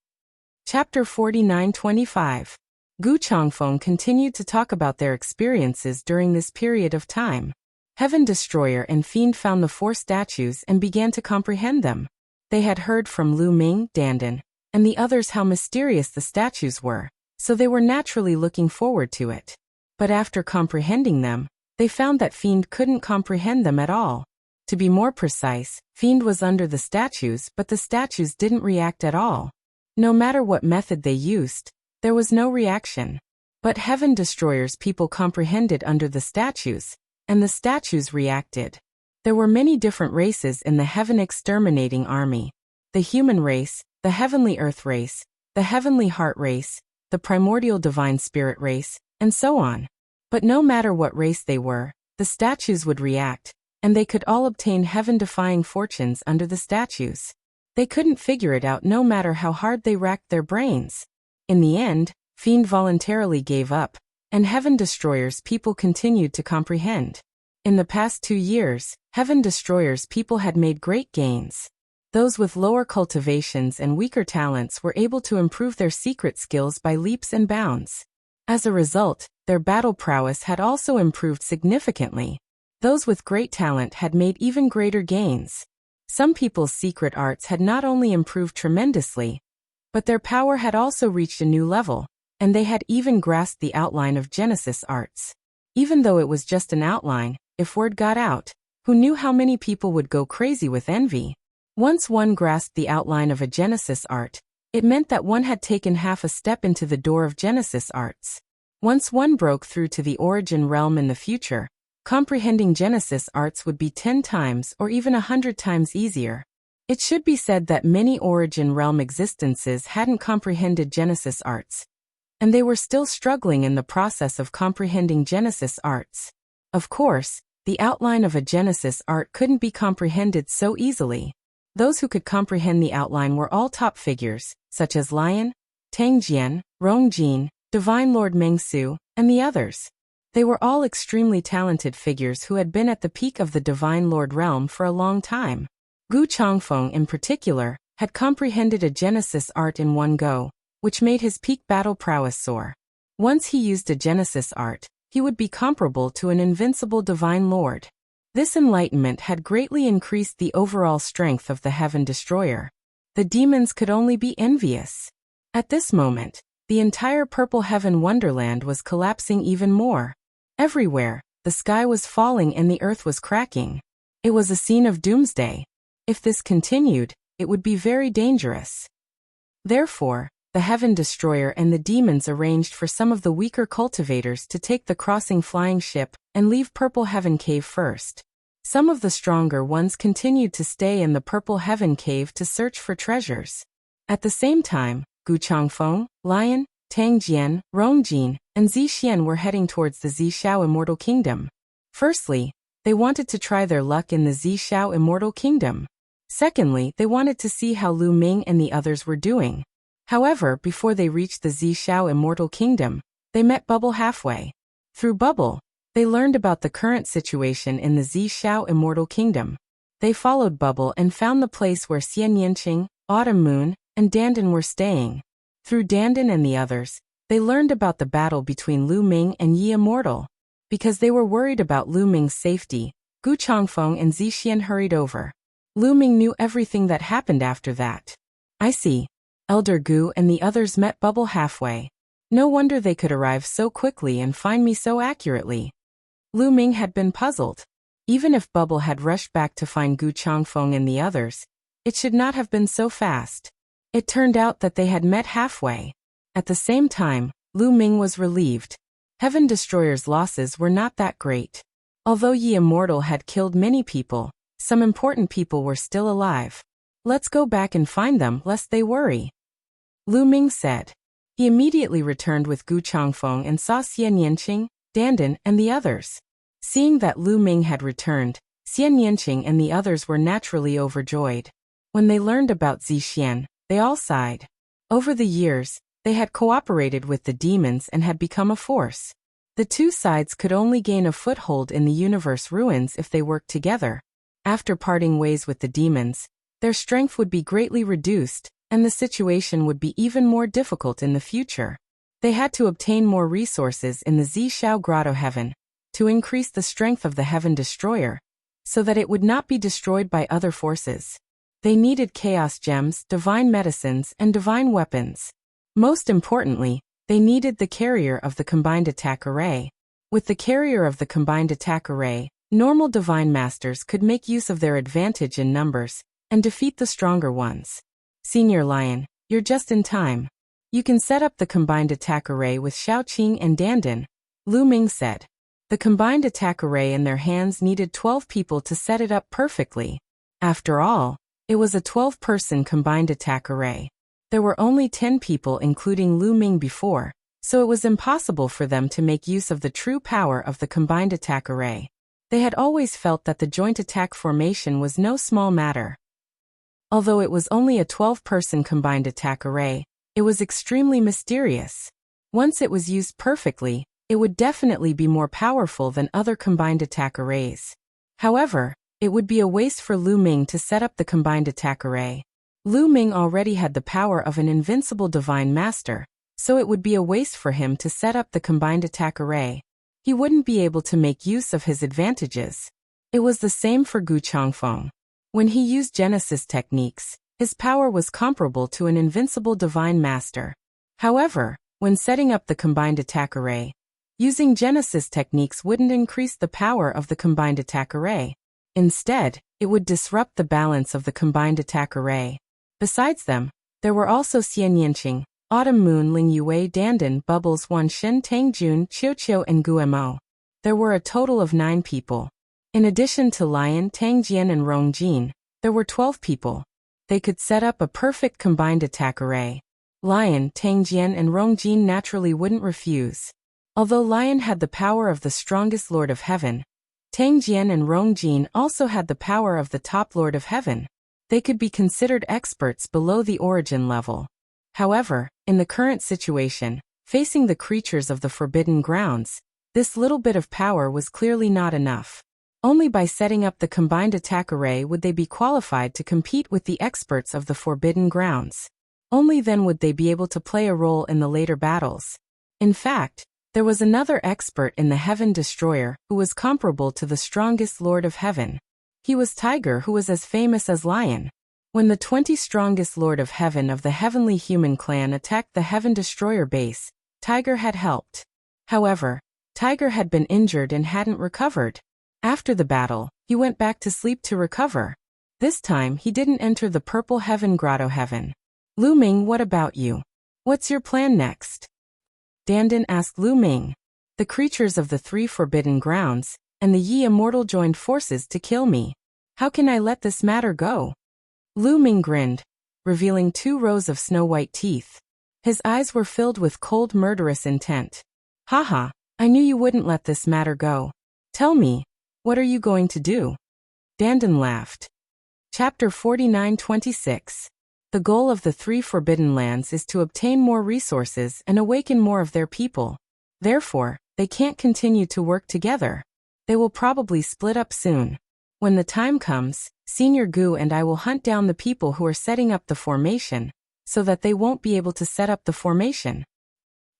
Chapter 49-25. Gu Changfeng continued to talk about their experiences during this period of time. Heaven Destroyer and Fiend found the 4 statues and began to comprehend them. They had heard from Lu Ming, Dandan, and the others how mysterious the statues were, so they were naturally looking forward to it. But after comprehending them, they found that Fiend couldn't comprehend them at all. To be more precise, Fiend was under the statues, but the statues didn't react at all. No matter what method they used, there was no reaction. But Heaven Destroyer's people comprehended under the statues, and the statues reacted. There were many different races in the Heaven Exterminating Army. The human race, the Heavenly Earth race, the Heavenly Heart race, the Primordial Divine Spirit race, and so on. But no matter what race they were, the statues would react, and they could all obtain heaven-defying fortunes under the statues. They couldn't figure it out no matter how hard they racked their brains. In the end, Fiend voluntarily gave up, and Heaven Destroyer's people continued to comprehend. In the past 2 years, Heaven Destroyer's people had made great gains. Those with lower cultivations and weaker talents were able to improve their secret skills by leaps and bounds. As a result, their battle prowess had also improved significantly. Those with great talent had made even greater gains. Some people's secret arts had not only improved tremendously, But their power had also reached a new level, and they had even grasped the outline of Genesis arts. Even though it was just an outline, if word got out, who knew how many people would go crazy with envy? Once one grasped the outline of a Genesis art, it meant that one had taken half a step into the door of Genesis arts. Once one broke through to the origin realm in the future, comprehending Genesis arts would be 10 times or even 100 times easier. It should be said that many origin realm existences hadn't comprehended Genesis arts, and they were still struggling in the process of comprehending Genesis arts. Of course, the outline of a Genesis art couldn't be comprehended so easily. Those who could comprehend the outline were all top figures, such as Lion, Tang Jian, Rong Jin, Divine Lord Meng Su, and the others. They were all extremely talented figures who had been at the peak of the Divine Lord realm for a long time. Gu Changfeng in particular had comprehended a Genesis art in one go, which made his peak battle prowess soar. Once he used a Genesis art, he would be comparable to an invincible Divine Lord. This enlightenment had greatly increased the overall strength of the Heaven Destroyer. The demons could only be envious. At this moment, the entire Purple Heaven Wonderland was collapsing even more. Everywhere, the sky was falling and the earth was cracking. It was a scene of doomsday. If this continued, it would be very dangerous. Therefore, the Heaven Destroyer and the demons arranged for some of the weaker cultivators to take the crossing flying ship and leave Purple Heaven Cave first. Some of the stronger ones continued to stay in the Purple Heaven Cave to search for treasures. At the same time, Gu Changfeng, Lion, Tang Jian, Rong Jin, and Zixian were heading towards the Zishao Immortal Kingdom. Firstly, they wanted to try their luck in the Zishao Immortal Kingdom. Secondly, they wanted to see how Lu Ming and the others were doing. However, before they reached the Zishao Immortal Kingdom, they met Bubble halfway. Through Bubble, they learned about the current situation in the Zishao Immortal Kingdom. They followed Bubble and found the place where Xian Yanqing, Autumn Moon, and Dandan were staying. Through Dandan and the others, they learned about the battle between Lu Ming and Yi Immortal. Because they were worried about Lu Ming's safety, Gu Changfeng and Zixian hurried over. Lu Ming knew everything that happened after that. I see. Elder Gu and the others met Bubble halfway. No wonder they could arrive so quickly and find me so accurately. Lu Ming had been puzzled. Even if Bubble had rushed back to find Gu Changfeng and the others, it should not have been so fast. It turned out that they had met halfway. At the same time, Lu Ming was relieved. Heaven Destroyer's losses were not that great. Although Yi Immortal had killed many people, some important people were still alive. Let's go back and find them lest they worry. Lu Ming said. He immediately returned with Gu Changfeng and saw Xian Yanqing, Dandan, and the others. Seeing that Lu Ming had returned, Xian Yanqing and the others were naturally overjoyed. When they learned about Zixian, they all sighed. Over the years, they had cooperated with the demons and had become a force. The two sides could only gain a foothold in the universe ruins if they worked together. After parting ways with the demons, their strength would be greatly reduced, and the situation would be even more difficult in the future. They had to obtain more resources in the Zishao Grotto Heaven to increase the strength of the Heaven Destroyer, so that it would not be destroyed by other forces. They needed chaos gems, divine medicines, and divine weapons. Most importantly, they needed the carrier of the combined attack array. With the carrier of the combined attack array, normal divine masters could make use of their advantage in numbers and defeat the stronger ones. Senior Lion, you're just in time. You can set up the combined attack array with Shaoqing and Dandan, Lu Ming said. The combined attack array in their hands needed 12 people to set it up perfectly. After all, it was a 12-person combined attack array. There were only 10 people including Lu Ming before, so it was impossible for them to make use of the true power of the combined attack array. They had always felt that the joint attack formation was no small matter. Although it was only a 12-person combined attack array, it was extremely mysterious. Once it was used perfectly, it would definitely be more powerful than other combined attack arrays. However, it would be a waste for Lu Ming to set up the combined attack array. Lu Ming already had the power of an invincible divine master, so it would be a waste for him to set up the combined attack array. He wouldn't be able to make use of his advantages. It was the same for Gu Changfeng. When he used Genesis techniques, His power was comparable to an invincible divine master. However, when setting up the combined attack array, using Genesis techniques wouldn't increase the power of the combined attack array. Instead, it would disrupt the balance of the combined attack array. Besides them, there were also Xian Yanqing, Autumn Moon, Ling Yue, Dandan, Bubbles, Wan Shen, Tang Jun, Qiu Qiu, and Guemo. There were a total of 9 people. In addition to Lion, Tang Jian, and Rong Jin, there were 12 people. They could set up a perfect combined attack array. Lion, Tang Jian, and Rong Jin naturally wouldn't refuse. Although Lion had the power of the strongest Lord of Heaven, Tang Jian and Rong Jin also had the power of the top Lord of Heaven. They could be considered experts below the origin level. However, in the current situation, facing the creatures of the Forbidden Grounds, this little bit of power was clearly not enough. Only by setting up the combined attack array would they be qualified to compete with the experts of the Forbidden Grounds. Only then would they be able to play a role in the later battles. In fact, there was another expert in the Heaven Destroyer who was comparable to the strongest Lord of Heaven. He was Tiger, who was as famous as Lion. When the 20 strongest Lord of Heaven of the Heavenly Human Clan attacked the Heaven Destroyer base, Tiger had helped. However, Tiger had been injured and hadn't recovered. After the battle, he went back to sleep to recover. This time he didn't enter the Purple Heaven Grotto Heaven. Lu Ming, what about you? What's your plan next? Dandan asked Lu Ming. The creatures of the 3 Forbidden Grounds and the Yi Immortal joined forces to kill me. How can I let this matter go? Lu Ming grinned, revealing 2 rows of snow-white teeth. His eyes were filled with cold, murderous intent. Haha, I knew you wouldn't let this matter go. Tell me, what are you going to do? Dandan laughed. Chapter 49-26. The goal of the 3 Forbidden Lands is to obtain more resources and awaken more of their people. Therefore, they can't continue to work together. They will probably split up soon. When the time comes, Senior Gu and I will hunt down the people who are setting up the formation, so that they won't be able to set up the formation.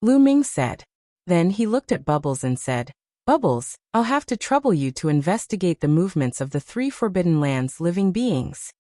Lu Ming said. Then he looked at Bubbles and said, Bubbles, I'll have to trouble you to investigate the movements of the 3 Forbidden Lands living beings.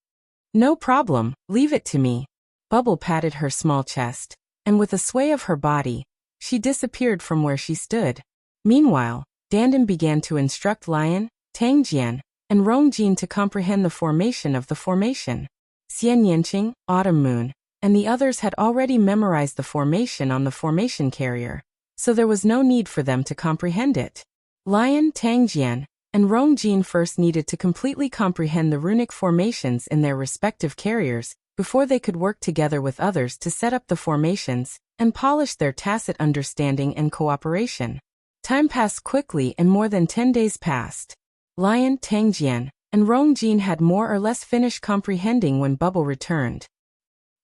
No problem, leave it to me. Bubble patted her small chest, and with a sway of her body, she disappeared from where she stood. Meanwhile, Dandan began to instruct Lion, Tang Jian, and Rong Jin to comprehend the formation of the formation. Xian Yanqing, Autumn Moon, and the others had already memorized the formation on the formation carrier, so there was no need for them to comprehend it. Lion, Tang Jian, and Rong Jin first needed to completely comprehend the runic formations in their respective carriers before they could work together with others to set up the formations and polish their tacit understanding and cooperation. Time passed quickly and more than 10 days passed. Lion, Tang Jian, and Rong Jin had more or less finished comprehending when Bubble returned.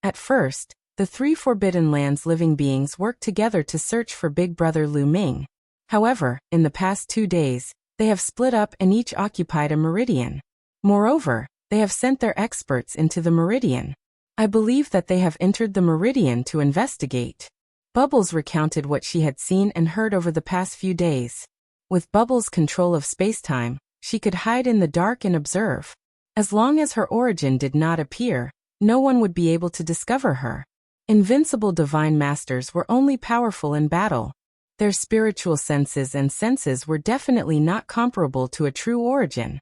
At first, the 3 Forbidden Lands living beings worked together to search for Big Brother Lu Ming. However, in the past 2 days, they have split up and each occupied a meridian. Moreover, they have sent their experts into the meridian. I believe that they have entered the meridian to investigate. Bubbles recounted what she had seen and heard over the past few days. With Bubbles' control of space-time, she could hide in the dark and observe. As long as her origin did not appear, no one would be able to discover her. Invincible divine masters were only powerful in battle. Their spiritual senses and senses were definitely not comparable to a true origin.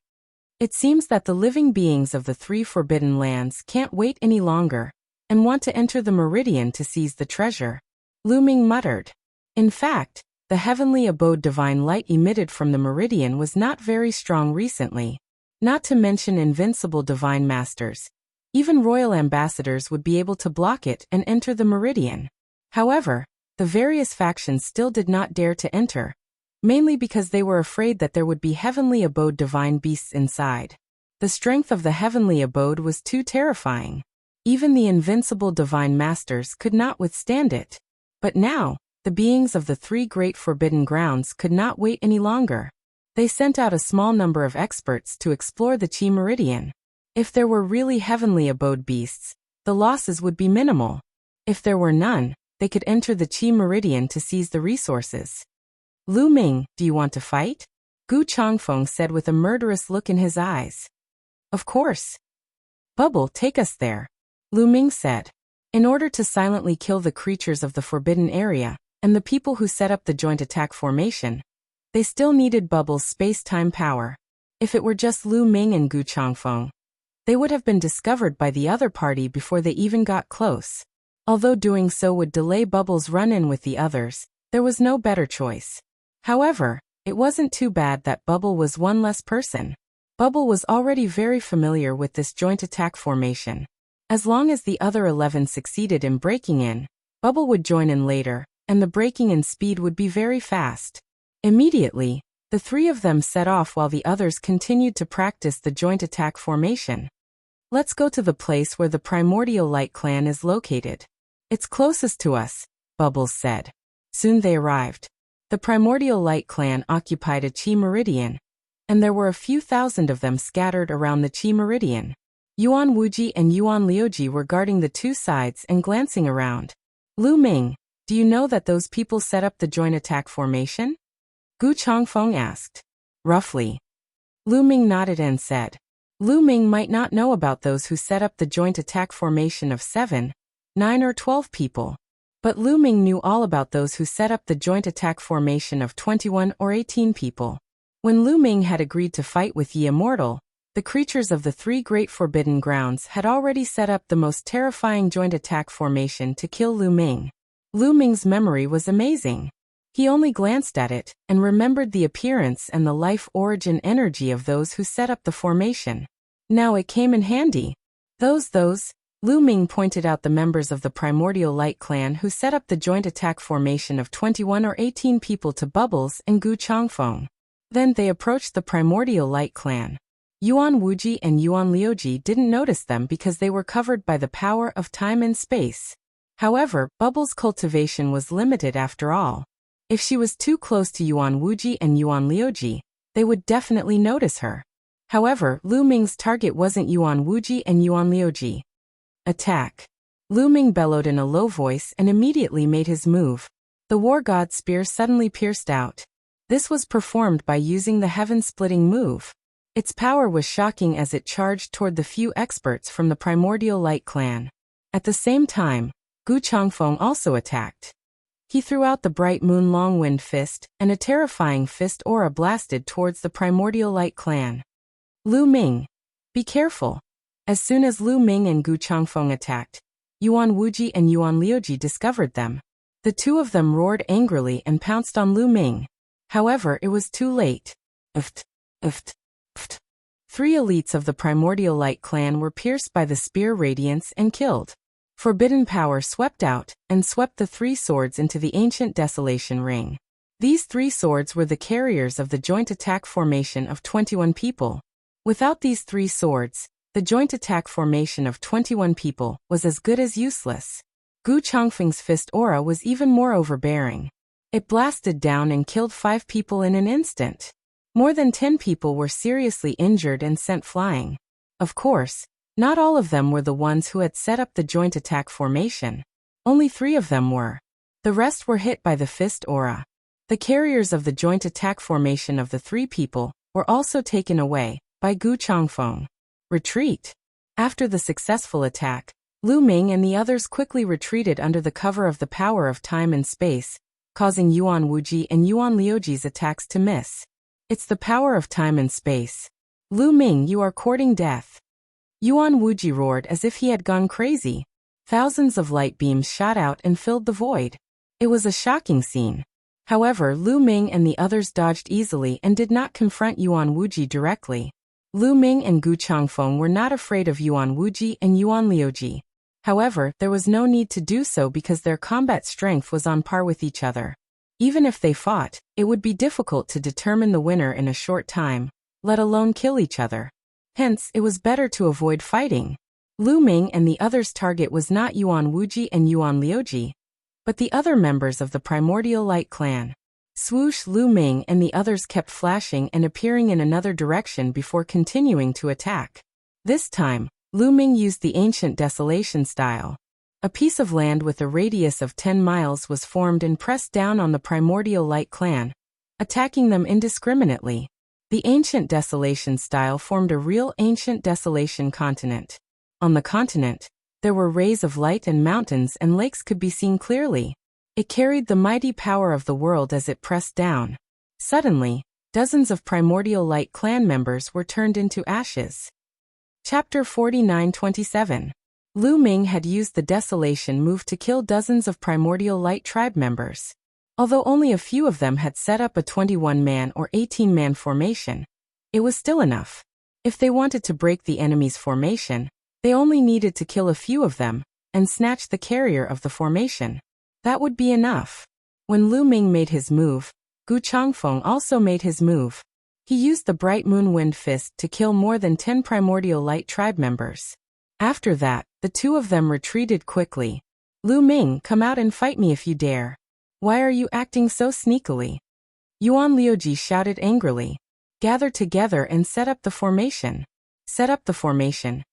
It seems that the living beings of the 3 Forbidden Lands can't wait any longer, and want to enter the meridian to seize the treasure. Lu Ming muttered. In fact, the heavenly abode divine light emitted from the meridian was not very strong recently. Not to mention invincible divine masters. Even royal ambassadors would be able to block it and enter the meridian. However, the various factions still did not dare to enter, mainly because they were afraid that there would be heavenly abode divine beasts inside. The strength of the heavenly abode was too terrifying. Even the invincible divine masters could not withstand it. But now, the beings of the 3 great forbidden grounds could not wait any longer. They sent out a small number of experts to explore the Chi Meridian. If there were really heavenly abode beasts, the losses would be minimal. If there were none, they could enter the Chi Meridian to seize the resources. Lu Ming, do you want to fight? Gu Changfeng said with a murderous look in his eyes. Of course. Bubble, take us there. Lu Ming said. In order to silently kill the creatures of the forbidden area, and the people who set up the joint attack formation, they still needed Bubbles' space-time power. If it were just Lu Ming and Gu Changfeng, they would have been discovered by the other party before they even got close. Although doing so would delay Bubbles' run-in with the others, there was no better choice. However, it wasn't too bad that Bubble was one less person. Bubble was already very familiar with this joint attack formation. As long as the other 11 succeeded in breaking in, Bubble would join in later, and the breaking in speed would be very fast. Immediately, the three of them set off while the others continued to practice the joint attack formation. Let's go to the place where the Primordial Light Clan is located. It's closest to us, Bubbles said. Soon they arrived. The Primordial Light Clan occupied a Qi Meridian, and there were a few thousand of them scattered around the Qi Meridian. Yuan Wuji and Yuan Liuji were guarding the two sides and glancing around. Lu Ming, do you know that those people set up the joint attack formation? Gu Changfeng asked. Roughly. Lu Ming nodded and said. Lu Ming might not know about those who set up the joint attack formation of 7, 9 or 12 people. But Lu Ming knew all about those who set up the joint attack formation of 21 or 18 people. When Lu Ming had agreed to fight with Ye Immortal, the creatures of the three great forbidden grounds had already set up the most terrifying joint attack formation to kill Lu Ming. Lu Ming's memory was amazing. He only glanced at it and remembered the appearance and the life origin energy of those who set up the formation. Now it came in handy. Those, Lu Ming pointed out the members of the Primordial Light Clan who set up the joint attack formation of 21 or 18 people to Bubbles and Gu Changfeng. Then they approached the Primordial Light Clan. Yuan Wuji and Yuan Liuji didn't notice them because they were covered by the power of time and space. However, Bubbles' cultivation was limited after all. If she was too close to Yuan Wuji and Yuan Liuji, they would definitely notice her. However, Lu Ming's target wasn't Yuan Wuji and Yuan Liuji. Attack! Lu Ming bellowed in a low voice and immediately made his move. The War God Spear suddenly pierced out. This was performed by using the heaven-splitting move. Its power was shocking as it charged toward the few experts from the Primordial Light Clan. At the same time, Gu Changfeng also attacked. He threw out the bright moon long-wind fist, and a terrifying fist aura blasted towards the Primordial Light Clan. Lu Ming, be careful. As soon as Lu Ming and Gu Changfeng attacked, Yuan Wuji and Yuan Liuji discovered them. The two of them roared angrily and pounced on Lu Ming. However, it was too late. Three elites of the Primordial Light Clan were pierced by the spear radiance and killed. Forbidden power swept out and swept the three swords into the ancient desolation ring. These three swords were the carriers of the joint attack formation of 21 people. Without these three swords, the joint attack formation of 21 people was as good as useless. Gu Changfeng's fist aura was even more overbearing. It blasted down and killed 5 people in an instant. More than 10 people were seriously injured and sent flying. Of course, not all of them were the ones who had set up the joint attack formation. Only 3 of them were. The rest were hit by the fist aura. The carriers of the joint attack formation of the 3 people were also taken away by Gu Changfeng. Retreat. After the successful attack, Lu Ming and the others quickly retreated under the cover of the power of time and space, causing Yuan Wuji and Yuan Liuji's attacks to miss. It's the power of time and space. Lu Ming, you are courting death. Yuan Wuji roared as if he had gone crazy. Thousands of light beams shot out and filled the void. It was a shocking scene. However, Lu Ming and the others dodged easily and did not confront Yuan Wuji directly. Lu Ming and Gu Changfeng were not afraid of Yuan Wuji and Yuan Liuji. However, there was no need to do so because their combat strength was on par with each other. Even if they fought, it would be difficult to determine the winner in a short time, let alone kill each other. Hence, it was better to avoid fighting. Lu Ming and the others' target was not Yuan Wuji and Yuan Liuji, but the other members of the Primordial Light Clan. Swoosh! Lu Ming and the others kept flashing and appearing in another direction before continuing to attack. This time, Lu Ming used the ancient desolation style. A piece of land with a radius of 10 miles was formed and pressed down on the Primordial Light Clan, attacking them indiscriminately. The ancient desolation style formed a real ancient desolation continent. On the continent, There were rays of light and mountains and lakes could be seen clearly. It carried the mighty power of the world as it pressed down. Suddenly, dozens of primordial light clan members were turned into ashes. Chapter 49-27. Lu Ming had used the desolation move to kill dozens of primordial light tribe members. Although only a few of them had set up a 21-man or 18-man formation, it was still enough. If they wanted to break the enemy's formation, they only needed to kill a few of them and snatch the carrier of the formation. That would be enough. When Lu Ming made his move, Gu Changfeng also made his move. He used the Bright Moon Wind Fist to kill more than 10 primordial light tribe members. After that, the two of them retreated quickly. Lu Ming, come out and fight me if you dare. Why are you acting so sneakily? Yuan Liuji shouted angrily. Gather together and set up the formation. Set up the formation.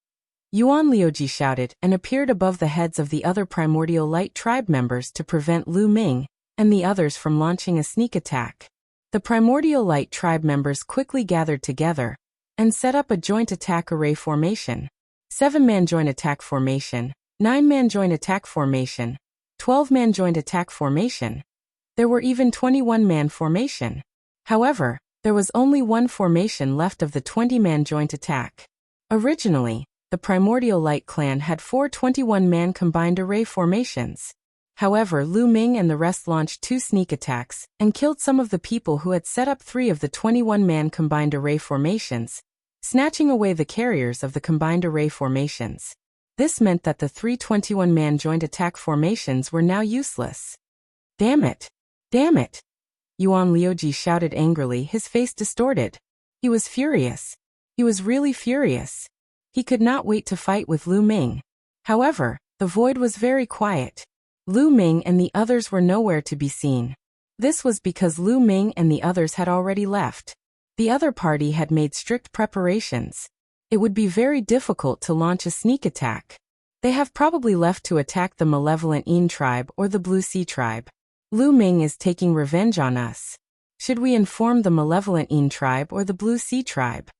Yuan Liuji shouted and appeared above the heads of the other primordial light tribe members to prevent Lu Ming and the others from launching a sneak attack. The primordial light tribe members quickly gathered together and set up a joint attack array formation. 7-man joint attack formation, 9-man joint attack formation, 12-man joint attack formation. There were even 21-man formation. However, there was only one formation left of the 20-man joint attack. Originally, the Primordial Light Clan had 4 21-man combined array formations. However, Lu Ming and the rest launched 2 sneak attacks and killed some of the people who had set up 3 of the 21-man combined array formations, snatching away the carriers of the combined array formations. This meant that the 3 21-man joint attack formations were now useless. Damn it! Damn it! Yuan Liuji shouted angrily, his face distorted. He was furious. He was really furious. He could not wait to fight with Lu Ming. However, the void was very quiet. Lu Ming and the others were nowhere to be seen. This was because Lu Ming and the others had already left. The other party had made strict preparations. It would be very difficult to launch a sneak attack. They have probably left to attack the malevolent Yin tribe or the Blue Sea tribe. Lu Ming is taking revenge on us. Should we inform the malevolent Yin tribe or the Blue Sea tribe?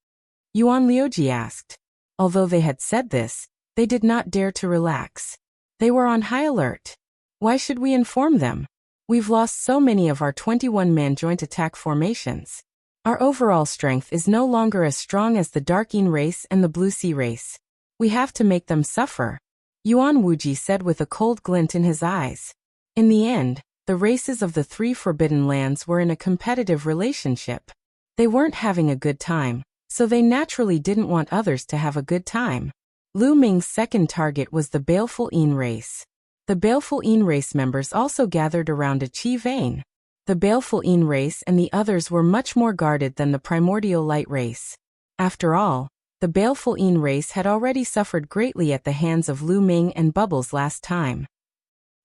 Yuan Liuji asked. Although they had said this, they did not dare to relax. They were on high alert. Why should we inform them? We've lost so many of our 21-man joint attack formations. Our overall strength is no longer as strong as the Dark Yin race and the Blue Sea race. We have to make them suffer. Yuan Wuji said with a cold glint in his eyes. In the end, the races of the 3 Forbidden Lands were in a competitive relationship. They weren't having a good time, so they naturally didn't want others to have a good time. Lu Ming's second target was the Baleful Yin race. The Baleful Yin race members also gathered around a Qi vein. The Baleful Yin race and the others were much more guarded than the Primordial Light race. After all, the Baleful Yin race had already suffered greatly at the hands of Lu Ming and Bubbles last time.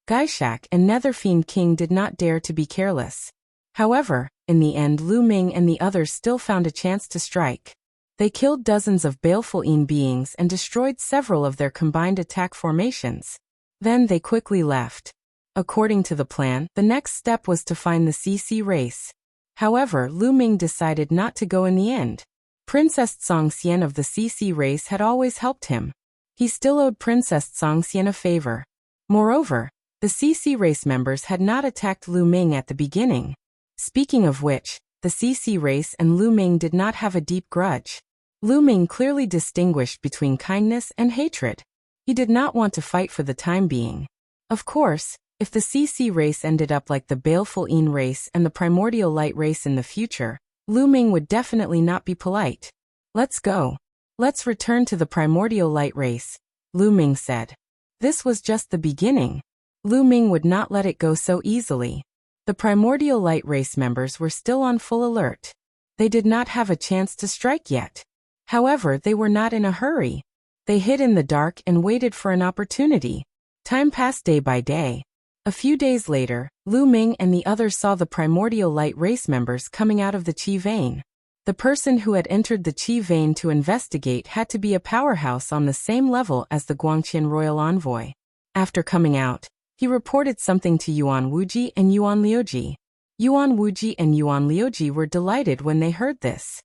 Gaishak and Netherfiend King did not dare to be careless. However, in the end Lu Ming and the others still found a chance to strike. They killed dozens of Baleful Yin beings and destroyed several of their combined attack formations. Then they quickly left. According to the plan, the next step was to find the CC race. However, Lu Ming decided not to go in the end. Princess Zongxian of the CC race had always helped him. He still owed Princess Zongxian a favor. Moreover, the CC race members had not attacked Lu Ming at the beginning. Speaking of which, the CC race and Lu Ming did not have a deep grudge. Lu Ming clearly distinguished between kindness and hatred. He did not want to fight for the time being. Of course, if the CC race ended up like the Baleful Yin race and the Primordial Light race in the future, Lu Ming would definitely not be polite. Let's go. Let's return to the Primordial Light race, Lu Ming said. This was just the beginning. Lu Ming would not let it go so easily. The Primordial Light race members were still on full alert. They did not have a chance to strike yet. However, they were not in a hurry. They hid in the dark and waited for an opportunity. Time passed day by day. A few days later, Lu Ming and the others saw the Primordial Light race members coming out of the Qi vein. The person who had entered the Qi vein to investigate had to be a powerhouse on the same level as the Guangqian royal envoy. After coming out, he reported something to Yuan Wuji and Yuan Liuji. Yuan Wuji and Yuan Liuji were delighted when they heard this.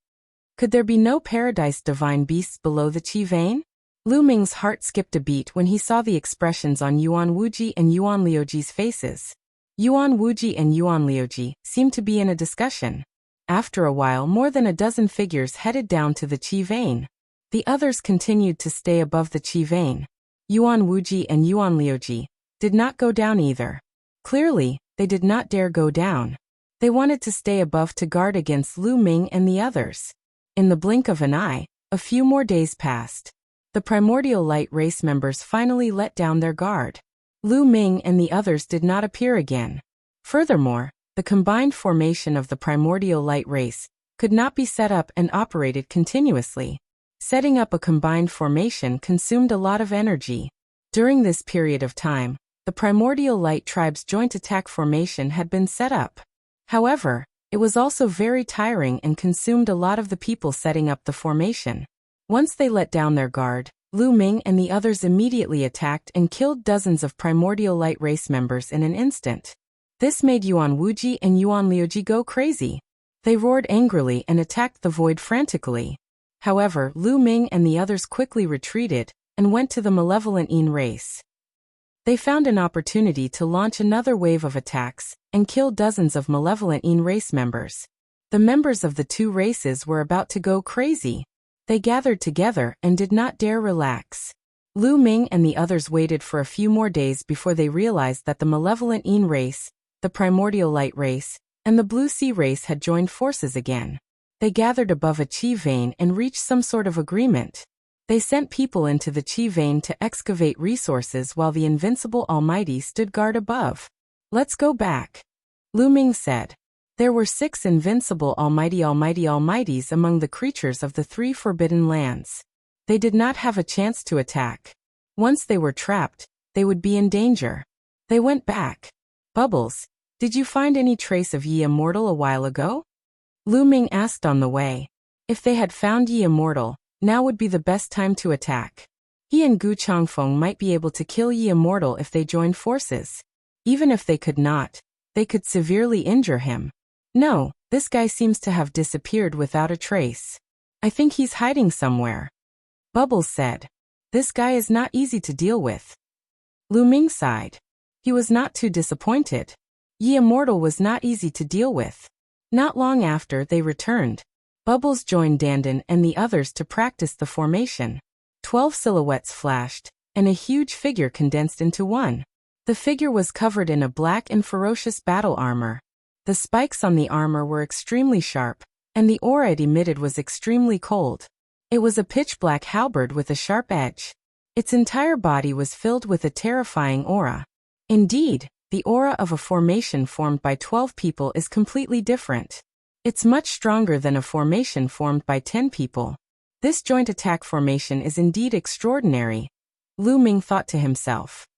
Could there be no paradise divine beasts below the Qi vein? Lu Ming's heart skipped a beat when he saw the expressions on Yuan Wuji and Yuan Liuji's faces. Yuan Wuji and Yuan Liuji seemed to be in a discussion. After a while, more than a dozen figures headed down to the qi vein. The others continued to stay above the qi vein. Yuan Wuji and Yuan Liuji did not go down either. Clearly, they did not dare go down. They wanted to stay above to guard against Lu Ming and the others. In the blink of an eye, a few more days passed. The primordial light race members finally let down their guard. Lu Ming and the others did not appear again. Furthermore, the combined formation of the primordial light race could not be set up and operated continuously. Setting up a combined formation consumed a lot of energy. During this period of time, the primordial light tribe's joint attack formation had been set up. However, it was also very tiring and consumed a lot of the people setting up the formation. Once they let down their guard, Lu Ming and the others immediately attacked and killed dozens of primordial light race members in an instant. This made Yuan Wuji and Yuan Liuji go crazy. They roared angrily and attacked the void frantically. However, Lu Ming and the others quickly retreated and went to the malevolent Yin race. They found an opportunity to launch another wave of attacks and kill dozens of malevolent Yin race members. The members of the two races were about to go crazy. They gathered together and did not dare relax. Lu Ming and the others waited for a few more days before they realized that the malevolent Yin race, the primordial light race, and the blue sea race had joined forces again. They gathered above a qi vein and reached some sort of agreement. They sent people into the qi vein to excavate resources while the invincible Almighty stood guard above. "Let's go back," Lu Ming said. There were 6 invincible almighties among the creatures of the 3 forbidden lands. They did not have a chance to attack. Once they were trapped, they would be in danger. They went back. "Bubbles, did you find any trace of Yi Immortal a while ago?" Lu Ming asked on the way. If they had found Yi Immortal, now would be the best time to attack. He and Gu Changfeng might be able to kill Yi Immortal if they joined forces. Even if they could not, they could severely injure him. "No, this guy seems to have disappeared without a trace. I think he's hiding somewhere," Bubbles said. "This guy is not easy to deal with." Lu Ming sighed. He was not too disappointed. Yi Immortal was not easy to deal with. Not long after they returned, Bubbles joined Dandan and the others to practice the formation. 12 silhouettes flashed, and a huge figure condensed into one. The figure was covered in a black and ferocious battle armor. The spikes on the armor were extremely sharp, and the aura it emitted was extremely cold. It was a pitch-black halberd with a sharp edge. Its entire body was filled with a terrifying aura. Indeed, the aura of a formation formed by 12 people is completely different. It's much stronger than a formation formed by 10 people. This joint attack formation is indeed extraordinary, Lu Ming thought to himself.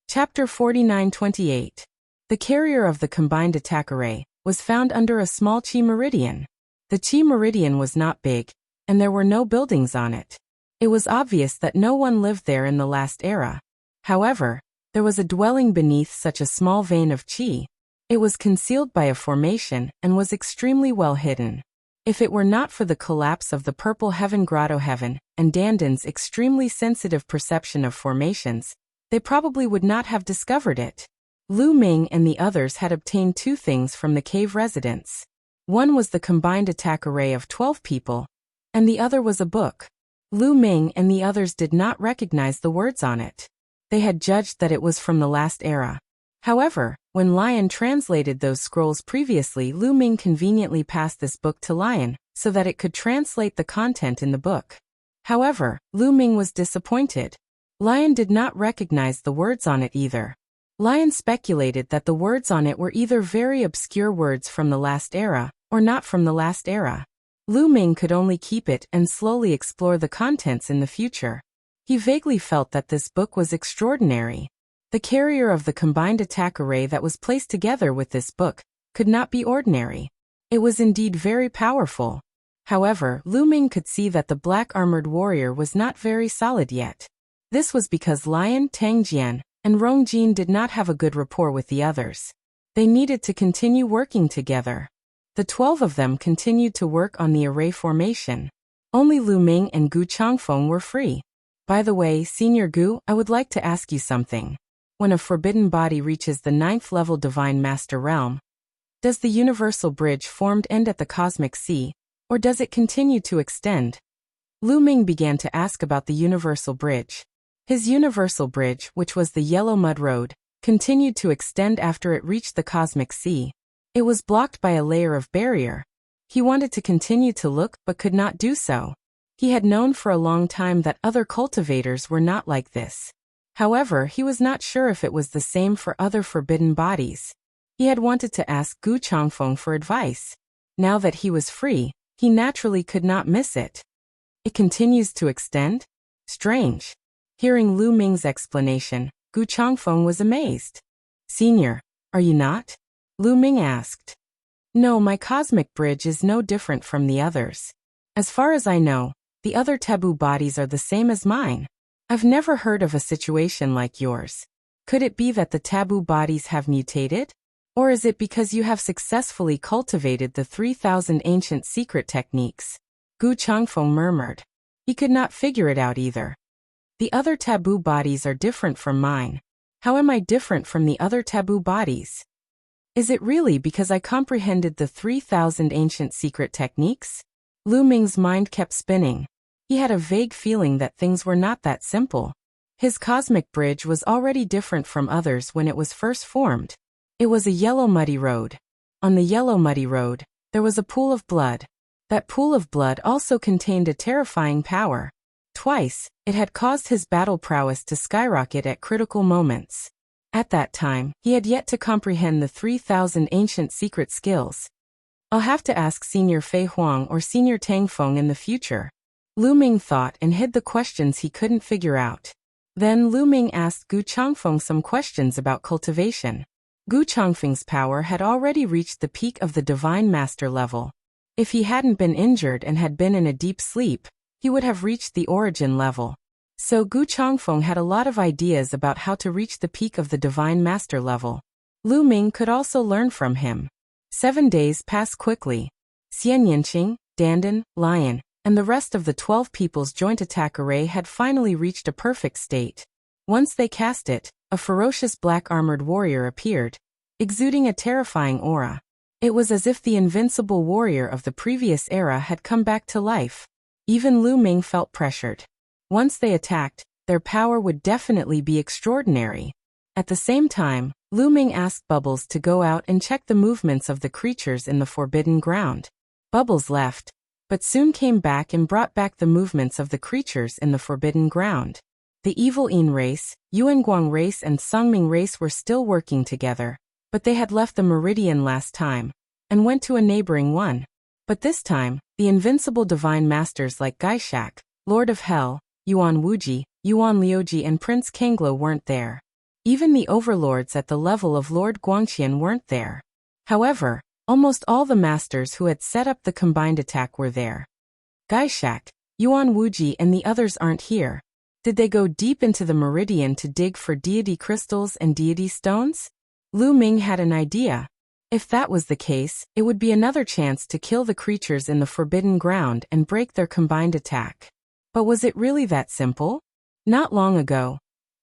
Chapter 49-28. The carrier of the combined attack array was found under a small Qi meridian. The Qi meridian was not big, and there were no buildings on it. It was obvious that no one lived there in the last era. However, there was a dwelling beneath such a small vein of Qi. It was concealed by a formation and was extremely well hidden. If it were not for the collapse of the Purple Heaven Grotto Heaven and Dandan's extremely sensitive perception of formations, they probably would not have discovered it. Lu Ming and the others had obtained 2 things from the cave residents. One was the combined attack array of 12 people, and the other was a book. Lu Ming and the others did not recognize the words on it. They had judged that it was from the last era. However, when Lion translated those scrolls previously, Lu Ming conveniently passed this book to Lion so that it could translate the content in the book. However, Lu Ming was disappointed. Lion did not recognize the words on it either. Lion speculated that the words on it were either very obscure words from the last era, or not from the last era. Lu Ming could only keep it and slowly explore the contents in the future. He vaguely felt that this book was extraordinary. The carrier of the combined attack array that was placed together with this book could not be ordinary. It was indeed very powerful. However, Lu Ming could see that the black-armored warrior was not very solid yet. This was because Lion, Tangjian, and Rongjin did not have a good rapport with the others. They needed to continue working together. The 12 of them continued to work on the array formation. Only Lu Ming and Gu Changfeng were free. By the way, Senior Gu, I would like to ask you something. When a forbidden body reaches the 9th level Divine Master Realm, does the universal bridge formed end at the cosmic sea, or does it continue to extend? Lu Ming began to ask about the universal bridge. His universal bridge, which was the yellow mud road, continued to extend after it reached the cosmic sea. It was blocked by a layer of barrier. He wanted to continue to look but could not do so. He had known for a long time that other cultivators were not like this. However, he was not sure if it was the same for other forbidden bodies. He had wanted to ask Gu Changfeng for advice. Now that he was free, he naturally could not miss it. It continues to extend? Strange. Hearing Lu Ming's explanation, Gu Changfeng was amazed. Senior, are you not? Lu Ming asked. No, my cosmic bridge is no different from the others. As far as I know, the other taboo bodies are the same as mine. I've never heard of a situation like yours. Could it be that the taboo bodies have mutated? Or is it because you have successfully cultivated the 3,000 ancient secret techniques? Gu Changfeng murmured. He could not figure it out either. The other taboo bodies are different from mine. How am I different from the other taboo bodies? Is it really because I comprehended the 3,000 ancient secret techniques? Lu Ming's mind kept spinning. He had a vague feeling that things were not that simple. His cosmic bridge was already different from others when it was first formed. It was a yellow muddy road. On the yellow muddy road, there was a pool of blood. That pool of blood also contained a terrifying power. Twice, it had caused his battle prowess to skyrocket at critical moments. At that time, he had yet to comprehend the 3,000 ancient secret skills. I'll have to ask Senior Fei Huang or Senior Tang Feng in the future. Lu Ming thought and hid the questions he couldn't figure out. Then Lu Ming asked Gu Changfeng some questions about cultivation. Gu Changfeng's power had already reached the peak of the Divine Master level. If he hadn't been injured and had been in a deep sleep, he would have reached the origin level. So Gu Changfeng had a lot of ideas about how to reach the peak of the Divine Master level. Lu Ming could also learn from him. 7 days passed quickly. Xian Yinqing, Dandan, Lion, and the rest of the 12 people's joint attack array had finally reached a perfect state. Once they cast it, a ferocious black-armored warrior appeared, exuding a terrifying aura. It was as if the invincible warrior of the previous era had come back to life. Even Lu Ming felt pressured. Once they attacked, their power would definitely be extraordinary. At the same time, Lu Ming asked Bubbles to go out and check the movements of the creatures in the forbidden ground. Bubbles left, but soon came back and brought back the movements of the creatures in the forbidden ground. The Evil Yin race, Yuanguang race and Songming race were still working together, but they had left the meridian last time, and went to a neighboring one. But this time, the invincible divine masters like Gaishak, Lord of Hell, Yuan Wuji, Yuan Liuji and Prince Kanglo weren't there. Even the overlords at the level of Lord Guangqian weren't there. However, almost all the masters who had set up the combined attack were there. Gaishak, Yuan Wuji and the others aren't here. Did they go deep into the meridian to dig for deity crystals and deity stones? Lu Ming had an idea. If that was the case, it would be another chance to kill the creatures in the forbidden ground and break their combined attack. But was it really that simple? Not long ago,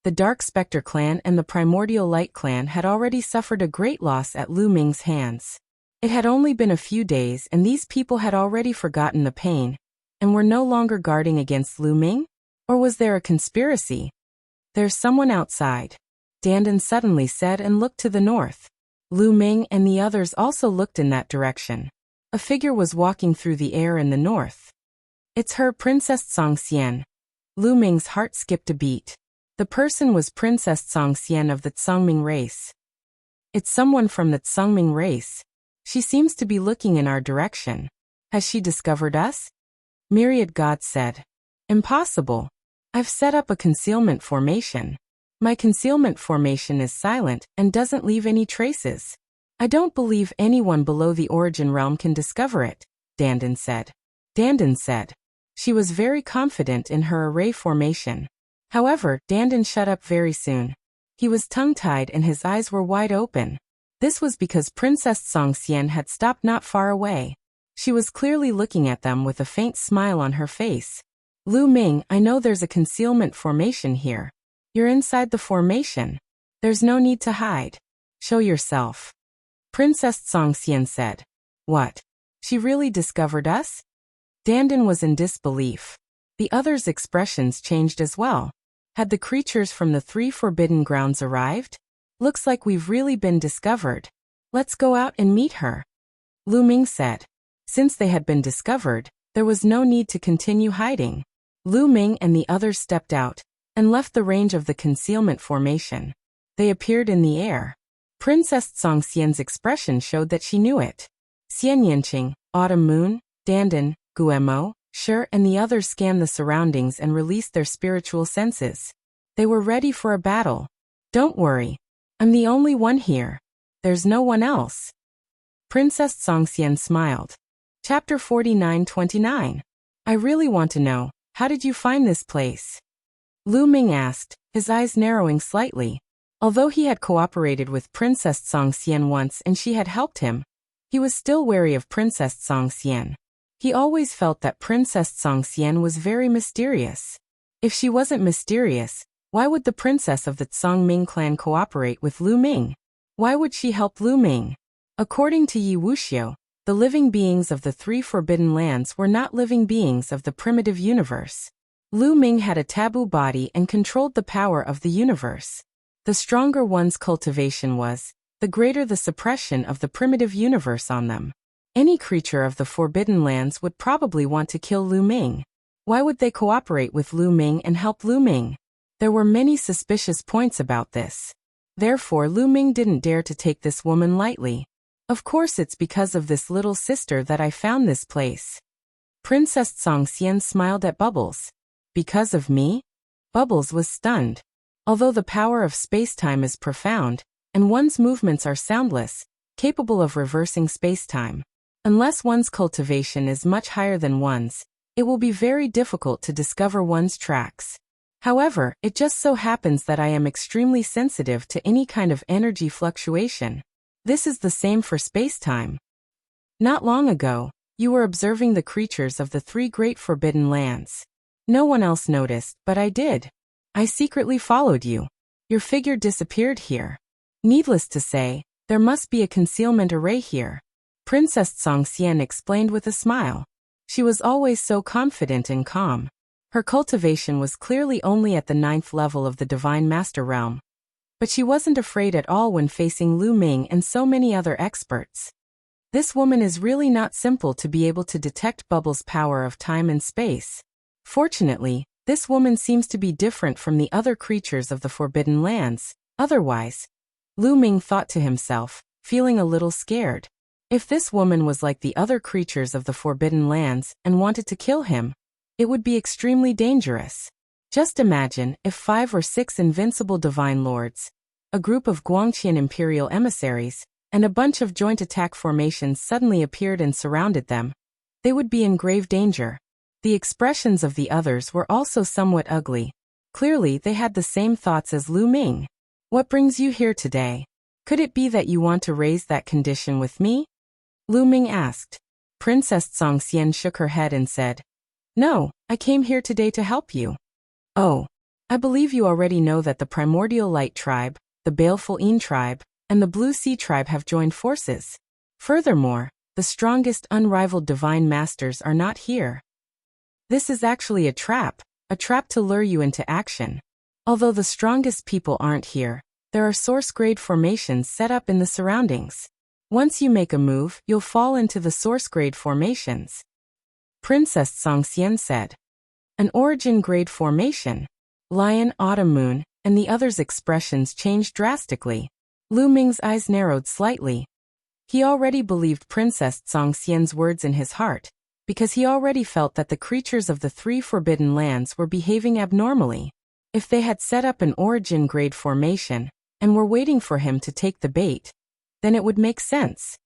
the Dark Spectre clan and the Primordial Light clan had already suffered a great loss at Lu Ming's hands. It had only been a few days and these people had already forgotten the pain, and were no longer guarding against Lu Ming? Or was there a conspiracy? There's someone outside, Dandan suddenly said and looked to the north. Lu Ming and the others also looked in that direction. A figure was walking through the air in the north. It's her, Princess Tsongxian. Lu Ming's heart skipped a beat. The person was Princess Tsongxian of the Tsongming race. It's someone from the Tsongming race. She seems to be looking in our direction. Has she discovered us? Myriad gods said. Impossible. I've set up a concealment formation. My concealment formation is silent and doesn't leave any traces. I don't believe anyone below the origin realm can discover it, Dandan said. Dandan said. She was very confident in her array formation. However, Dandan shut up very soon. He was tongue-tied and his eyes were wide open. This was because Princess Tsongxian had stopped not far away. She was clearly looking at them with a faint smile on her face. Lu Ming, I know there's a concealment formation here. You're inside the formation. There's no need to hide. Show yourself. Princess Songxian said. What? She really discovered us? Dandan was in disbelief. The others' expressions changed as well. Had the creatures from the 3 forbidden grounds arrived? Looks like we've really been discovered. Let's go out and meet her. Lu Ming said. Since they had been discovered, there was no need to continue hiding. Lu Ming and the others stepped out and left the range of the concealment formation. They appeared in the air. Princess Songxian's expression showed that she knew it. Xian Yanqing, Autumn Moon, Dandan, Guemo, Shi and the others scanned the surroundings and released their spiritual senses. They were ready for a battle. Don't worry. I'm the only one here. There's no one else. Princess Songxian smiled. Chapter 49-29. I really want to know, how did you find this place? Lu Ming asked, his eyes narrowing slightly. Although he had cooperated with Princess Songxian once and she had helped him, he was still wary of Princess Songxian. He always felt that Princess Songxian was very mysterious. If she wasn't mysterious, why would the princess of the Tsongming clan cooperate with Lu Ming? Why would she help Lu Ming? According to Yi Wuxia, the living beings of the 3 forbidden lands were not living beings of the primitive universe. Lu Ming had a taboo body and controlled the power of the universe. The stronger one's cultivation was, the greater the suppression of the primitive universe on them. Any creature of the Forbidden Lands would probably want to kill Lu Ming. Why would they cooperate with Lu Ming and help Lu Ming? There were many suspicious points about this. Therefore, Lu Ming didn't dare to take this woman lightly. Of course it's because of this little sister that I found this place. Princess Songxian smiled at Bubbles. Because of me? Bubbles was stunned. Although the power of space-time is profound, and one's movements are soundless, capable of reversing space-time, unless one's cultivation is much higher than one's, it will be very difficult to discover one's tracks. However, it just so happens that I am extremely sensitive to any kind of energy fluctuation. This is the same for space-time. Not long ago, you were observing the creatures of the 3 great forbidden lands. No one else noticed, but I did. I secretly followed you. Your figure disappeared here. Needless to say, there must be a concealment array here. Princess Songxian explained with a smile. She was always so confident and calm. Her cultivation was clearly only at the 9th level of the Divine Master Realm. But she wasn't afraid at all when facing Lu Ming and so many other experts. This woman is really not simple to be able to detect Bubbles' power of time and space. Fortunately, this woman seems to be different from the other creatures of the Forbidden Lands. Otherwise, Lu Ming thought to himself, feeling a little scared. If this woman was like the other creatures of the Forbidden Lands and wanted to kill him, it would be extremely dangerous. Just imagine if 5 or 6 invincible divine lords, a group of Guangqian imperial emissaries, and a bunch of joint attack formations suddenly appeared and surrounded them. They would be in grave danger. The expressions of the others were also somewhat ugly. Clearly, they had the same thoughts as Lu Ming. What brings you here today? Could it be that you want to raise that condition with me? Lu Ming asked. Princess Songxian shook her head and said, No, I came here today to help you. Oh, I believe you already know that the Primordial Light Tribe, the Baleful Een Tribe, and the Blue Sea Tribe have joined forces. Furthermore, the strongest unrivaled divine masters are not here. This is actually a trap to lure you into action. Although the strongest people aren't here, there are source-grade formations set up in the surroundings. Once you make a move, you'll fall into the source-grade formations. Princess Songxian said. An origin-grade formation. Lion, Autumn Moon, and the others' expressions changed drastically. Lu Ming's eyes narrowed slightly. He already believed Princess Songxian's words in his heart, because he already felt that the creatures of the 3 forbidden lands were behaving abnormally. If they had set up an origin-grade formation, and were waiting for him to take the bait, then it would make sense.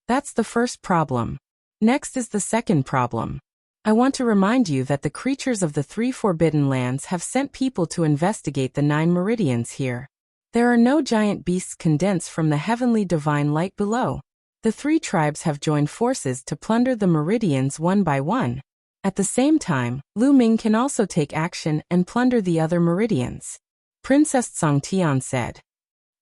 That's the first problem. Next is the second problem. I want to remind you that the creatures of the 3 forbidden lands have sent people to investigate the 9 meridians here. There are no giant beasts condensed from the heavenly divine light below. The 3 tribes have joined forces to plunder the meridians one by one. At the same time, Lu Ming can also take action and plunder the other meridians. Princess Songtian said.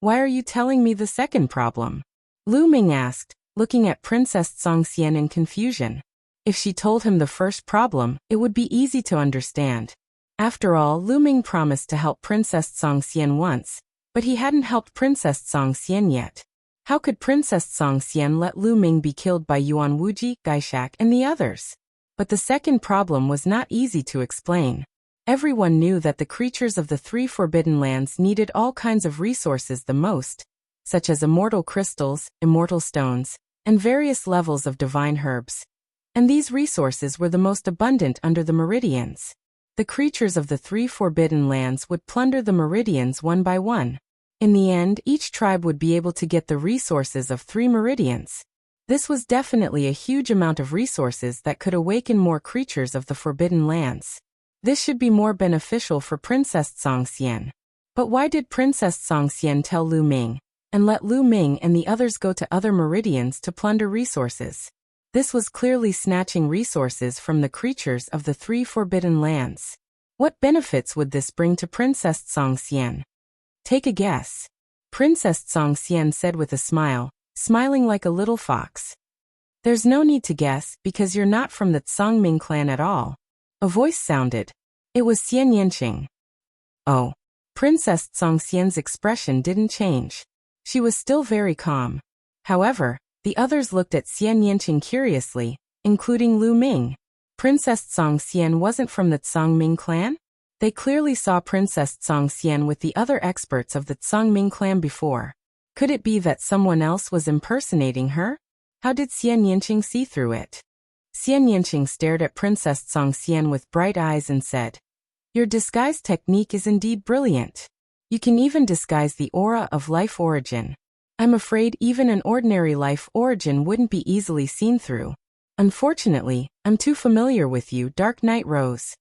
Why are you telling me the second problem? Lu Ming asked, looking at Princess Songxian in confusion. If she told him the first problem, it would be easy to understand. After all, Lu Ming promised to help Princess Songxian once, but he hadn't helped Princess Songxian yet. How could Princess Songxian let Lu Ming be killed by Yuan Wuji, Gaishak, and the others? But the second problem was not easy to explain. Everyone knew that the creatures of the three forbidden lands needed all kinds of resources the most, such as immortal crystals, immortal stones, and various levels of divine herbs. And these resources were the most abundant under the meridians. The creatures of the three forbidden lands would plunder the meridians one by one. In the end, each tribe would be able to get the resources of 3 meridians. This was definitely a huge amount of resources that could awaken more creatures of the forbidden lands. This should be more beneficial for Princess Songxian. But why did Princess Songxian tell Lu Ming, and let Lu Ming and the others go to other meridians to plunder resources? This was clearly snatching resources from the creatures of the 3 forbidden lands. What benefits would this bring to Princess Songxian? Take a guess. Princess Songxian said with a smile, smiling like a little fox. There's no need to guess because you're not from the Tsangming clan at all. A voice sounded. It was Xian Yanqing. Oh. Princess Songxian's expression didn't change. She was still very calm. However, the others looked at Xian Yanqing curiously, including Lu Ming. Princess Songxian wasn't from the Tsangming clan? They clearly saw Princess Songxian with the other experts of the Tsangming clan before. Could it be that someone else was impersonating her? How did Xian Yanqing see through it? Xian Yanqing stared at Princess Songxian with bright eyes and said, Your disguise technique is indeed brilliant. You can even disguise the aura of life origin. I'm afraid even an ordinary life origin wouldn't be easily seen through. Unfortunately, I'm too familiar with you, Dark Knight Rose.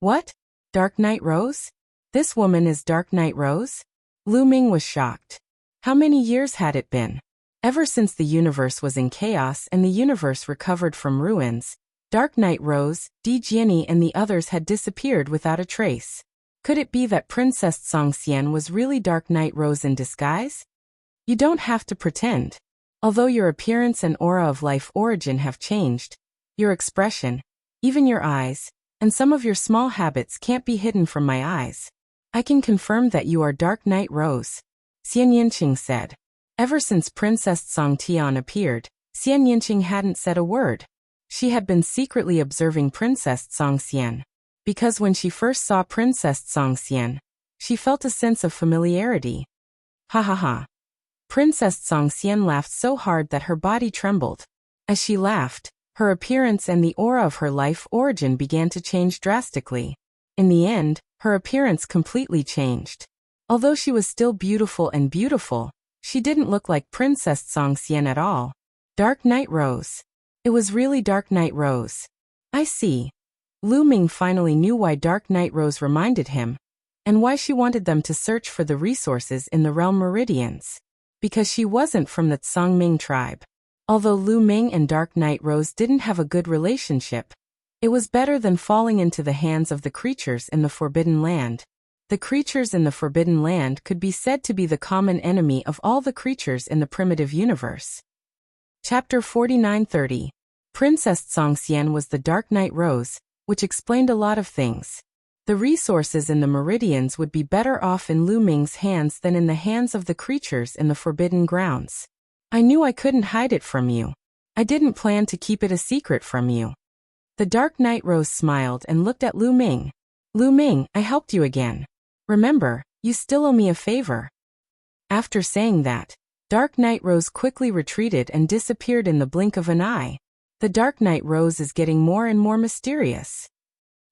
What? Dark Knight Rose? This woman is Dark Knight Rose? Lu Ming was shocked. How many years had it been? Ever since the universe was in chaos and the universe recovered from ruins, Dark Knight Rose, Di Jiani and the others had disappeared without a trace. Could it be that Princess Songxian was really Dark Knight Rose in disguise? You don't have to pretend. Although your appearance and aura of life origin have changed, your expression, even your eyes, and some of your small habits can't be hidden from my eyes. I can confirm that you are Dark Knight Rose. Xian Yanqing said. Ever since Princess Songtian appeared, Xian Yanqing hadn't said a word. She had been secretly observing Princess Songxian. Because when she first saw Princess Songxian, she felt a sense of familiarity. Ha ha ha. Princess Songxian laughed so hard that her body trembled. As she laughed, her appearance and the aura of her life origin began to change drastically. In the end, her appearance completely changed. Although she was still beautiful, she didn't look like Princess Songxian at all. Dark Knight Rose. It was really Dark Knight Rose. I see. Lu Ming finally knew why Dark Knight Rose reminded him, and why she wanted them to search for the resources in the realm meridians. Because she wasn't from the Tsangming tribe. Although Lu Ming and Dark Knight Rose didn't have a good relationship, it was better than falling into the hands of the creatures in the Forbidden Land. The creatures in the Forbidden Land could be said to be the common enemy of all the creatures in the primitive universe. Chapter 49-30. Princess Songxian was the Dark Knight Rose, which explained a lot of things. The resources in the meridians would be better off in Lu Ming's hands than in the hands of the creatures in the Forbidden Grounds. I knew I couldn't hide it from you. I didn't plan to keep it a secret from you. The Dark Knight Rose smiled and looked at Lu Ming. Lu Ming, I helped you again. Remember, you still owe me a favor. After saying that, Dark Knight Rose quickly retreated and disappeared in the blink of an eye. The Dark Knight Rose is getting more and more mysterious.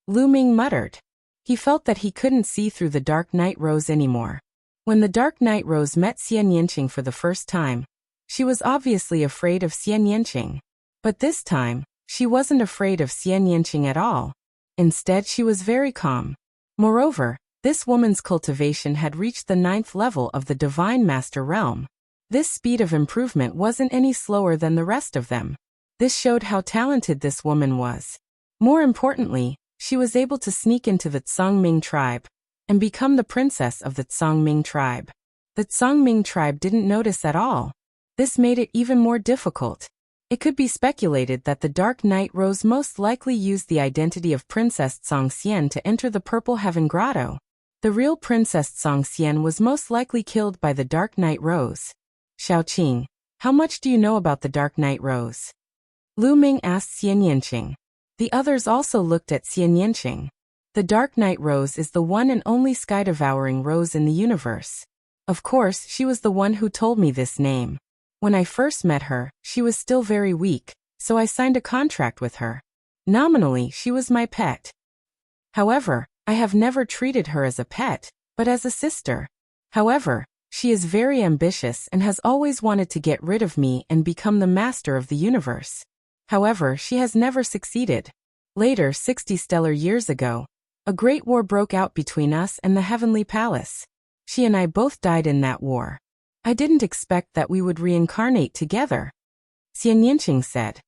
Lu Ming muttered. He felt that he couldn't see through the Dark Knight Rose anymore. When the Dark Knight Rose met Xian Yanqing for the first time, she was obviously afraid of Xian Yanqing. But this time, she wasn't afraid of Xian Yanqing at all. Instead, she was very calm. Moreover, this woman's cultivation had reached the 9th level of the Divine Master realm. This speed of improvement wasn't any slower than the rest of them. This showed how talented this woman was. More importantly, she was able to sneak into the Tsangming tribe and become the princess of the Tsangming tribe. The Tsangming tribe didn't notice at all. This made it even more difficult. It could be speculated that the Dark Knight Rose most likely used the identity of Princess Tsongxian to enter the Purple Heaven Grotto. The real Princess Tsongxian was most likely killed by the Dark Knight Rose. Xiaoqing, how much do you know about the Dark Knight Rose? Lu Ming asked Xian Yanqing. The others also looked at Xian Yanqing. The Dark Knight Rose is the one and only sky-devouring rose in the universe. Of course, she was the one who told me this name. When I first met her, she was still very weak, so I signed a contract with her. Nominally, she was my pet. However, I have never treated her as a pet, but as a sister. However, she is very ambitious and has always wanted to get rid of me and become the master of the universe. However, she has never succeeded. Later, 60 stellar years ago, a great war broke out between us and the Heavenly Palace. She and I both died in that war. I didn't expect that we would reincarnate together. Xian Yanqing said.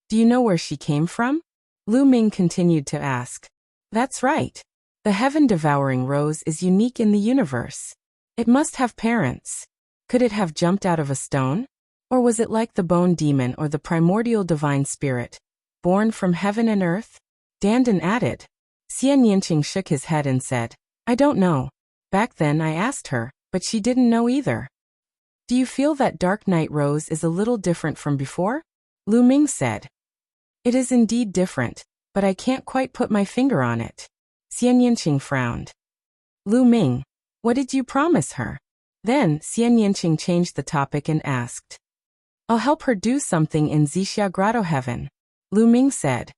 Do you know where she came from? Lu Ming continued to ask. That's right. The heaven-devouring rose is unique in the universe. It must have parents. Could it have jumped out of a stone? Or was it like the bone demon or the primordial divine spirit, born from heaven and earth? Dandan added. Xian Yanqing shook his head and said, I don't know. Back then I asked her, but she didn't know either. Do you feel that Dark Knight Rose is a little different from before? Lu Ming said. It is indeed different, but I can't quite put my finger on it. Xian Yanqing frowned. Lu Ming, what did you promise her? Then Xian Yanqing changed the topic and asked. I'll help her do something in Wuxia Grotto Heaven. Lu Ming said.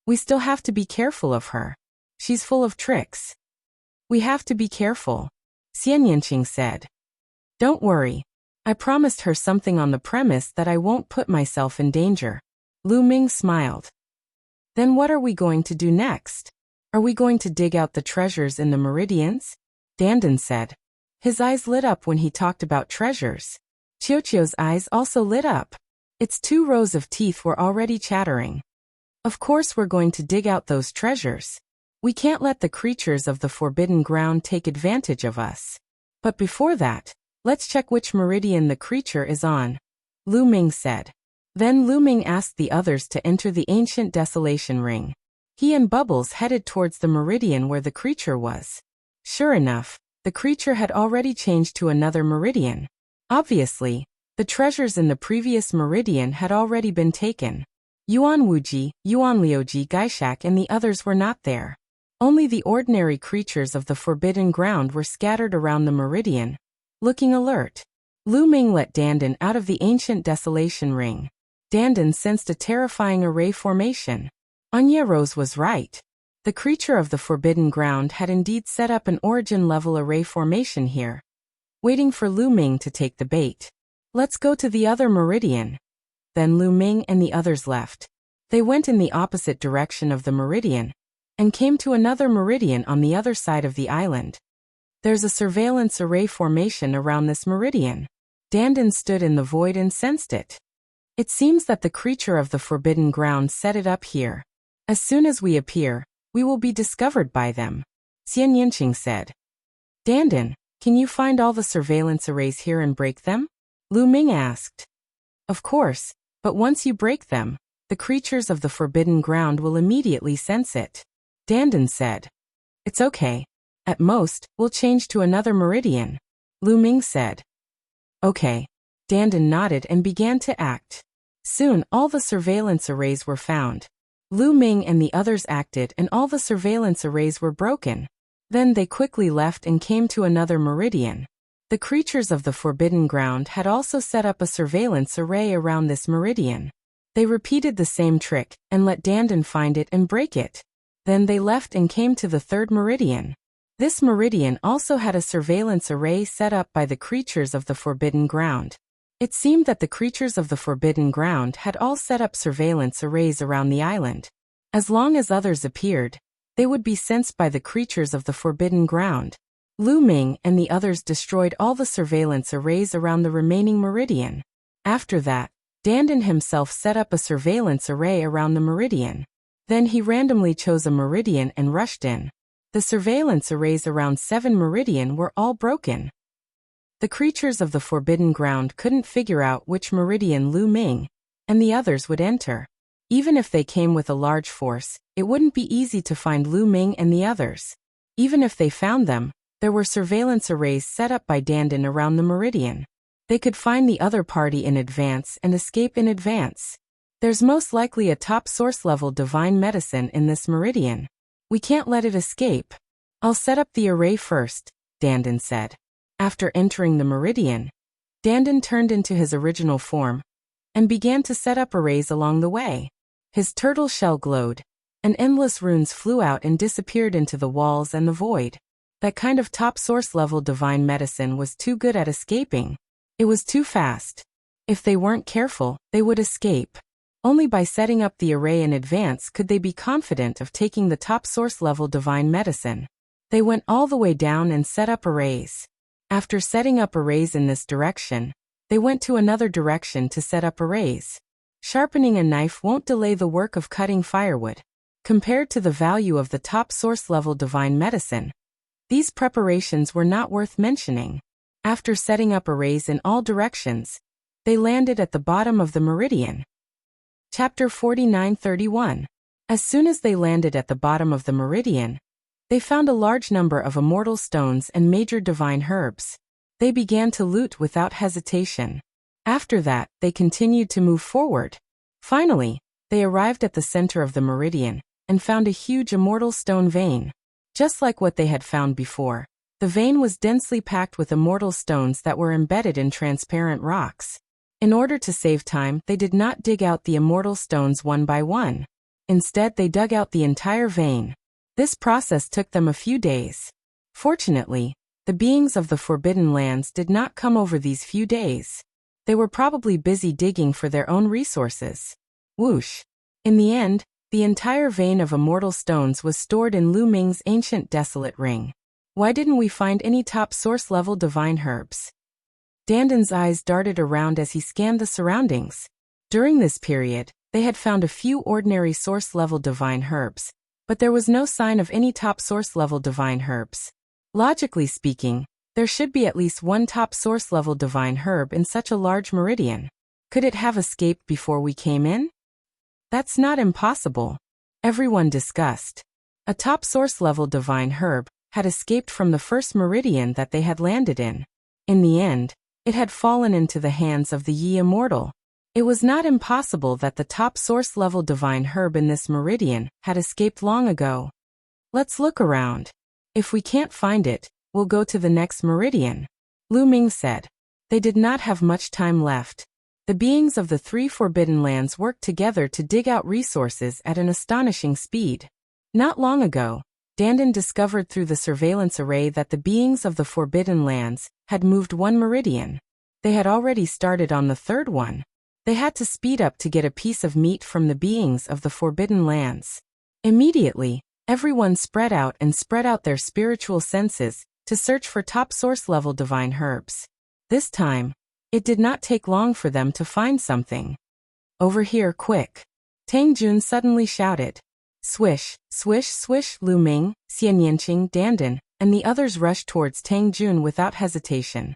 We still have to be careful of her. She's full of tricks. We have to be careful, Xian Yanqing said. Don't worry. I promised her something on the premise that I won't put myself in danger. Lu Ming smiled. Then what are we going to do next? Are we going to dig out the treasures in the meridians? Dandan said. His eyes lit up when he talked about treasures. Qiuqiu's eyes also lit up. Its 2 rows of teeth were already chattering. Of course we're going to dig out those treasures. We can't let the creatures of the Forbidden Ground take advantage of us. But before that, let's check which meridian the creature is on, Lu Ming said. Then Lu Ming asked the others to enter the ancient desolation ring. He and Bubbles headed towards the meridian where the creature was. Sure enough, the creature had already changed to another meridian. Obviously, the treasures in the previous meridian had already been taken. Yuan Wuji, Yuan Liuji Gaishak and the others were not there. Only the ordinary creatures of the Forbidden Ground were scattered around the meridian, looking alert. Lu Ming let Dandan out of the ancient desolation ring. Dandan sensed a terrifying array formation. Anya Rose was right. The creature of the Forbidden Ground had indeed set up an origin-level array formation here, waiting for Lu Ming to take the bait. Let's go to the other meridian. Then Lu Ming and the others left. They went in the opposite direction of the meridian, and came to another meridian on the other side of the island. There's a surveillance array formation around this meridian. Dandan stood in the void and sensed it. It seems that the creature of the Forbidden Ground set it up here. As soon as we appear, we will be discovered by them, Xian Yanqing said. Dandan, can you find all the surveillance arrays here and break them? Lu Ming asked. Of course, but once you break them, the creatures of the Forbidden Ground will immediately sense it. Dandan said. It's okay. At most, we'll change to another meridian, Lu Ming said. Okay. Dandan nodded and began to act. Soon, all the surveillance arrays were found. Lu Ming and the others acted and all the surveillance arrays were broken. Then they quickly left and came to another meridian. The creatures of the Forbidden Ground had also set up a surveillance array around this meridian. They repeated the same trick and let Dandan find it and break it. Then they left and came to the third meridian. This meridian also had a surveillance array set up by the creatures of the Forbidden Ground. It seemed that the creatures of the Forbidden Ground had all set up surveillance arrays around the island. As long as others appeared, they would be sensed by the creatures of the Forbidden Ground. Lu Ming and the others destroyed all the surveillance arrays around the remaining meridian. After that, Dandan himself set up a surveillance array around the meridian. Then he randomly chose a meridian and rushed in. The surveillance arrays around 7 meridian were all broken. The creatures of the Forbidden Ground couldn't figure out which meridian Lu Ming and the others would enter. Even if they came with a large force, it wouldn't be easy to find Lu Ming and the others. Even if they found them, there were surveillance arrays set up by Dandan around the meridian. They could find the other party in advance and escape in advance. There's most likely a top source level divine medicine in this meridian. We can't let it escape. I'll set up the array first, Dandan said. After entering the meridian, Dandan turned into his original form and began to set up arrays along the way. His turtle shell glowed, and endless runes flew out and disappeared into the walls and the void. That kind of top source level divine medicine was too good at escaping. It was too fast. If they weren't careful, they would escape. Only by setting up the array in advance could they be confident of taking the top source level divine medicine. They went all the way down and set up arrays. After setting up arrays in this direction, they went to another direction to set up arrays. Sharpening a knife won't delay the work of cutting firewood. Compared to the value of the top source level divine medicine, these preparations were not worth mentioning. After setting up arrays in all directions, they landed at the bottom of the meridian. Chapter 49:31. As soon as they landed at the bottom of the meridian, they found a large number of immortal stones and major divine herbs. They began to loot without hesitation. After that, they continued to move forward. Finally, they arrived at the center of the meridian and found a huge immortal stone vein. Just like what they had found before, the vein was densely packed with immortal stones that were embedded in transparent rocks. In order to save time, they did not dig out the immortal stones one by one. Instead, they dug out the entire vein. This process took them a few days. Fortunately, the beings of the Forbidden Lands did not come over these few days. They were probably busy digging for their own resources. Whoosh! In the end, the entire vein of immortal stones was stored in Lu Ming's ancient desolate ring. Why didn't we find any top source level divine herbs? Dandan's eyes darted around as he scanned the surroundings. During this period, they had found a few ordinary source level divine herbs, but there was no sign of any top source level divine herbs. Logically speaking, there should be at least one top source level divine herb in such a large meridian. Could it have escaped before we came in? That's not impossible. Everyone discussed. A top source level divine herb had escaped from the first meridian that they had landed in. In the end, it had fallen into the hands of the Yi Immortal. It was not impossible that the top source level divine herb in this meridian had escaped long ago. Let's look around. If we can't find it, we'll go to the next meridian, Lu Ming said. They did not have much time left. The beings of the 3 Forbidden Lands worked together to dig out resources at an astonishing speed. Not long ago, Dandan discovered through the surveillance array that the beings of the Forbidden Lands had moved 1 meridian. They had already started on the 3rd one. They had to speed up to get a piece of meat from the beings of the Forbidden Lands. Immediately, everyone spread out their spiritual senses to search for top source level divine herbs. This time, it did not take long for them to find something. Over here, quick! Tang Jun suddenly shouted. Swish, swish, swish! Lu Ming, Xian Yanqing, Dandan, and the others rushed towards Tang Jun without hesitation.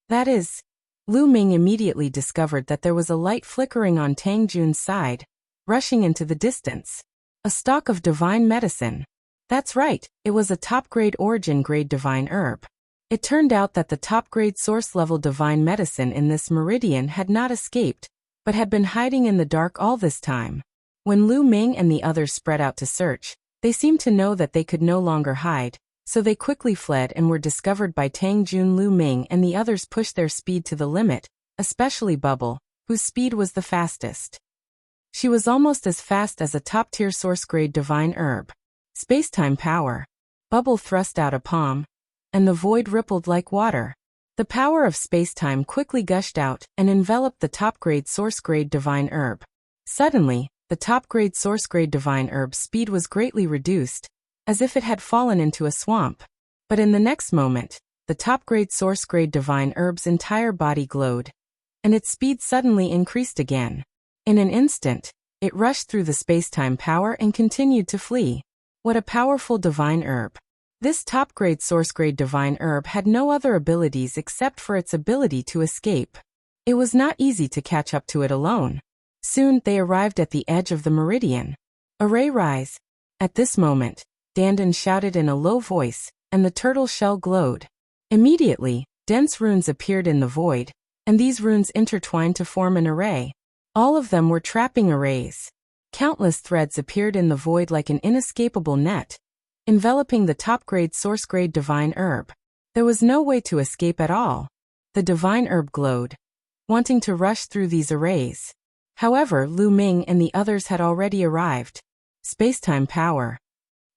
That is, Lu Ming immediately discovered that there was a light flickering on Tang Jun's side, rushing into the distance. A stalk of divine medicine. That's right, it was a top-grade origin-grade divine herb. It turned out that the top-grade source-level divine medicine in this meridian had not escaped, but had been hiding in the dark all this time. When Lu Ming and the others spread out to search, they seemed to know that they could no longer hide, so they quickly fled and were discovered by Tang Jun. Lu Ming and the others pushed their speed to the limit, especially Bubble, whose speed was the fastest. She was almost as fast as a top-tier source-grade divine herb. Space-time power. Bubble thrust out a palm, and the void rippled like water. The power of space-time quickly gushed out and enveloped the top-grade source-grade divine herb. Suddenly, the top-grade source-grade divine herb's speed was greatly reduced, as if it had fallen into a swamp. But in the next moment, the top-grade source-grade divine herb's entire body glowed, and its speed suddenly increased again. In an instant, It rushed through the space-time power and continued to flee. What a powerful divine herb. This top-grade source-grade divine herb had no other abilities except for its ability to escape. It was not easy to catch up to it alone. Soon, they arrived at the edge of the meridian. Array rise. At this moment, Dandan shouted in a low voice, and the turtle shell glowed. Immediately, dense runes appeared in the void, and these runes intertwined to form an array. All of them were trapping arrays. Countless threads appeared in the void like an inescapable net, enveloping the top-grade source-grade divine herb. There was no way to escape at all. The divine herb glowed, wanting to rush through these arrays. However, Lu Ming and the others had already arrived. Spacetime power.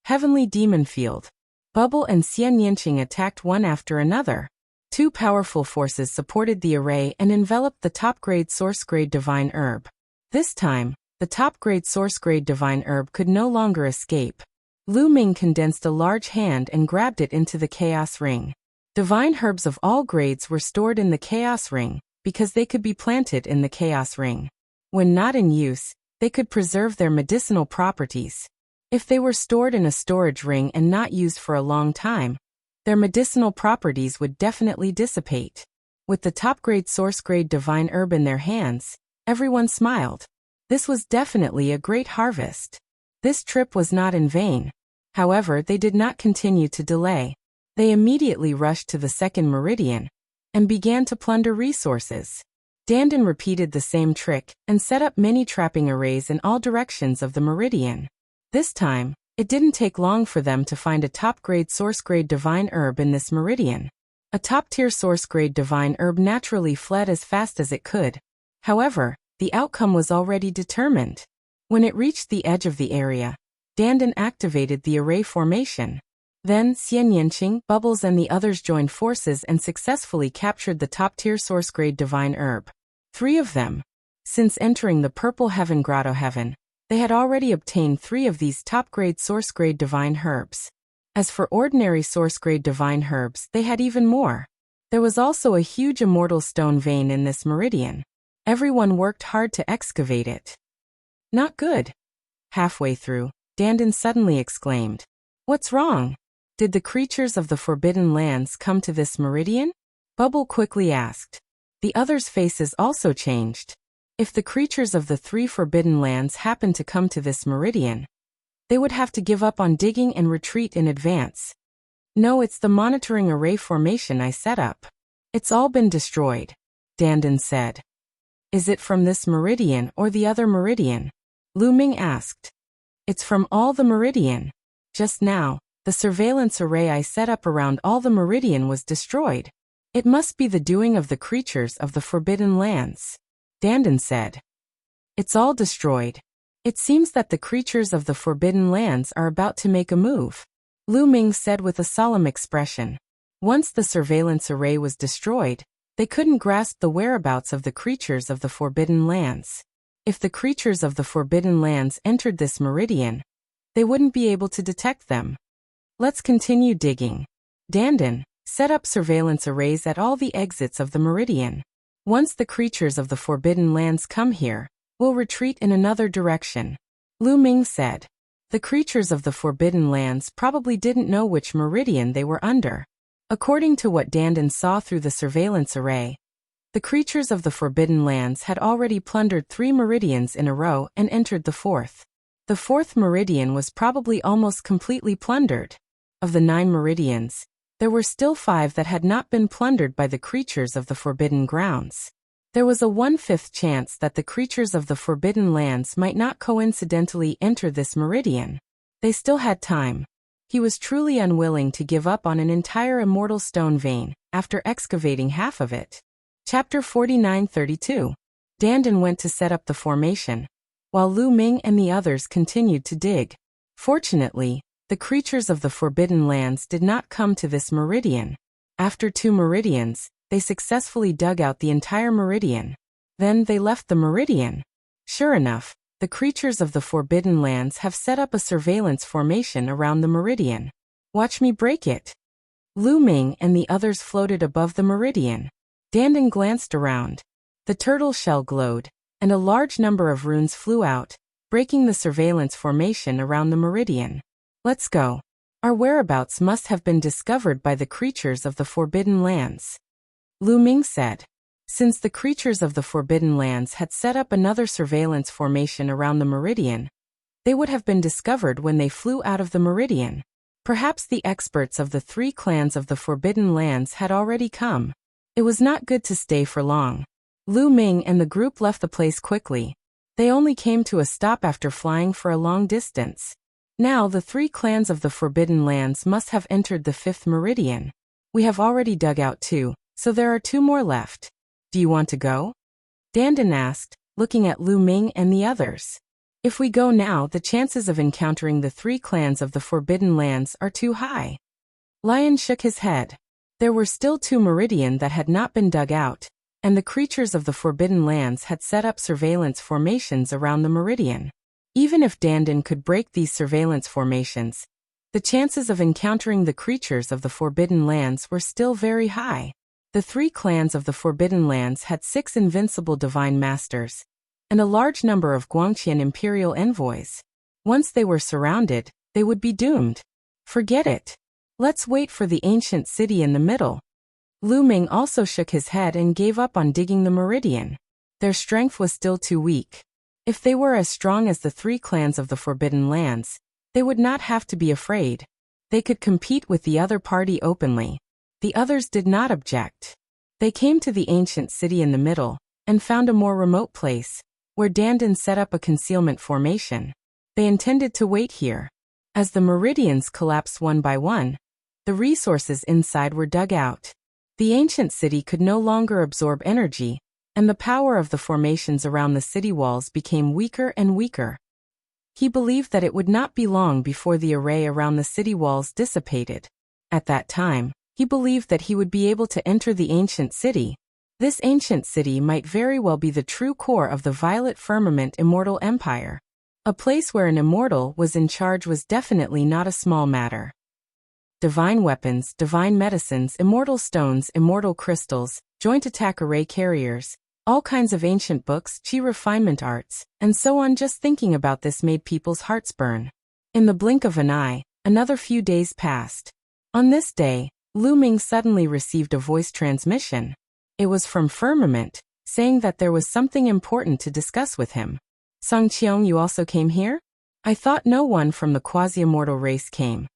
Heavenly Demon Field. Bubble and Xian Yanqing attacked one after another. Two powerful forces supported the array and enveloped the top-grade source-grade divine herb. This time, the top-grade source-grade divine herb could no longer escape. Lu Ming condensed a large hand and grabbed it into the chaos ring. Divine herbs of all grades were stored in the chaos ring, because they could be planted in the chaos ring. When not in use, they could preserve their medicinal properties. If they were stored in a storage ring and not used for a long time, their medicinal properties would definitely dissipate. With the top-grade source-grade divine herb in their hands, everyone smiled. This was definitely a great harvest. This trip was not in vain. However, they did not continue to delay. They immediately rushed to the second meridian and began to plunder resources. Dandan repeated the same trick and set up many trapping arrays in all directions of the meridian. This time, it didn't take long for them to find a top-grade source-grade divine herb in this meridian. A top-tier source-grade divine herb naturally fled as fast as it could. However, the outcome was already determined. When it reached the edge of the area, Dandan activated the array formation. Then, Xian Yanqing, Bubbles and the others joined forces and successfully captured the top-tier source-grade divine herb. 3 of them. Since entering the Purple Heaven Grotto Heaven, they had already obtained 3 of these top-grade source-grade divine herbs. As for ordinary source-grade divine herbs, they had even more. There was also a huge immortal stone vein in this meridian. Everyone worked hard to excavate it. Not good. Halfway through, Dandan suddenly exclaimed, "What's wrong? Did the creatures of the Forbidden Lands come to this meridian?" Bubble quickly asked. The others' faces also changed. If the creatures of the 3 Forbidden Lands happened to come to this meridian, they would have to give up on digging and retreat in advance. "No, it's the monitoring array formation I set up. It's all been destroyed," Dandan said. "Is it from this meridian or the other meridian?" Lu Ming asked. "It's from all the meridian. Just now, the surveillance array I set up around all the meridian was destroyed. It must be the doing of the creatures of the Forbidden Lands," Dandan said. "It's all destroyed. It seems that the creatures of the Forbidden Lands are about to make a move," Lu Ming said with a solemn expression. Once the surveillance array was destroyed, they couldn't grasp the whereabouts of the creatures of the Forbidden Lands. If the creatures of the Forbidden Lands entered this meridian, they wouldn't be able to detect them. "Let's continue digging." Dandan set up surveillance arrays at all the exits of the meridian. "Once the creatures of the Forbidden Lands come here, we'll retreat in another direction," Lu Ming said. The creatures of the Forbidden Lands probably didn't know which meridian they were under. According to what Dandan saw through the surveillance array, the creatures of the Forbidden Lands had already plundered 3 meridians in a row and entered the 4th. The 4th meridian was probably almost completely plundered. Of the 9 meridians, there were still 5 that had not been plundered by the creatures of the Forbidden Grounds. There was a 1/5 chance that the creatures of the Forbidden Lands might not coincidentally enter this meridian. They still had time. He was truly unwilling to give up on an entire immortal stone vein after excavating half of it. Chapter 49-32. Dandan went to set up the formation, while Lu Ming and the others continued to dig. Fortunately, the creatures of the Forbidden Lands did not come to this meridian. After 2 meridians, they successfully dug out the entire meridian. Then they left the meridian. Sure enough, the creatures of the Forbidden Lands have set up a surveillance formation around the meridian. "Watch me break it." Lu Ming and the others floated above the meridian. Dandan glanced around. The turtle shell glowed, and a large number of runes flew out, breaking the surveillance formation around the meridian. Let's go. Our whereabouts must have been discovered by the creatures of the Forbidden Lands, Lu Ming said. Since the creatures of the Forbidden Lands had set up another surveillance formation around the meridian, they would have been discovered when they flew out of the meridian. Perhaps the experts of the 3 clans of the Forbidden Lands had already come. It was not good to stay for long. Lu Ming and the group left the place quickly. They only came to a stop after flying for a long distance. Now the 3 clans of the Forbidden Lands must have entered the 5th meridian. We have already dug out 2, so there are 2 more left. Do you want to go? Dandan asked, looking at Lu Ming and the others. If we go now, the chances of encountering the 3 clans of the Forbidden Lands are too high. Lion shook his head. There were still 2 meridian that had not been dug out, and the creatures of the Forbidden Lands had set up surveillance formations around the meridian. Even if Dandan could break these surveillance formations, the chances of encountering the creatures of the Forbidden Lands were still very high. The 3 clans of the Forbidden Lands had 6 invincible divine masters, and a large number of Guangqian imperial envoys. Once they were surrounded, they would be doomed. Forget it. Let's wait for the ancient city in the middle. Lu Ming also shook his head and gave up on digging the meridian. Their strength was still too weak. If they were as strong as the 3 clans of the Forbidden Lands, they would not have to be afraid. They could compete with the other party openly. The others did not object. They came to the ancient city in the middle, and found a more remote place, where Dandan set up a concealment formation. They intended to wait here. As the meridians collapsed one by one, the resources inside were dug out. The ancient city could no longer absorb energy, and the power of the formations around the city walls became weaker and weaker. He believed that it would not be long before the array around the city walls dissipated. At that time, he believed that he would be able to enter the ancient city. This ancient city might very well be the true core of the Violet Firmament Immortal Empire. A place where an immortal was in charge was definitely not a small matter. Divine weapons, divine medicines, immortal stones, immortal crystals, joint attack array carriers, all kinds of ancient books, chi refinement arts, and so on. Just thinking about this made people's hearts burn. In the blink of an eye, another few days passed. On this day, Lu Ming suddenly received a voice transmission. It was from Firmament, saying that there was something important to discuss with him. Song Qiong, you also came here? I thought no one from the quasi-immortal race came.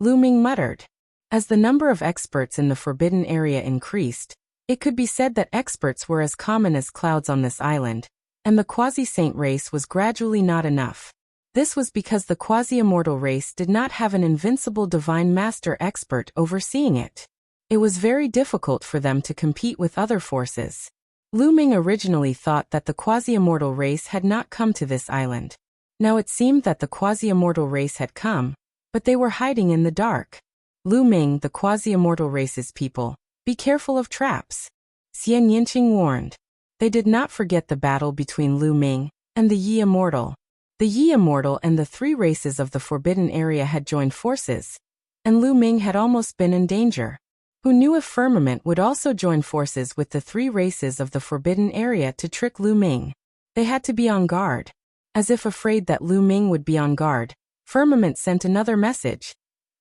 Lu Ming muttered. As the number of experts in the forbidden area increased, it could be said that experts were as common as clouds on this island, and the quasi-saint race was gradually not enough. This was because the quasi-immortal race did not have an invincible divine master expert overseeing it. It was very difficult for them to compete with other forces. Lu Ming originally thought that the quasi-immortal race had not come to this island. Now it seemed that the quasi-immortal race had come, but they were hiding in the dark. Lu Ming, the quasi-immortal race's people, be careful of traps. Xian Yinqing warned. They did not forget the battle between Lu Ming and the Yi Immortal. The Yi Immortal and the 3 races of the forbidden area had joined forces, and Lu Ming had almost been in danger. Who knew if Firmament would also join forces with the 3 races of the forbidden area to trick Lu Ming? They had to be on guard. As if afraid that Lu Ming would be on guard, Firmament sent another message.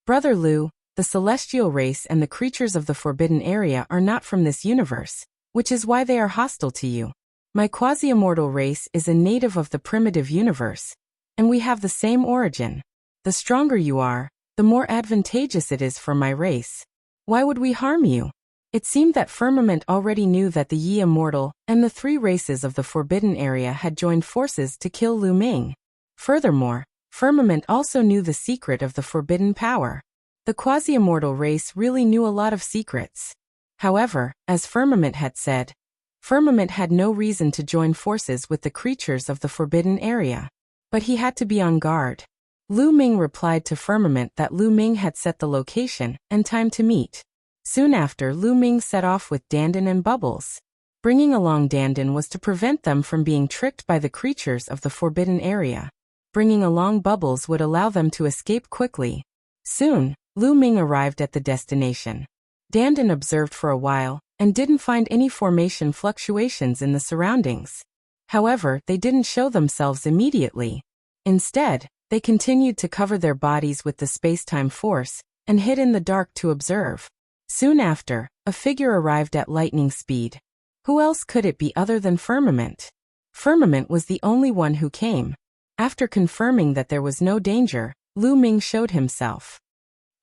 Brother Lu, the celestial race and the creatures of the forbidden area are not from this universe, which is why they are hostile to you. My quasi-immortal race is a native of the primitive universe, and we have the same origin. The stronger you are, the more advantageous it is for my race. Why would we harm you? It seemed that Firmament already knew that the Yi Immortal and the 3 races of the forbidden area had joined forces to kill Lu Ming. Furthermore, Firmament also knew the secret of the forbidden power. The quasi-immortal race really knew a lot of secrets. However, as Firmament had said, Firmament had no reason to join forces with the creatures of the forbidden area. But he had to be on guard. Lu Ming replied to Firmament that Lu Ming had set the location and time to meet. Soon after, Lu Ming set off with Dandan and Bubbles. Bringing along Dandan was to prevent them from being tricked by the creatures of the forbidden area. Bringing along Bubbles would allow them to escape quickly. Soon, Lu Ming arrived at the destination. Dandan observed for a while, and didn't find any formation fluctuations in the surroundings. However, they didn't show themselves immediately. Instead, they continued to cover their bodies with the space-time force and hid in the dark to observe. Soon after, a figure arrived at lightning speed. Who else could it be other than Firmament? Firmament was the only one who came. After confirming that there was no danger, Lu Ming showed himself.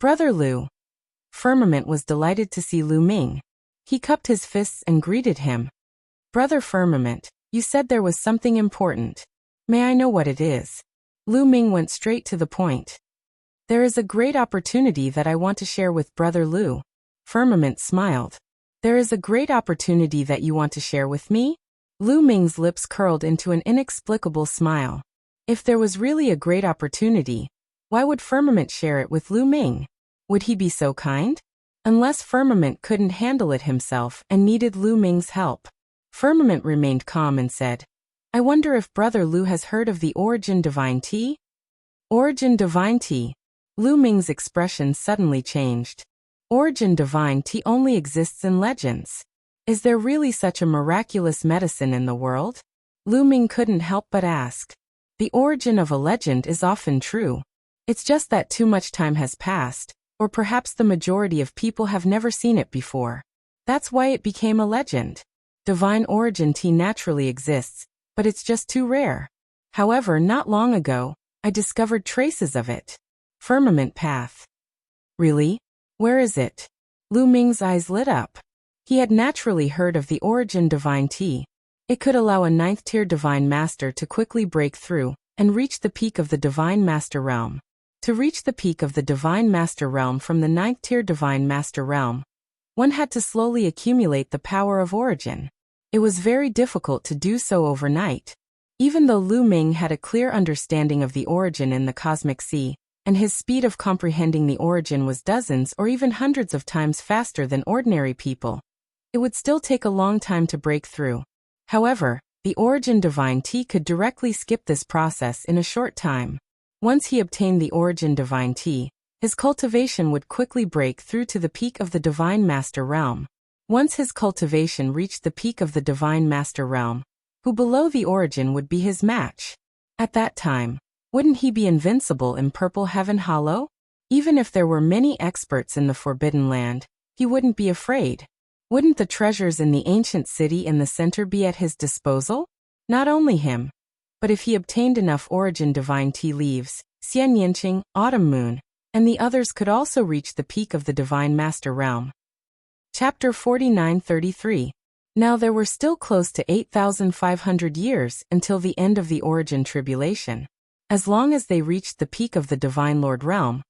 Brother Lu. Firmament was delighted to see Lu Ming. He cupped his fists and greeted him. Brother Firmament, you said there was something important. May I know what it is? Lu Ming went straight to the point. There is a great opportunity that I want to share with Brother Lu. Firmament smiled. There is a great opportunity that you want to share with me? Lu Ming's lips curled into an inexplicable smile. If there was really a great opportunity, why would Firmament share it with Lu Ming? Would he be so kind? Unless Firmament couldn't handle it himself and needed Lu Ming's help. Firmament remained calm and said, I wonder if Brother Lu has heard of the Origin Divine Tea? Origin Divine Tea. Lu Ming's expression suddenly changed. Origin Divine Tea only exists in legends. Is there really such a miraculous medicine in the world? Lu Ming couldn't help but ask. The origin of a legend is often true. It's just that too much time has passed, or perhaps the majority of people have never seen it before. That's why it became a legend. Divine origin tea naturally exists, but it's just too rare. However, not long ago, I discovered traces of it. Firmament path. Really? Where is it? Lu Ming's eyes lit up. He had naturally heard of the Origin Divine Tea. It could allow a 9th-tier Divine Master to quickly break through and reach the peak of the Divine Master Realm. To reach the peak of the Divine Master Realm from the 9th-tier Divine Master Realm, one had to slowly accumulate the power of Origin. It was very difficult to do so overnight. Even though Lu Ming had a clear understanding of the origin in the cosmic sea, and his speed of comprehending the origin was dozens or even hundreds of times faster than ordinary people, it would still take a long time to break through. However, the Origin Divine Tea could directly skip this process in a short time. Once he obtained the Origin Divine Tea, his cultivation would quickly break through to the peak of the Divine Master Realm. Once his cultivation reached the peak of the Divine Master Realm, who below the origin would be his match? At that time, wouldn't he be invincible in Purple Heaven Hollow? Even if there were many experts in the Forbidden Land, he wouldn't be afraid. Wouldn't the treasures in the ancient city in the center be at his disposal? Not only him, but if he obtained enough Origin Divine Tea leaves, Xian Yinqing, Autumn Moon, and the others could also reach the peak of the Divine Master Realm. Chapter 49:33. Now there were still close to 8,500 years until the end of the Origin Tribulation. As long as they reached the peak of the Divine Lord Realm,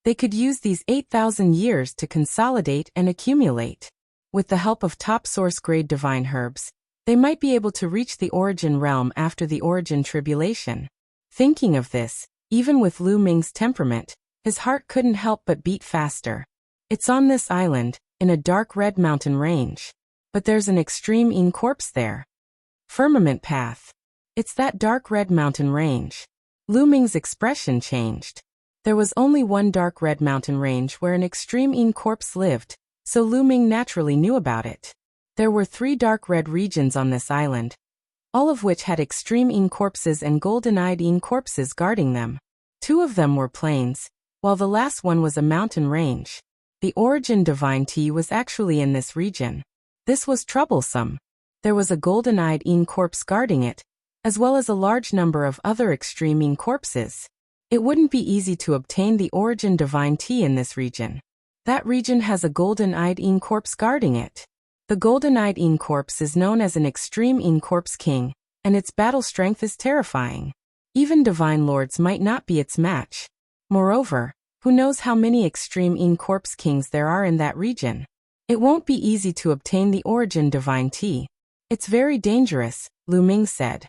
they could use these 8,000 years to consolidate and accumulate. With the help of top source-grade divine herbs, they might be able to reach the Origin Realm after the Origin Tribulation. Thinking of this, even with Lu Ming's temperament, his heart couldn't help but beat faster. It's on this island, in a dark red mountain range. But there's an extreme Yin corpse there. Firmament path. It's that dark red mountain range. Lu Ming's expression changed. There was only one dark red mountain range where an extreme Yin corpse lived, so Lu Ming naturally knew about it. There were 3 dark red regions on this island, all of which had extreme Yin corpses and golden-eyed Yin corpses guarding them. 2 of them were plains, while the last one was a mountain range. The Origin Divine Tea was actually in this region. This was troublesome. There was a golden-eyed Yin corpse guarding it, as well as a large number of other extreme Yin corpses. It wouldn't be easy to obtain the Origin Divine Tea in this region. That region has a golden-eyed Yin corpse guarding it. The golden-eyed Yin corpse is known as an extreme Yin corpse king, and its battle strength is terrifying. Even divine lords might not be its match. Moreover, who knows how many extreme Yin corpse kings there are in that region? It won't be easy to obtain the Origin Divine Tea. It's very dangerous, Lu Ming said.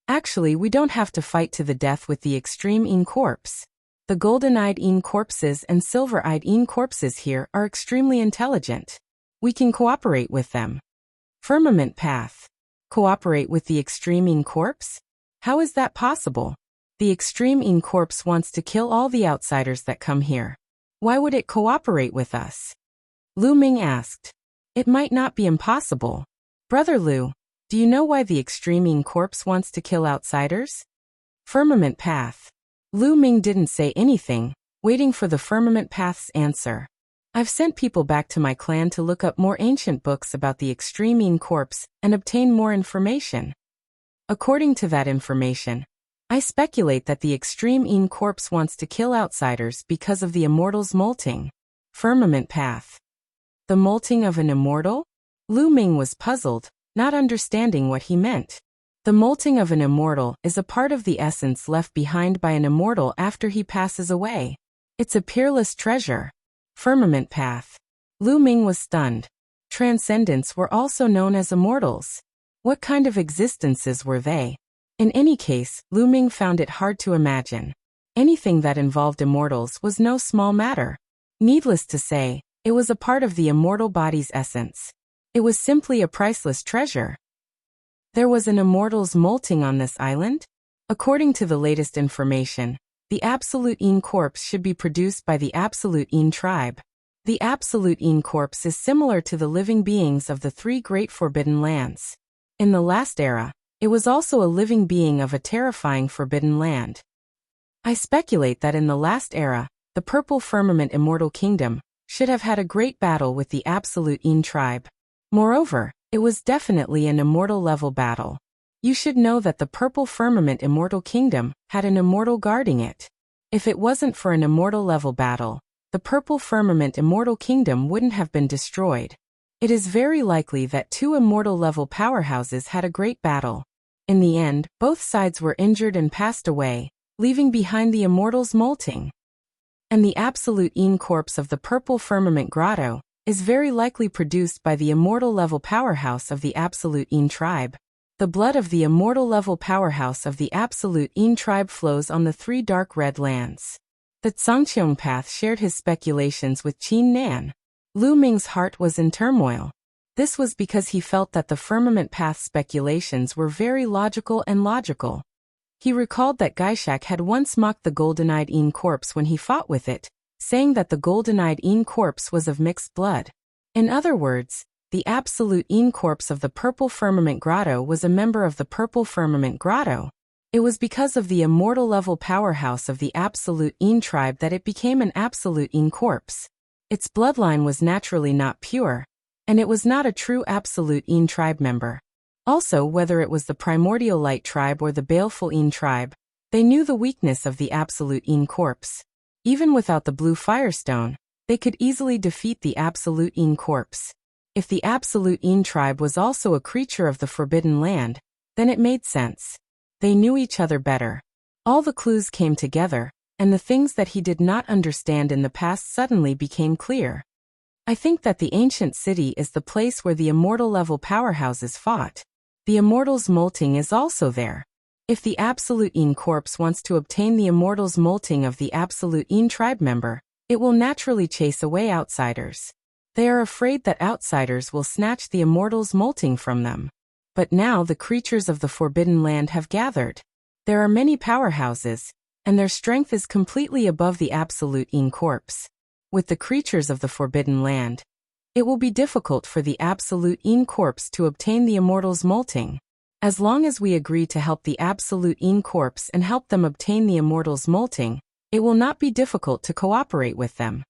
Actually, we don't have to fight to the death with the extreme Yin corpse. The golden-eyed Yin corpses and silver-eyed Yin corpses here are extremely intelligent. We can cooperate with them. Firmament path. Cooperate with the extreme Yin corpse? How is that possible? The extreme Yin corpse wants to kill all the outsiders that come here. Why would it cooperate with us? Lu Ming asked. It might not be impossible. Brother Lu, do you know why the extreme Yin corpse wants to kill outsiders? Firmament path. Lu Ming didn't say anything, waiting for the firmament path's answer. I've sent people back to my clan to look up more ancient books about the extreme Yin corpse and obtain more information. According to that information, I speculate that the extreme Yin corpse wants to kill outsiders because of the immortal's molting. Firmament path. The molting of an immortal? Lu Ming was puzzled, not understanding what he meant. The molting of an immortal is a part of the essence left behind by an immortal after he passes away. It's a peerless treasure. Firmament path. Lu Ming was stunned. Transcendents were also known as immortals. What kind of existences were they? In any case, Lu Ming found it hard to imagine. Anything that involved immortals was no small matter. Needless to say, it was a part of the immortal body's essence. It was simply a priceless treasure. There was an immortal's molting on this island? According to the latest information, the Absolute Yin corpse should be produced by the Absolute Yin tribe. The Absolute Yin corpse is similar to the living beings of the three great forbidden lands. In the last era, it was also a living being of a terrifying forbidden land. I speculate that in the last era, the Purple Firmament Immortal Kingdom should have had a great battle with the Absolute Yin tribe. Moreover, it was definitely an immortal-level battle. You should know that the Purple Firmament Immortal Kingdom had an immortal guarding it. If it wasn't for an immortal-level battle, the Purple Firmament Immortal Kingdom wouldn't have been destroyed. It is very likely that two immortal-level powerhouses had a great battle. In the end, both sides were injured and passed away, leaving behind the immortals molting. And the Absolute Yin corpse of the Purple Firmament Grotto is very likely produced by the immortal-level powerhouse of the Absolute Yin tribe. The blood of the immortal-level powerhouse of the Absolute Yin tribe flows on the three dark red lands. The Zhangqiong path shared his speculations with Qin Nan. Lu Ming's heart was in turmoil. This was because he felt that the firmament path speculations were very logical and logical. He recalled that Gaishak had once mocked the golden-eyed Yin corpse when he fought with it, saying that the golden-eyed Yin corpse was of mixed blood. In other words, the Absolute Yin corpse of the Purple Firmament Grotto was a member of the Purple Firmament Grotto. It was because of the immortal-level powerhouse of the Absolute Yin tribe that it became an Absolute Yin corpse. Its bloodline was naturally not pure, and it was not a true Absolute Yin tribe member. Also, whether it was the Primordial Light tribe or the Baleful Yin tribe, they knew the weakness of the Absolute Yin corpse. Even without the blue firestone, they could easily defeat the Absolute Yin corpse. If the Absolute Yin tribe was also a creature of the Forbidden Land, then it made sense. They knew each other better. All the clues came together, and the things that he did not understand in the past suddenly became clear. I think that the ancient city is the place where the immortal-level powerhouses fought. The immortal's molting is also there. If the Absolute Yin corpse wants to obtain the immortal's molting of the Absolute Yin tribe member, it will naturally chase away outsiders. They are afraid that outsiders will snatch the immortal's molting from them. But now the creatures of the Forbidden Land have gathered. There are many powerhouses, and their strength is completely above the Absolute Yin corpse. With the creatures of the Forbidden Land, it will be difficult for the Absolute Yin corpse to obtain the immortal's molting. As long as we agree to help the Absolute Yin corpse and help them obtain the immortal's molting, it will not be difficult to cooperate with them.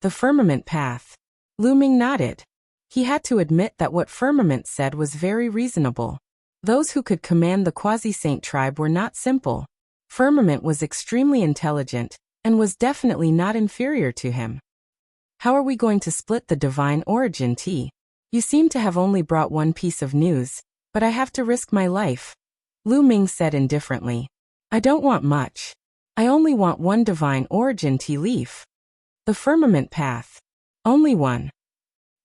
The Firmament Path. Lu Ming nodded. He had to admit that what Firmament said was very reasonable. Those who could command the Quasi-Saint tribe were not simple. Firmament was extremely intelligent, and was definitely not inferior to him. How are we going to split the divine origin tea? You seem to have only brought one piece of news, but I have to risk my life. Lu Ming said indifferently. I don't want much. I only want one divine origin tea leaf. The Firmament Path. Only one.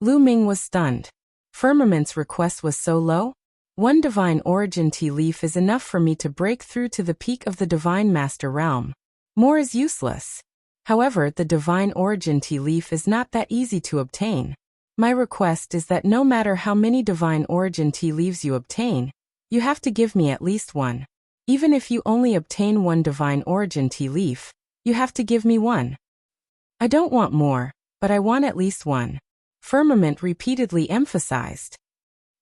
Lu Ming was stunned. Firmament's request was so low? One divine origin tea leaf is enough for me to break through to the peak of the Divine Master Realm. More is useless. However, the divine origin tea leaf is not that easy to obtain. My request is that no matter how many divine origin tea leaves you obtain, you have to give me at least one. Even if you only obtain one divine origin tea leaf, you have to give me one. I don't want more, but I want at least one. Firmament repeatedly emphasized.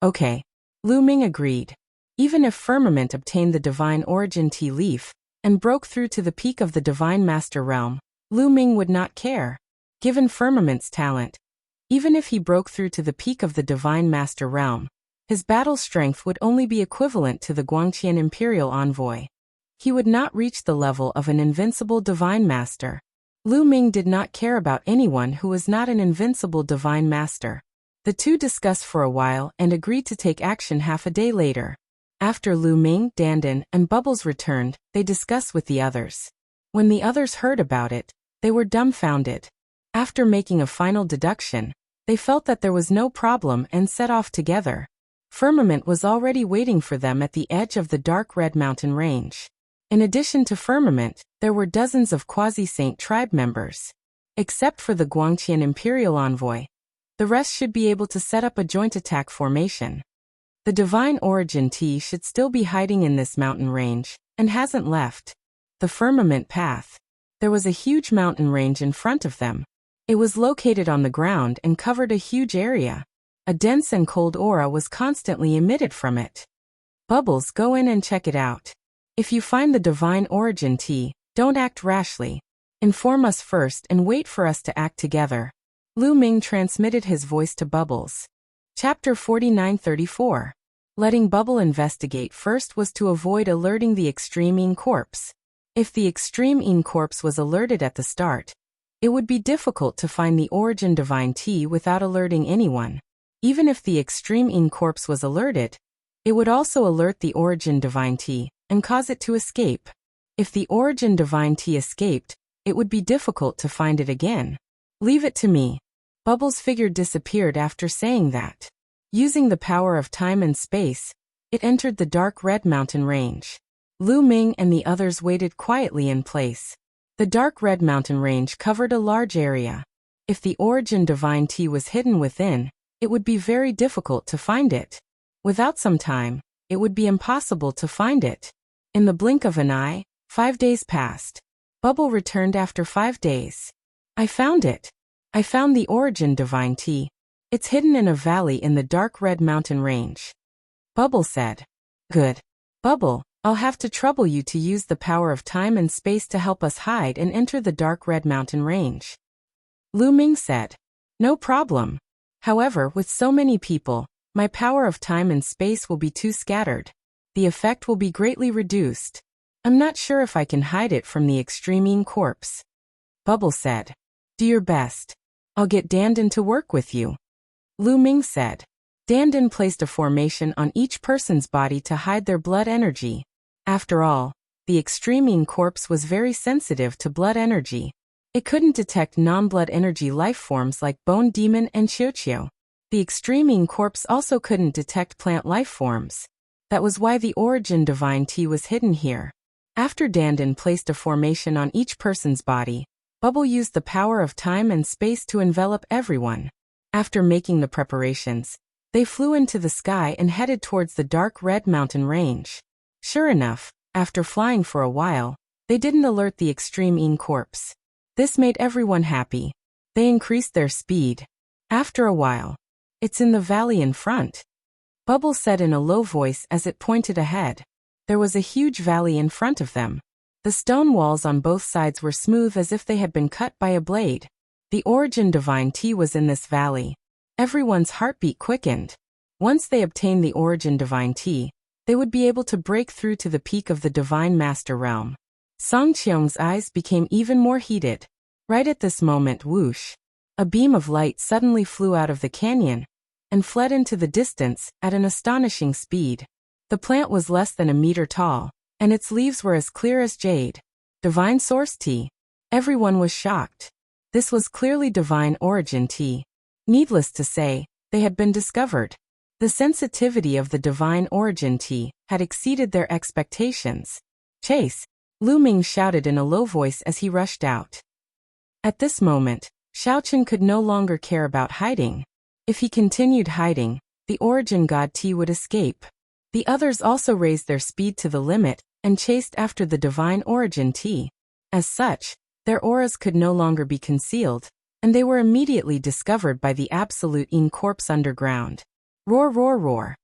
Okay. Lu Ming agreed. Even if Firmament obtained the Divine Origin Tea leaf and broke through to the peak of the Divine Master Realm, Lu Ming would not care. Given Firmament's talent, even if he broke through to the peak of the Divine Master Realm, his battle strength would only be equivalent to the Guangqian Imperial Envoy. He would not reach the level of an invincible Divine Master. Lu Ming did not care about anyone who was not an invincible Divine Master. The two discussed for a while and agreed to take action half a day later. After Lu Ming, Dandan, and Bubbles returned, they discussed with the others. When the others heard about it, they were dumbfounded. After making a final deduction, they felt that there was no problem and set off together. Firmament was already waiting for them at the edge of the dark red mountain range. In addition to Firmament, there were dozens of Quasi-Saint tribe members. Except for the Guangqian Imperial Envoy, the rest should be able to set up a joint attack formation. The Divine Origin Tea should still be hiding in this mountain range, and hasn't left. The Firmament Path. There was a huge mountain range in front of them. It was located on the ground and covered a huge area. A dense and cold aura was constantly emitted from it. Bubbles, go in and check it out. If you find the Divine Origin Tea, don't act rashly. Inform us first and wait for us to act together. Lu Ming transmitted his voice to Bubbles. Chapter 49-34. Letting Bubble investigate first was to avoid alerting the Extreme Yin Corpse. If the Extreme Yin Corpse was alerted at the start, it would be difficult to find the Origin Divine Tea without alerting anyone. Even if the Extreme Yin Corpse was alerted, it would also alert the Origin Divine Tea and cause it to escape. If the Origin Divine Tea escaped, it would be difficult to find it again. Leave it to me. Bubbles' figure disappeared after saying that. Using the power of time and space, it entered the dark red mountain range. Lu Ming and the others waited quietly in place. The dark red mountain range covered a large area. If the Origin Divine Tea was hidden within, it would be very difficult to find it. Without some time, it would be impossible to find it. In the blink of an eye, 5 days passed. Bubble returned after 5 days. I found it. I found the Origin Divine Tea. It's hidden in a valley in the dark red mountain range. Bubble said. Good. Bubble, I'll have to trouble you to use the power of time and space to help us hide and enter the dark red mountain range. Lu Ming said. No problem. However, with so many people, my power of time and space will be too scattered. The effect will be greatly reduced. I'm not sure if I can hide it from the Extreme Yin Corpse. Bubble said. Do your best. I'll get Dandan to work with you. Lu Ming said. Dandan placed a formation on each person's body to hide their blood energy. After all, the Extreme Yin Corpse was very sensitive to blood energy. It couldn't detect non-blood energy life forms like Bone Demon and Xiuqiu. The Extreme Yin Corpse also couldn't detect plant life forms. That was why the Origin Divine Tea was hidden here. After Dandan placed a formation on each person's body, Bubble used the power of time and space to envelop everyone. After making the preparations, they flew into the sky and headed towards the dark red mountain range. Sure enough, after flying for a while, they didn't alert the Extreme Yin Corpse. This made everyone happy. They increased their speed. After a while, it's in the valley in front. Bubble said in a low voice as it pointed ahead. There was a huge valley in front of them. The stone walls on both sides were smooth as if they had been cut by a blade. The Origin Divine Tea was in this valley. Everyone's heartbeat quickened. Once they obtained the Origin Divine Tea, they would be able to break through to the peak of the Divine Master Realm. Song Qiong's eyes became even more heated. Right at this moment, whoosh! A beam of light suddenly flew out of the canyon and fled into the distance at an astonishing speed. The plant was less than a meter tall, and its leaves were as clear as jade. Divine Source Tea. Everyone was shocked. This was clearly Divine Origin Tea. Needless to say, they had been discovered. The sensitivity of the Divine Origin Tea had exceeded their expectations. Chase! Lu Ming shouted in a low voice as he rushed out. At this moment, Xiaochen could no longer care about hiding. If he continued hiding, the Origin God Tea would escape. The others also raised their speed to the limit and chased after the Divine Origin Tea. As such, their auras could no longer be concealed, and they were immediately discovered by the Absolute Yin Corpse underground. Roar, roar, roar.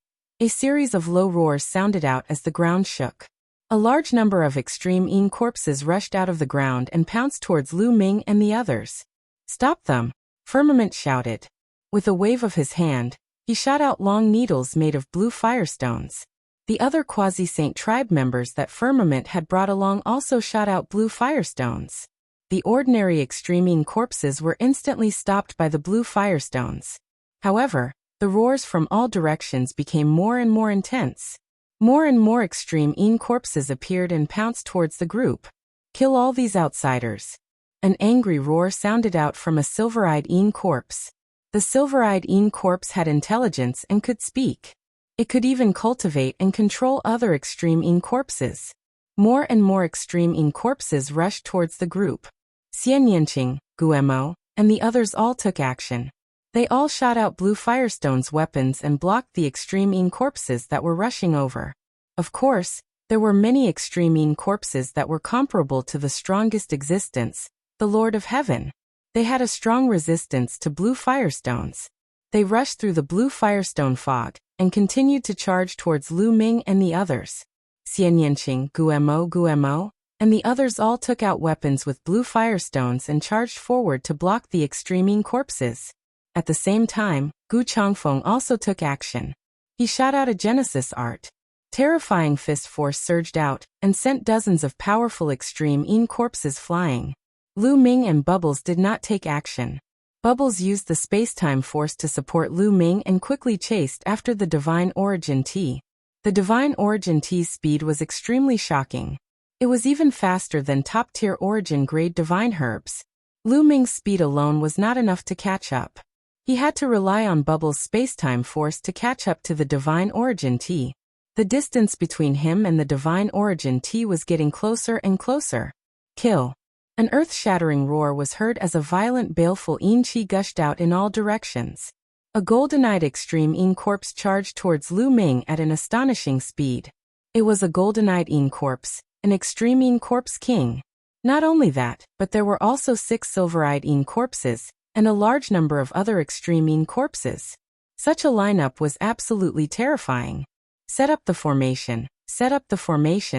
A series of low roars sounded out as the ground shook. A large number of extreme Yin corpses rushed out of the ground and pounced towards Lu Ming and the others. "Stop them!" Firmament shouted. With a wave of his hand, he shot out long needles made of blue firestones. The other quasi-saint tribe members that Firmament had brought along also shot out blue firestones. The ordinary extreme Yin corpses were instantly stopped by the blue firestones. However, the roars from all directions became more and more intense. More and more extreme Yin corpses appeared and pounced towards the group. "Kill all these outsiders." An angry roar sounded out from a silver-eyed Yin corpse. The silver-eyed Yin corpse had intelligence and could speak. It could even cultivate and control other extreme Yin corpses. More and more extreme Yin corpses rushed towards the group. Xian Yanqing, Guemo, and the others all took action. They all shot out blue firestones weapons and blocked the extreme Yin corpses that were rushing over. Of course, there were many extreme Yin corpses that were comparable to the strongest existence, the Lord of Heaven. They had a strong resistance to blue firestones. They rushed through the blue firestone fog and continued to charge towards Lu Ming and the others. Xian Yanqing, Guemo, and the others all took out weapons with blue firestones and charged forward to block the extreme Yin corpses. At the same time, Gu Changfeng also took action. He shot out a Genesis art. Terrifying fist force surged out and sent dozens of powerful extreme Yin corpses flying. Lu Ming and Bubbles did not take action. Bubbles used the space-time force to support Lu Ming and quickly chased after the Divine Origin Tea. The Divine Origin Tea's speed was extremely shocking. It was even faster than top-tier origin-grade divine herbs. Lu Ming's speed alone was not enough to catch up. He had to rely on Bubbles' space-time force to catch up to the Divine Origin Tea. The distance between him and the Divine Origin Tea was getting closer and closer. Kill. An earth-shattering roar was heard as a violent baleful Yin Qi gushed out in all directions. A golden-eyed extreme Yin corpse charged towards Lu Ming at an astonishing speed. It was a golden-eyed Yin corpse, an extreme Yin corpse king. Not only that, but there were also 6 silver-eyed Yin corpses, and a large number of other extreme Yin corpses. Such a lineup was absolutely terrifying. Set up the formation,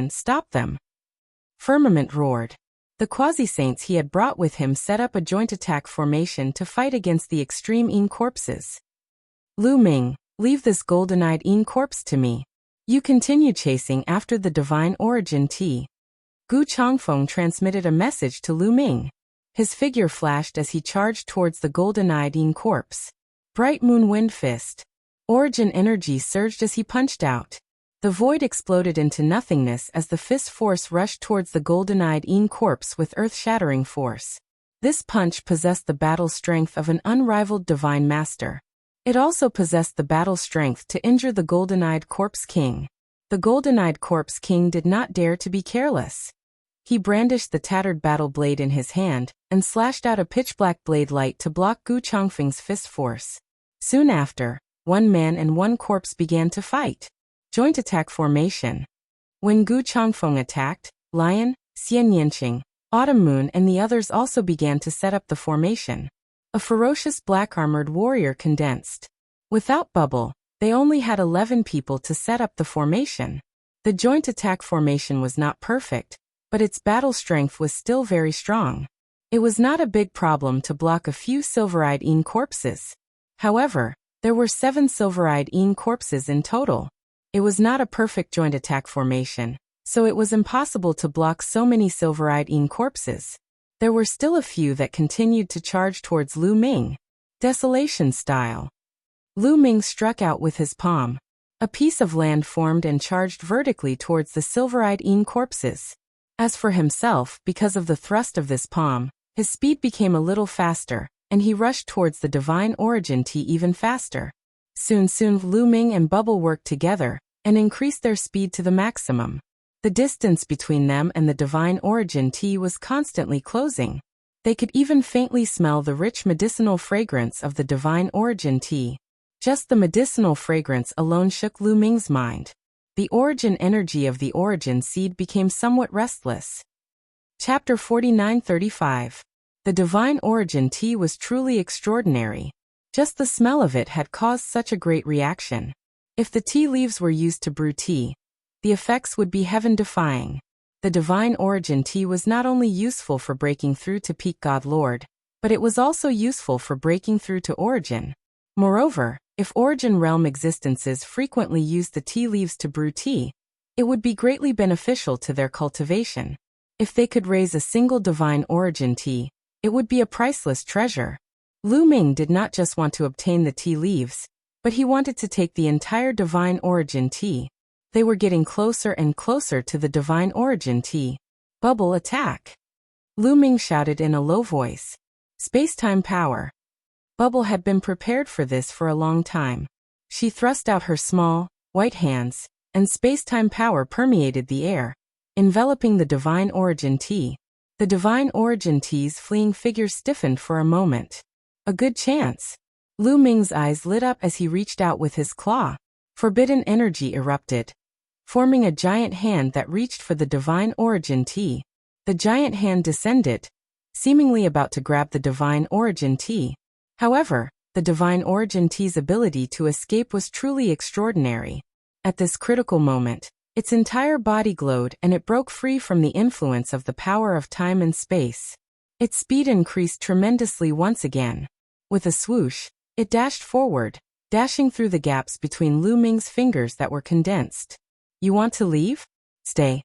stop them. Firmament roared. The quasi-saints he had brought with him set up a joint attack formation to fight against the extreme Yin corpses. Lu Ming, leave this golden-eyed Yin corpse to me. You continue chasing after the Divine Origin Tea. Gu Changfeng transmitted a message to Lu Ming. His figure flashed as he charged towards the golden-eyed Yin corpse. Bright Moon Wind Fist. Origin energy surged as he punched out. The void exploded into nothingness as the fist force rushed towards the golden-eyed Yin corpse with earth-shattering force. This punch possessed the battle strength of an unrivaled divine master. It also possessed the battle strength to injure the golden-eyed corpse king. The golden-eyed corpse king did not dare to be careless. He brandished the tattered battle blade in his hand and slashed out a pitch-black blade light to block Gu Changfeng's fist force. Soon after, 1 man and 1 corpse began to fight. Joint attack formation. When Gu Changfeng attacked, Lion, Xian Yanqing, Autumn Moon and the others also began to set up the formation. A ferocious black-armored warrior condensed. Without Bubble, they only had 11 people to set up the formation. The joint attack formation was not perfect, but its battle strength was still very strong. It was not a big problem to block a few silver-eyed Yin corpses. However, there were 7 silver-eyed Yin corpses in total. It was not a perfect joint attack formation, so it was impossible to block so many silver-eyed Yin corpses. There were still a few that continued to charge towards Lu Ming. Desolation style. Lu Ming struck out with his palm. A piece of land formed and charged vertically towards the silver-eyed Yin corpses. As for himself, because of the thrust of this palm, his speed became a little faster, and he rushed towards the Divine Origin Tea even faster. Soon Lu Ming and Bubble worked together, and increased their speed to the maximum. The distance between them and the Divine Origin Tea was constantly closing. They could even faintly smell the rich medicinal fragrance of the Divine Origin Tea. Just the medicinal fragrance alone shook Lu Ming's mind. The origin energy of the origin seed became somewhat restless. Chapter 49-35. The Divine Origin Tea was truly extraordinary. Just the smell of it had caused such a great reaction. If the tea leaves were used to brew tea, the effects would be heaven-defying. The divine origin tea was not only useful for breaking through to peak God Lord, but it was also useful for breaking through to origin. Moreover, if origin realm existences frequently used the tea leaves to brew tea, it would be greatly beneficial to their cultivation. If they could raise a single divine origin tea, it would be a priceless treasure. Lu Ming did not just want to obtain the tea leaves, but he wanted to take the entire divine origin tea. They were getting closer and closer to the divine origin tea. Bubble attack! Lu Ming shouted in a low voice. Space-time power. Bubble had been prepared for this for a long time. She thrust out her small, white hands, and space-time power permeated the air, enveloping the divine origin tea. The divine origin tea's fleeing figure stiffened for a moment. A good chance. Lu Ming's eyes lit up as he reached out with his claw. Forbidden energy erupted, forming a giant hand that reached for the divine origin tea. The giant hand descended, seemingly about to grab the divine origin tea. However, the divine origin tea's ability to escape was truly extraordinary. At this critical moment, its entire body glowed and it broke free from the influence of the power of time and space. Its speed increased tremendously once again. With a swoosh, it dashed forward, dashing through the gaps between Lu Ming's fingers that were condensed. You want to leave? Stay.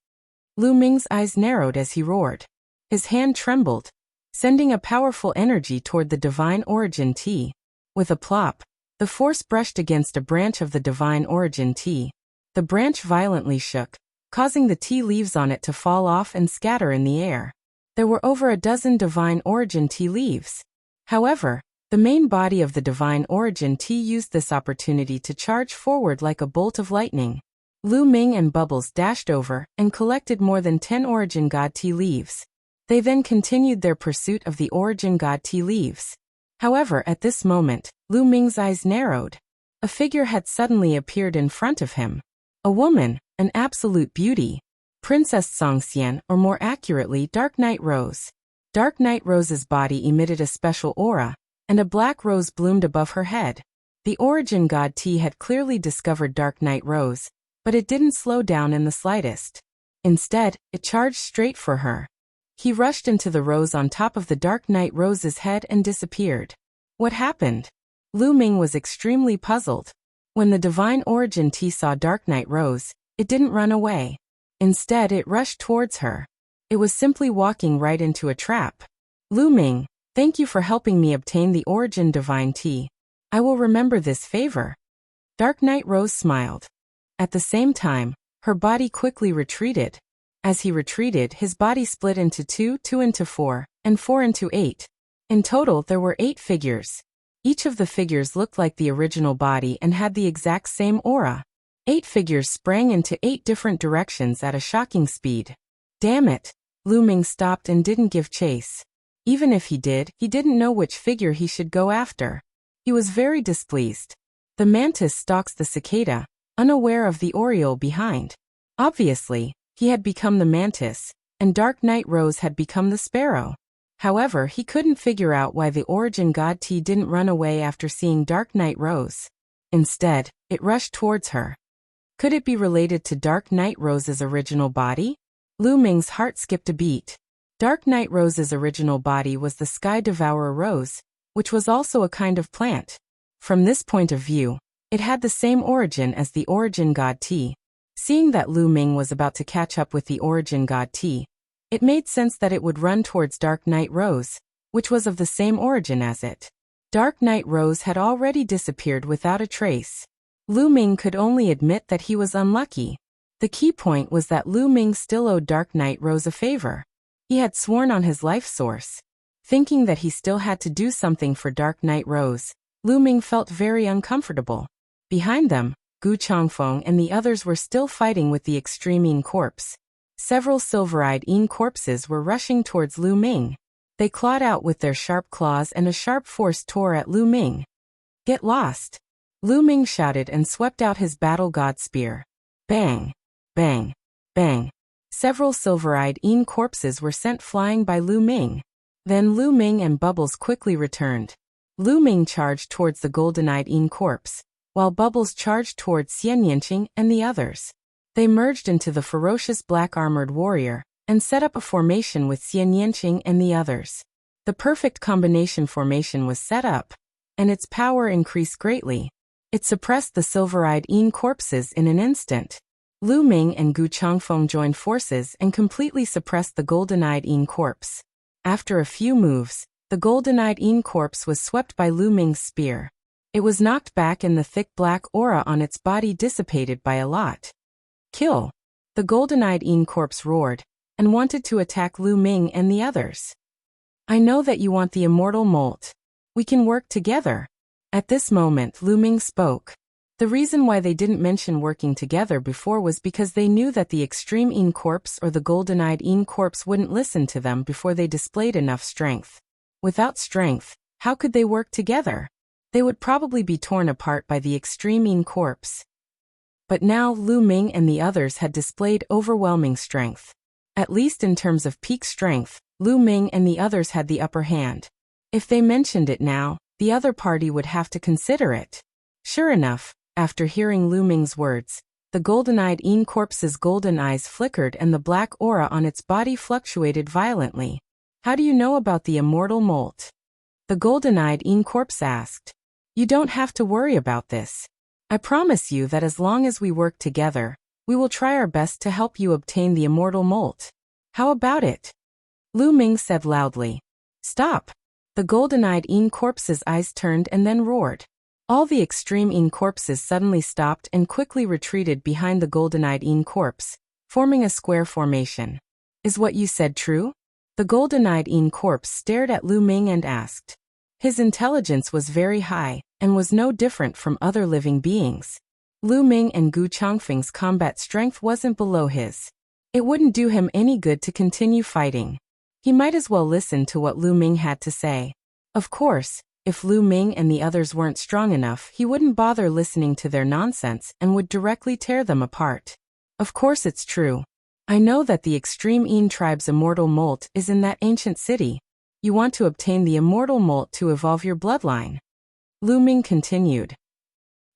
Lu Ming's eyes narrowed as he roared. His hand trembled, sending a powerful energy toward the divine origin tea. With a plop, the force brushed against a branch of the divine origin tea. The branch violently shook, causing the tea leaves on it to fall off and scatter in the air. There were over a dozen divine origin tea leaves. However, the main body of the divine origin tea used this opportunity to charge forward like a bolt of lightning. Lu Ming and Bubbles dashed over and collected more than 10 origin god tea leaves. They then continued their pursuit of the origin god tea leaves. However, at this moment, Lu Ming's eyes narrowed. A figure had suddenly appeared in front of him. A woman, an absolute beauty. Princess Songxian, or more accurately, Dark Night Rose. Dark Night Rose's body emitted a special aura, and a black rose bloomed above her head. The origin god tea had clearly discovered Dark Night Rose, but it didn't slow down in the slightest. Instead, it charged straight for her. He rushed into the rose on top of the Dark Night Rose's head and disappeared. What happened? Lu Ming was extremely puzzled. When the divine origin tea saw Dark Night Rose, it didn't run away. Instead, it rushed towards her. It was simply walking right into a trap. Lu Ming, thank you for helping me obtain the origin divine tea. I will remember this favor. Dark Night Rose smiled. At the same time, her body quickly retreated. As he retreated, his body split into 2, 2 into 4, and 4 into 8. In total, there were 8 figures. Each of the figures looked like the original body and had the exact same aura. 8 figures sprang into 8 different directions at a shocking speed. Damn it! Lu Ming stopped and didn't give chase. Even if he did, he didn't know which figure he should go after. He was very displeased. The mantis stalks the cicada, unaware of the oriole behind. Obviously, he had become the mantis, and Dark Night Rose had become the sparrow. However, he couldn't figure out why the origin god tea didn't run away after seeing Dark Night Rose. Instead, it rushed towards her. Could it be related to Dark Night Rose's original body? Lu Ming's heart skipped a beat. Dark Night Rose's original body was the Sky Devourer Rose, which was also a kind of plant. From this point of view, it had the same origin as the origin god tea. Seeing that Lu Ming was about to catch up with the origin god tea, it made sense that it would run towards Dark Night Rose, which was of the same origin as it. Dark Night Rose had already disappeared without a trace. Lu Ming could only admit that he was unlucky. The key point was that Lu Ming still owed Dark Night Rose a favor. He had sworn on his life source. Thinking that he still had to do something for Dark Night Rose, Lu Ming felt very uncomfortable. Behind them, Gu Changfeng and the others were still fighting with the extreme Yin corpse. Several silver-eyed Yin corpses were rushing towards Lu Ming. They clawed out with their sharp claws and a sharp force tore at Lu Ming. Get lost! Lu Ming shouted and swept out his battle god spear. Bang! Bang! Bang! Several silver-eyed Yin corpses were sent flying by Lu Ming. Then Lu Ming and Bubbles quickly returned. Lu Ming charged towards the golden-eyed Yin corpse, while bubbles charged towards Xian Yanqing and the others. They merged into the ferocious black-armored warrior and set up a formation with Xian Yanqing and the others. The perfect combination formation was set up, and its power increased greatly. It suppressed the silver-eyed Yin corpses in an instant. Lu Ming and Gu Changfeng joined forces and completely suppressed the golden-eyed Yin corpse. After a few moves, the golden-eyed Yin corpse was swept by Lu Ming's spear. It was knocked back and the thick black aura on its body dissipated by a lot. Kill! The golden-eyed Yin corpse roared, and wanted to attack Lu Ming and the others. I know that you want the immortal molt. We can work together. At this moment Lu Ming spoke. The reason why they didn't mention working together before was because they knew that the extreme Yin corpse or the golden-eyed Yin corpse wouldn't listen to them before they displayed enough strength. Without strength, how could they work together? They would probably be torn apart by the extreme Yin corpse. But now Lu Ming and the others had displayed overwhelming strength. At least in terms of peak strength, Lu Ming and the others had the upper hand. If they mentioned it now, the other party would have to consider it. Sure enough, after hearing Lu Ming's words, the golden-eyed Yin corpse's golden eyes flickered and the black aura on its body fluctuated violently. How do you know about the immortal molt? The golden-eyed Yin corpse asked. You don't have to worry about this. I promise you that as long as we work together, we will try our best to help you obtain the immortal molt. How about it? Lu Ming said loudly. Stop! The golden-eyed Yin corpse's eyes turned and then roared. All the extreme Yin corpses suddenly stopped and quickly retreated behind the golden-eyed Yin corpse, forming a square formation. Is what you said true? The golden-eyed Yin corpse stared at Lu Ming and asked. His intelligence was very high, and was no different from other living beings. Lu Ming and Gu Changfeng's combat strength wasn't below his. It wouldn't do him any good to continue fighting. He might as well listen to what Lu Ming had to say. Of course, if Lu Ming and the others weren't strong enough, he wouldn't bother listening to their nonsense and would directly tear them apart. Of course it's true. I know that the extreme Yin tribe's immortal molt is in that ancient city. You want to obtain the immortal molt to evolve your bloodline. Lu Ming continued.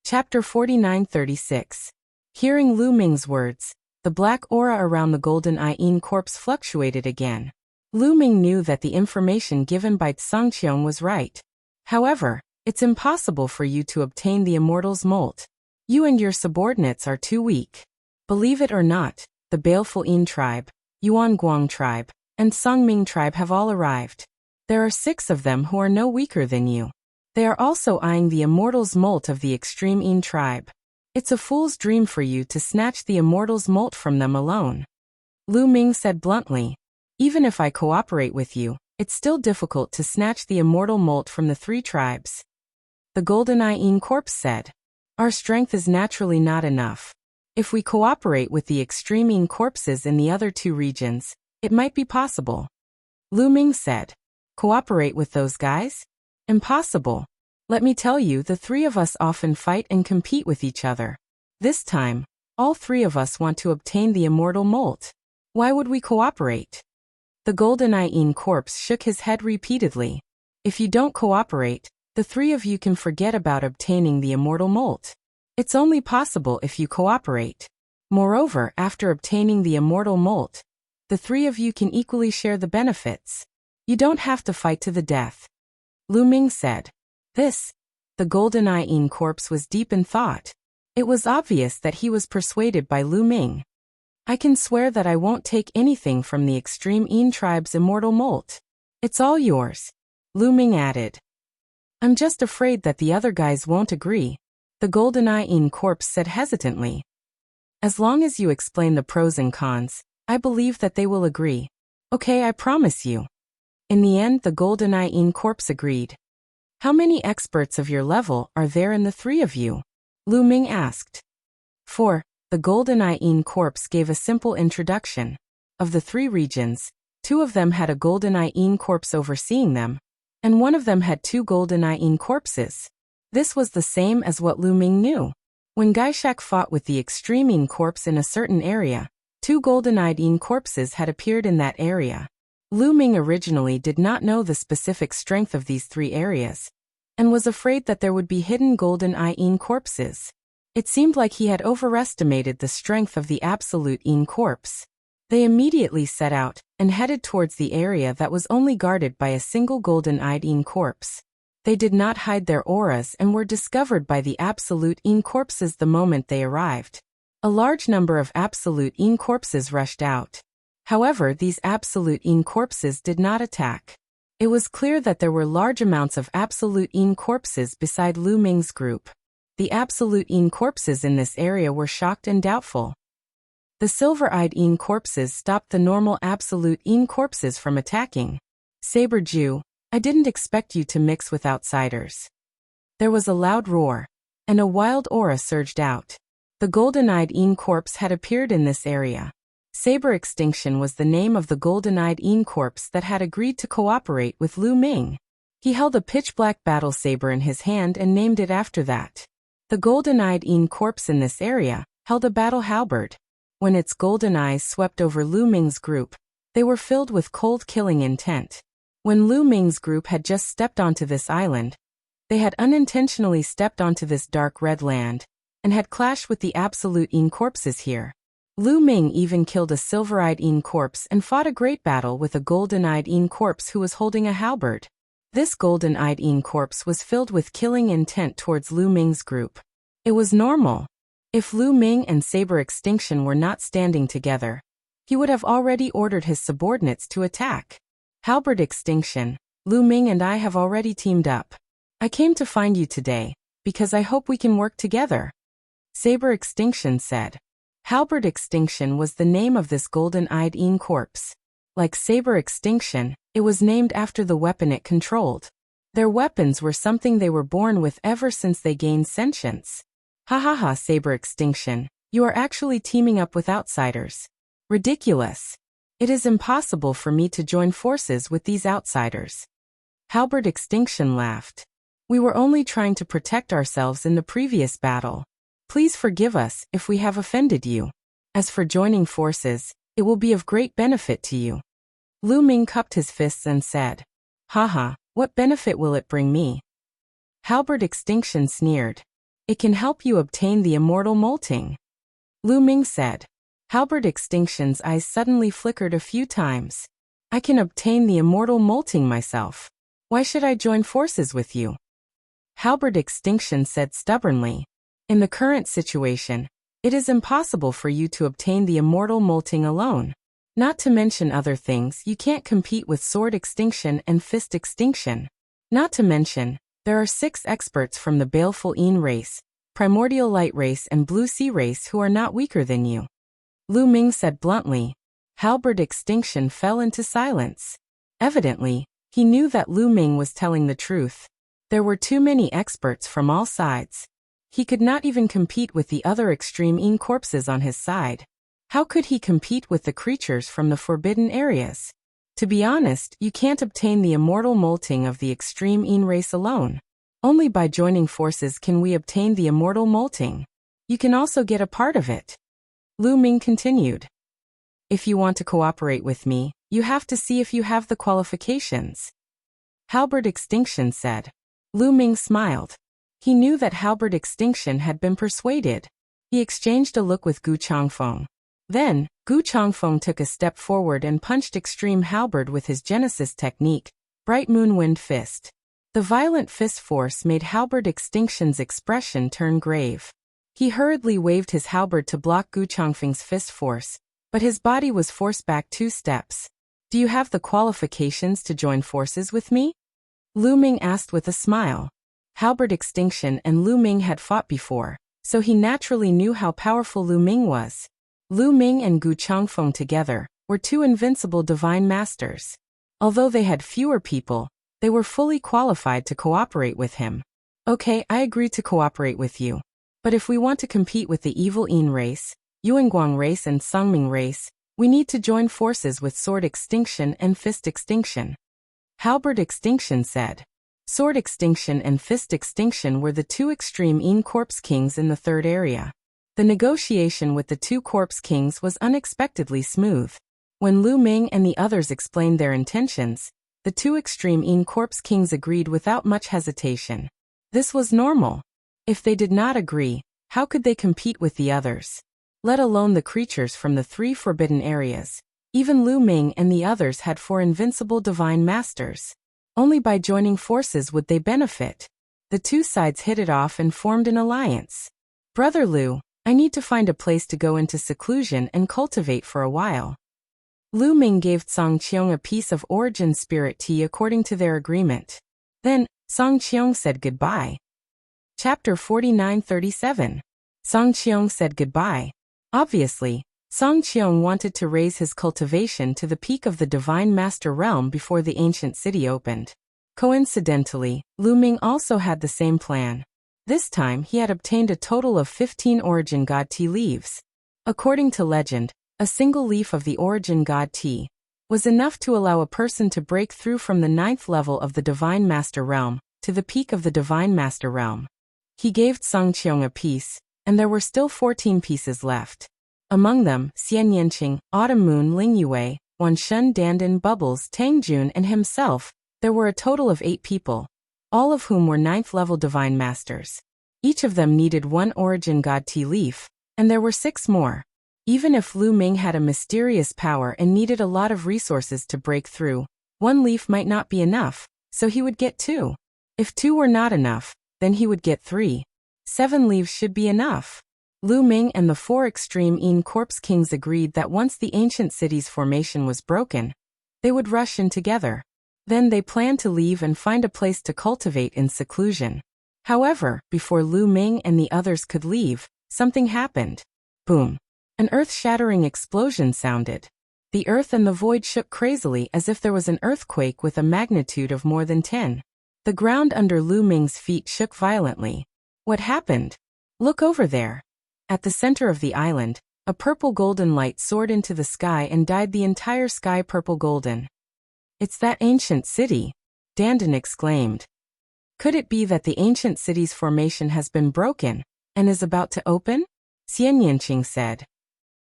Chapter 49-36. Hearing Lu Ming's words, the black aura around the golden-eyed Yin corpse fluctuated again. Lu Ming knew that the information given by Tsangqiong was right. However, it's impossible for you to obtain the immortal's molt. You and your subordinates are too weak. Believe it or not, the baleful Yin tribe, Yuan Guang tribe, and Songming tribe have all arrived. There are 6 of them who are no weaker than you. They are also eyeing the immortal's molt of the extreme Yin tribe. It's a fool's dream for you to snatch the immortal's molt from them alone. Lu Ming said bluntly. Even if I cooperate with you, it's still difficult to snatch the immortal molt from the 3 tribes. The golden-eyed Yin corpse said. Our strength is naturally not enough. If we cooperate with the extreme Yin corpses in the other 2 regions, it might be possible. Lu Ming said. Cooperate with those guys? Impossible. Let me tell you, the 3 of us often fight and compete with each other. This time, all 3 of us want to obtain the immortal molt. Why would we cooperate? The golden-eyed Yin corpse shook his head repeatedly. If you don't cooperate, the 3 of you can forget about obtaining the immortal molt. It's only possible if you cooperate. Moreover, after obtaining the immortal molt, the 3 of you can equally share the benefits. You don't have to fight to the death. Lu Ming said. The golden-eyed Yin corpse was deep in thought. It was obvious that he was persuaded by Lu Ming. I can swear that I won't take anything from the extreme Yin tribe's immortal molt. It's all yours. Lu Ming added. I'm just afraid that the other guys won't agree. The golden-eyed Yin corpse said hesitantly. As long as you explain the pros and cons, I believe that they will agree. Okay, I promise you. In the end, the golden-eyed Yin corpse agreed. How many experts of your level are there in the 3 of you? Lu Ming asked. 4. The golden-eyed Yin corpse gave a simple introduction. Of the 3 regions, 2 of them had a golden-eyed Yin corpse overseeing them, and 1 of them had 2 golden-eyed Yin corpses. This was the same as what Lu Ming knew. When Gaishak fought with the extreme Yin corpse in a certain area, 2 golden-eyed Yin corpses had appeared in that area. Lu Ming originally did not know the specific strength of these 3 areas, and was afraid that there would be hidden golden Yin corpses. It seemed like he had overestimated the strength of the absolute Yin corpse. They immediately set out and headed towards the area that was only guarded by a single golden Yin corpse. They did not hide their auras and were discovered by the absolute Yin corpses the moment they arrived. A large number of absolute Yin corpses rushed out. However, these absolute Yin corpses did not attack. It was clear that there were large amounts of absolute Yin corpses beside Lu Ming's group. The absolute Yin corpses in this area were shocked and doubtful. The silver-eyed Yin corpses stopped the normal absolute Yin corpses from attacking. Saber Jew, I didn't expect you to mix with outsiders. There was a loud roar, and a wild aura surged out. The golden-eyed Yin corpse had appeared in this area. Saber Extinction was the name of the golden-eyed Yin corpse that had agreed to cooperate with Lu Ming. He held a pitch-black battle saber in his hand and named it after that. The golden-eyed Yin corpse in this area held a battle halberd. When its golden eyes swept over Lu Ming's group, they were filled with cold killing intent. When Lu Ming's group had just stepped onto this island, they had unintentionally stepped onto this dark red land, and had clashed with the absolute Yin corpses here. Lu Ming even killed a silver-eyed Yin corpse and fought a great battle with a golden-eyed Yin corpse who was holding a halberd. This golden-eyed Yin corpse was filled with killing intent towards Lu Ming's group. It was normal. If Lu Ming and Saber Extinction were not standing together, he would have already ordered his subordinates to attack. Halberd Extinction, Lu Ming and I have already teamed up. I came to find you today, because I hope we can work together. Saber Extinction said. Halberd Extinction was the name of this golden-eyed Yin corpse. Like Saber Extinction, it was named after the weapon it controlled. Their weapons were something they were born with ever since they gained sentience. Ha ha ha, Saber Extinction, you are actually teaming up with outsiders. Ridiculous. It is impossible for me to join forces with these outsiders. Halberd Extinction laughed. We were only trying to protect ourselves in the previous battle. Please forgive us if we have offended you. As for joining forces, it will be of great benefit to you. Lu Ming cupped his fists and said, Haha, what benefit will it bring me? Halberd Extinction sneered. It can help you obtain the immortal molting. Lu Ming said. Halberd Extinction's eyes suddenly flickered a few times. I can obtain the immortal molting myself. Why should I join forces with you? Halberd Extinction said stubbornly. In the current situation, it is impossible for you to obtain the immortal molting alone. Not to mention other things, you can't compete with Sword Extinction and Fist Extinction. Not to mention, there are 6 experts from the Baleful Yin race, Primordial Light race and Blue Sea race who are not weaker than you. Lu Ming said bluntly. Halberd Extinction fell into silence. Evidently, he knew that Lu Ming was telling the truth. There were too many experts from all sides. He could not even compete with the other extreme Yin corpses on his side. How could he compete with the creatures from the forbidden areas? To be honest, you can't obtain the immortal molting of the extreme Yin race alone. Only by joining forces can we obtain the immortal molting. You can also get a part of it. Lu Ming continued. If you want to cooperate with me, you have to see if you have the qualifications. Halberd Extinction said. Lu Ming smiled. He knew that Halberd Extinction had been persuaded. He exchanged a look with Gu Changfeng. Then, Gu Changfeng took a step forward and punched Extreme Halberd with his Genesis technique, Bright Moon Wind Fist. The violent fist force made Halberd Extinction's expression turn grave. He hurriedly waved his halberd to block Gu Changfeng's fist force, but his body was forced back 2 steps. Do you have the qualifications to join forces with me? Lu Ming asked with a smile. Halberd Extinction and Lu Ming had fought before, so he naturally knew how powerful Lu Ming was. Lu Ming and Gu Changfeng together were 2 invincible divine masters. Although they had fewer people, they were fully qualified to cooperate with him. Okay, I agree to cooperate with you. But if we want to compete with the evil Yin race, Yuanguang race and Sungming race, we need to join forces with Sword Extinction and Fist Extinction. Halberd Extinction said. Sword Extinction and Fist Extinction were the 2 extreme Yin Corpse Kings in the 3rd area. The negotiation with the 2 Corpse Kings was unexpectedly smooth. When Lu Ming and the others explained their intentions, The two extreme Yin Corpse Kings agreed without much hesitation. This was normal. If they did not agree, how could they compete with the others? Let alone the creatures from the three forbidden areas. Even Lu Ming and the others had 4 invincible divine masters. Only by joining forces would they benefit. The two sides hit it off and formed an alliance. Brother Lu, I need to find a place to go into seclusion and cultivate for a while. Lu Ming gave Song Qiong a piece of origin spirit tea according to their agreement. Then, Song Qiong said goodbye. Chapter 49-37. Song Qiong said goodbye. Obviously, Song Qiong wanted to raise his cultivation to the peak of the Divine Master Realm before the ancient city opened. Coincidentally, Lu Ming also had the same plan. This time he had obtained a total of 15 Origin God Tea leaves. According to legend, a single leaf of the Origin God Tea was enough to allow a person to break through from the 9th level of the Divine Master Realm to the peak of the Divine Master Realm. He gave Song Qiong a piece, and there were still 14 pieces left. Among them, Xian Yanqing, Autumn Moon, Ling Yue, Wan Shun, Dandan, Bubbles, Tang Jun, and himself. There were a total of 8 people, all of whom were 9th level Divine Masters. Each of them needed 1 Origin God Tea leaf, and there were 6 more. Even if Lu Ming had a mysterious power and needed a lot of resources to break through, 1 leaf might not be enough, so he would get 2. If 2 were not enough, then he would get 3. 7 leaves should be enough. Lu Ming and the 4 extreme Yin Corpse Kings agreed that once the ancient city's formation was broken, they would rush in together. Then they planned to leave and find a place to cultivate in seclusion. However, before Lu Ming and the others could leave, something happened. Boom. An earth-shattering explosion sounded. The earth and the void shook crazily as if there was an earthquake with a magnitude of more than 10. The ground under Lu Ming's feet shook violently. What happened? Look over there. At the center of the island, a purple-golden light soared into the sky and dyed the entire sky purple-golden. It's that ancient city, Dandan exclaimed. Could it be that the ancient city's formation has been broken and is about to open? Xian Yanqing said.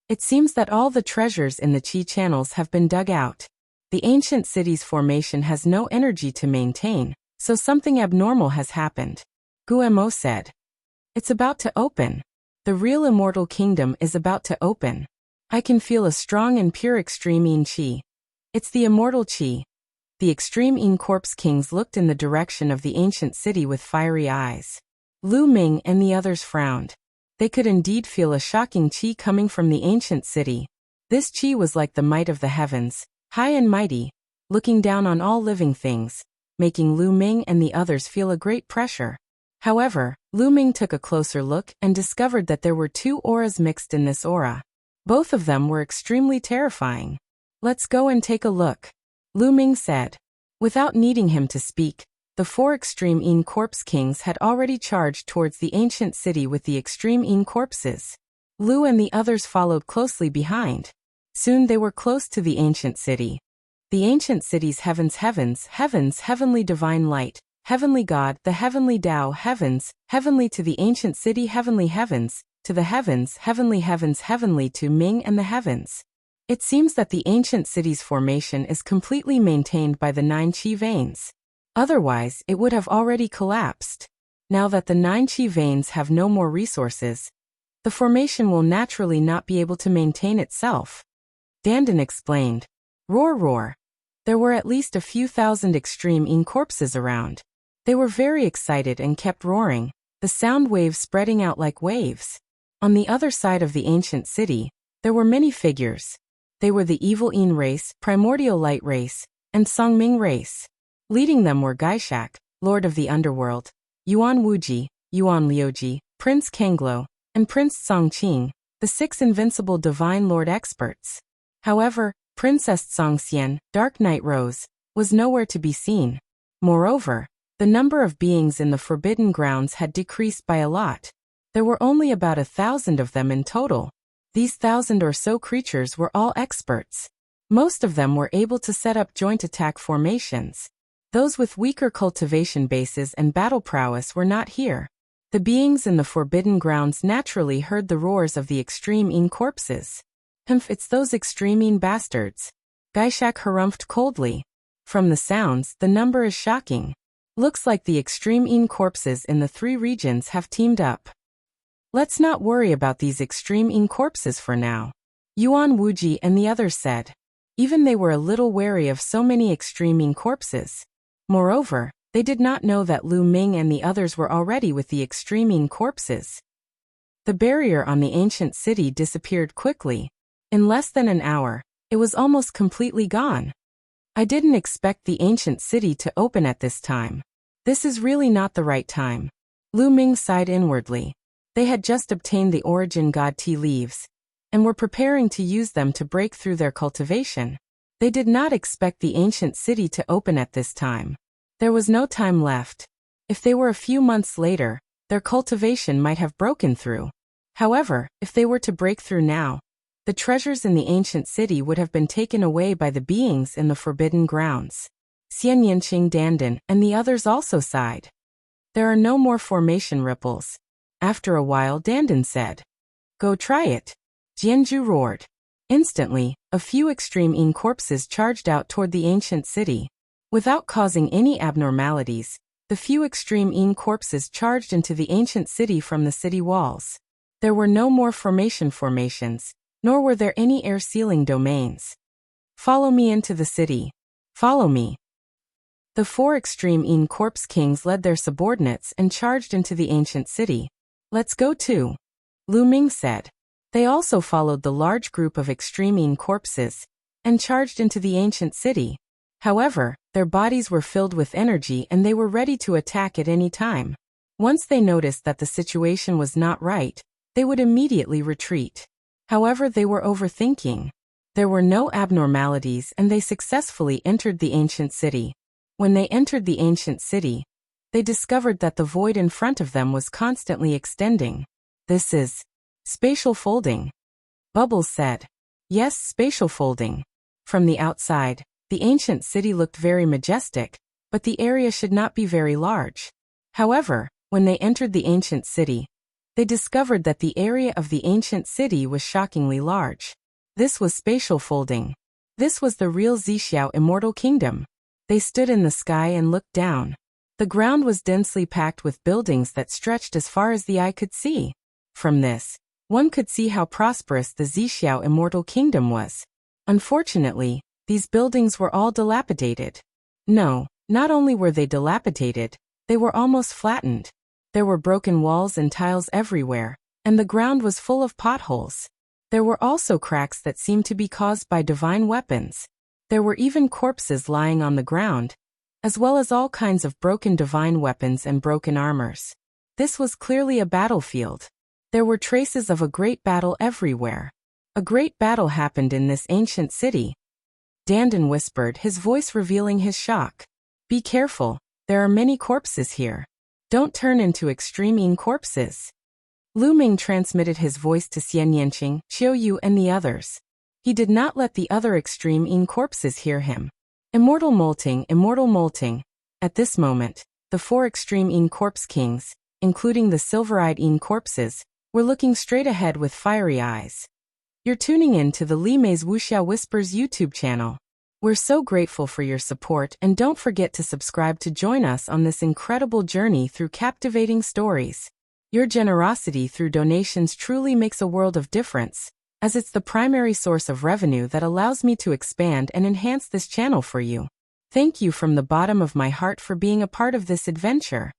It seems that all the treasures in the Qi channels have been dug out. The ancient city's formation has no energy to maintain, so something abnormal has happened. Guemo said. It's about to open. The real immortal kingdom is about to open. I can feel a strong and pure extreme Yin Qi. It's the immortal Qi. The extreme Yin Corpse Kings looked in the direction of the ancient city with fiery eyes. Lu Ming and the others frowned. They could indeed feel a shocking Qi coming from the ancient city. This Qi was like the might of the heavens, high and mighty, looking down on all living things, making Lu Ming and the others feel a great pressure. However, Lu Ming took a closer look and discovered that there were 2 auras mixed in this aura. Both of them were extremely terrifying. Let's go and take a look, Lu Ming said. Without needing him to speak, the 4 extreme Yin Corpse Kings had already charged towards the ancient city with the extreme Yin corpses. Lu and the others followed closely behind. Soon they were close to the ancient city. The ancient city's heavens, heavenly divine light, heavenly God, the heavenly Tao, heavenly to the ancient city, heavenly heavens, to the heavens, heavenly to Ming and the heavens. It seems that the ancient city's formation is completely maintained by the 9 Qi veins. Otherwise, it would have already collapsed. Now that the 9 Qi veins have no more resources, the formation will naturally not be able to maintain itself. Dandan explained. Roar, roar. There were at least a few thousand extreme Yin corpses around. They were very excited and kept roaring, the sound waves spreading out like waves. On the other side of the ancient city, there were many figures. They were the evil Yin race, primordial light race, and Songming race. Leading them were Gaishak, Lord of the Underworld, Yuan Wuji, Yuan Liuji, Prince Kanglo, and Prince Songqing, the 6 invincible Divine Lord experts. However, Princess Songxian, Dark Night Rose, was nowhere to be seen. Moreover, the number of beings in the Forbidden Grounds had decreased by a lot. There were only about 1,000 of them in total. These 1,000 or so creatures were all experts. Most of them were able to set up joint attack formations. Those with weaker cultivation bases and battle prowess were not here. The beings in the Forbidden Grounds naturally heard the roars of the extreme Yin corpses. It's those extreme Yin bastards. Gaishak harumphed coldly. From the sounds, the number is shocking. Looks like the extreme Yin corpses in the 3 regions have teamed up. Let's not worry about these extreme Yin corpses for now, Yuan Wuji and the others said. Even they were a little wary of so many extreme Yin corpses. Moreover, they did not know that Lu Ming and the others were already with the extreme Yin corpses. The barrier on the ancient city disappeared quickly. In less than an hour, it was almost completely gone. I didn't expect the ancient city to open at this time. This is really not the right time. Lu Ming sighed inwardly. They had just obtained the origin god tea leaves, and were preparing to use them to break through their cultivation. They did not expect the ancient city to open at this time. There was no time left. If they were a few months later, their cultivation might have broken through. However, if they were to break through now, the treasures in the ancient city would have been taken away by the beings in the forbidden grounds. Xian Yanqing Dandan and the others also sighed. There are no more formation ripples. After a while Dandan said, "Go try it." Jianzhu roared. Instantly, a few extreme Yin corpses charged out toward the ancient city. Without causing any abnormalities, the few extreme Yin corpses charged into the ancient city from the city walls. There were no more formations, nor were there any air-sealing domains. "Follow me into the city. Follow me." The 4 extreme Yin corpse kings led their subordinates and charged into the ancient city. "Let's go too," Lu Ming said. They also followed the large group of extreme Yin corpses and charged into the ancient city. However, their bodies were filled with energy and they were ready to attack at any time. Once they noticed that the situation was not right, they would immediately retreat. However, they were overthinking. There were no abnormalities and they successfully entered the ancient city. When they entered the ancient city, they discovered that the void in front of them was constantly extending. "This is spatial folding," Bubbles said. "Yes, spatial folding." From the outside, the ancient city looked very majestic, but the area should not be very large. However, when they entered the ancient city, they discovered that the area of the ancient city was shockingly large. This was spatial folding. This was the real Zixiao Immortal Kingdom. They stood in the sky and looked down. The ground was densely packed with buildings that stretched as far as the eye could see. From this, one could see how prosperous the Zixiao Immortal Kingdom was. Unfortunately, these buildings were all dilapidated. No, not only were they dilapidated, they were almost flattened. There were broken walls and tiles everywhere, and the ground was full of potholes. There were also cracks that seemed to be caused by divine weapons. There were even corpses lying on the ground, as well as all kinds of broken divine weapons and broken armors. This was clearly a battlefield. There were traces of a great battle everywhere. A great battle happened in this ancient city. Dandan whispered, his voice revealing his shock. "Be careful, there are many corpses here. Don't turn into extreme Yin corpses." Lu Ming transmitted his voice to Xian Yanqing, Xiao Yu and the others. He did not let the other extreme Yin corpses hear him. Immortal molting, immortal molting. At this moment, the 4 extreme Yin corpse kings, including the silver-eyed Yin corpses, were looking straight ahead with fiery eyes. You're tuning in to the Li Mei's Wuxia Whispers YouTube channel. We're so grateful for your support and don't forget to subscribe to join us on this incredible journey through captivating stories. Your generosity through donations truly makes a world of difference, as it's the primary source of revenue that allows me to expand and enhance this channel for you. Thank you from the bottom of my heart for being a part of this adventure.